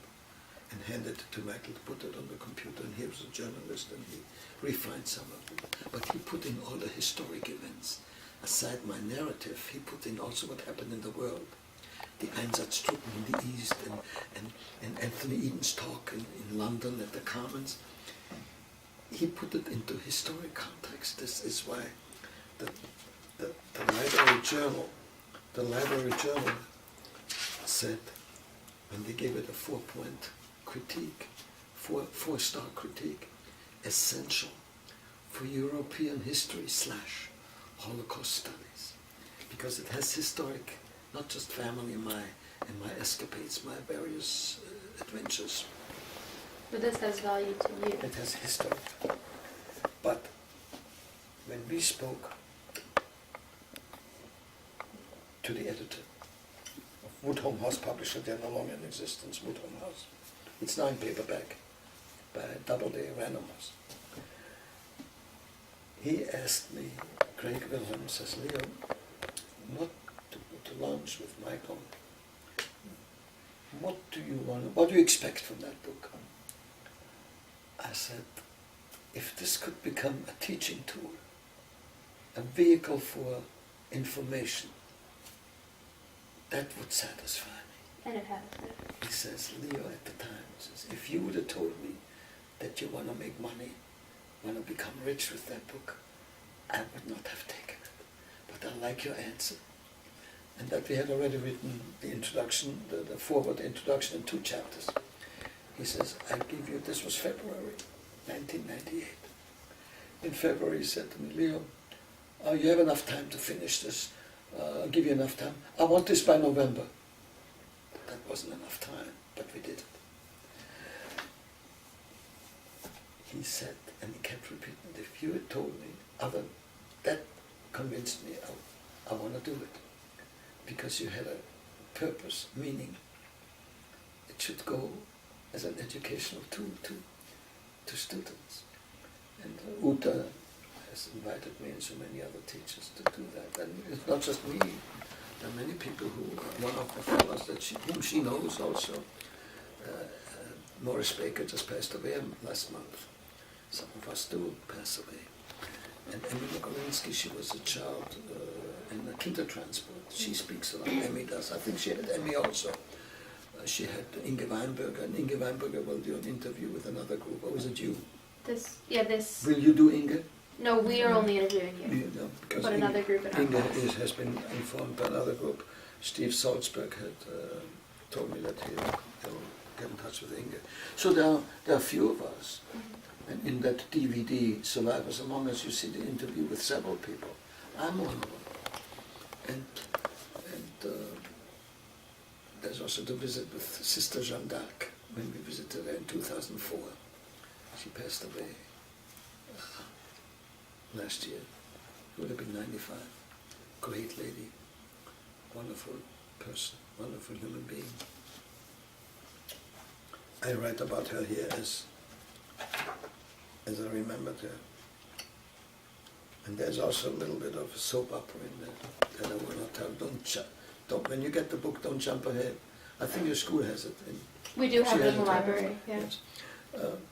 and handed it to Michael to put it on the computer, and he was a journalist and he refined some of it. But he put in all the historic events. Aside my narrative, he put in also what happened in the world. The Einsatztruppen in the East and Anthony Eden's talk in London at the Commons. He put it into historic context. This is why the library journal said, when they gave it a 4-point critique, four-star critique, essential for European history / Holocaust studies, because it has historic, not just family and my escapades, my various adventures. But this has value to you. It has history. But when we spoke to the editor of Woodhome House publisher, they're no longer in existence, Woodhome House. It's now in paperback by Doubleday Random House. He asked me, Craig Wilhelm says, Leo, not to go to lunch with Michael. What do you expect from that book? I said, if this could become a teaching tool, a vehicle for information, that would satisfy me. And it has. He says, Leo at the time, says, if you would have told me that you want to make money, want to become rich with that book, I would not have taken it. But I like your answer. And that we had already written the introduction, the forward introduction in 2 chapters. He says, I give you, this was February 1998. In February he said to me, Leo, you have enough time to finish this. I'll give you enough time. I want this by November. But that wasn't enough time, but we did it. He said, and he kept repeating, if you had told me, that convinced me I want to do it. Because you had a purpose, meaning it should go as an educational tool to students. And Uta has invited me and so many other teachers to do that. And it's not just me. There are many people who, one of the fellows whom she knows also, Morris Baker just passed away last month. Some of us do pass away. And Emmy Mogolinsky, she was a child in the Kindertransport. She speaks a lot. Emmy does. I think she had Emmy also. She had Inge Weinberger, and Inge Weinberger will do an interview with another group. Or was it you? This. Will you do Inge? No, we are only interviewing you, You know, because but another group in our Inge class. has been informed by another group. Steve Salzberg had told me that he'll get in touch with Inge. So there are a few of us. And in that DVD, Survivors Among Us, you see the interview with several people. I'm one of them. And there's also the visit with Sister Jeanne d'Arc, when we visited her in 2004. She passed away last year. She would have been 95. Great lady. Wonderful person. Wonderful human being. I write about her here as I remembered her. And there's also a little bit of soap opera in there that I will not tell. Don't. When you get the book, don't jump ahead. I think your school has it. We do have She it in has the it. library, yeah. Yes.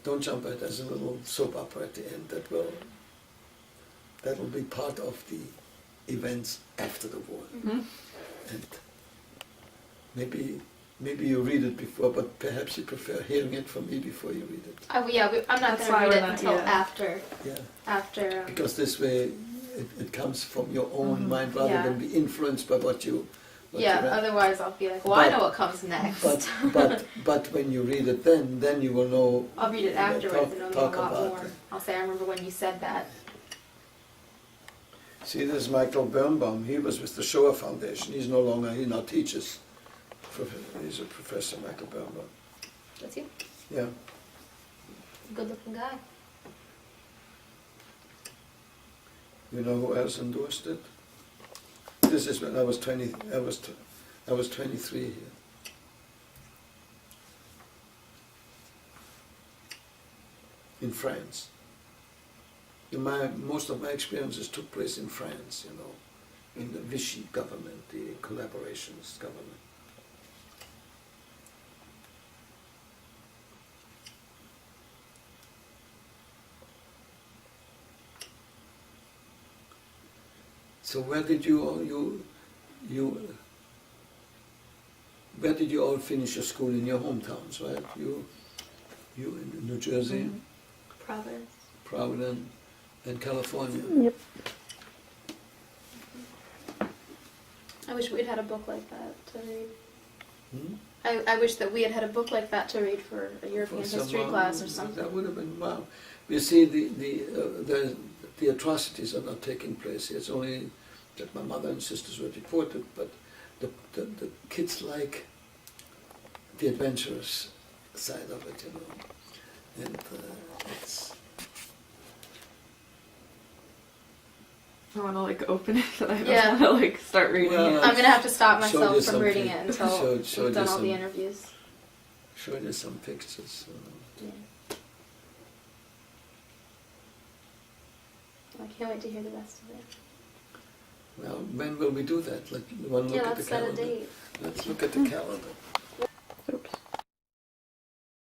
Don't jump ahead. There's a little soap opera at the end that will be part of the events after the war. Mm-hmm. And maybe you read it before, but perhaps you prefer hearing it from me before you read it. I'm not That's going why to read we're it not- until yeah. after. Because this way it comes from your own mind rather Yeah. than be influenced by what you read. Otherwise I'll be like, well, I But- know what comes next. But when you read it then you will know. I'll read it afterwards and I'll know a talk lot about more. it. I'll say, I remember when you said that. See, this is Michael Birnbaum. He was with the Shoah Foundation. He now teaches. He's a professor, Michael Birnbaum. That's you. Yeah. Good looking guy. You know who else endorsed it? This is when I was 20. I was 23 here. In France. Most of my experiences took place in France, in the Vichy government, the collaborationist government. So where did you all finish your school? In your hometowns, right? You in New Jersey, Providence. Providence, and California. Yep. I wish we'd had a book like that to read. Hmm? I wish that we had had a book like that to read for a European For history someone, class or something. That would have been wow. You see, the atrocities are not taking place. It's only that my mother and sisters were deported, but the kids like the adventurous side of it, and it's. I want to open it, but I don't Yeah. want to start reading Well, it. I'm gonna have to stop Show myself you from reading it something. until Show we've done you all the some- interviews. Show you some pictures. Yeah. I can't wait to hear the rest of it. Well, when will we do that? Let's look at the Let's set a calendar. date. Let's look at the calendar.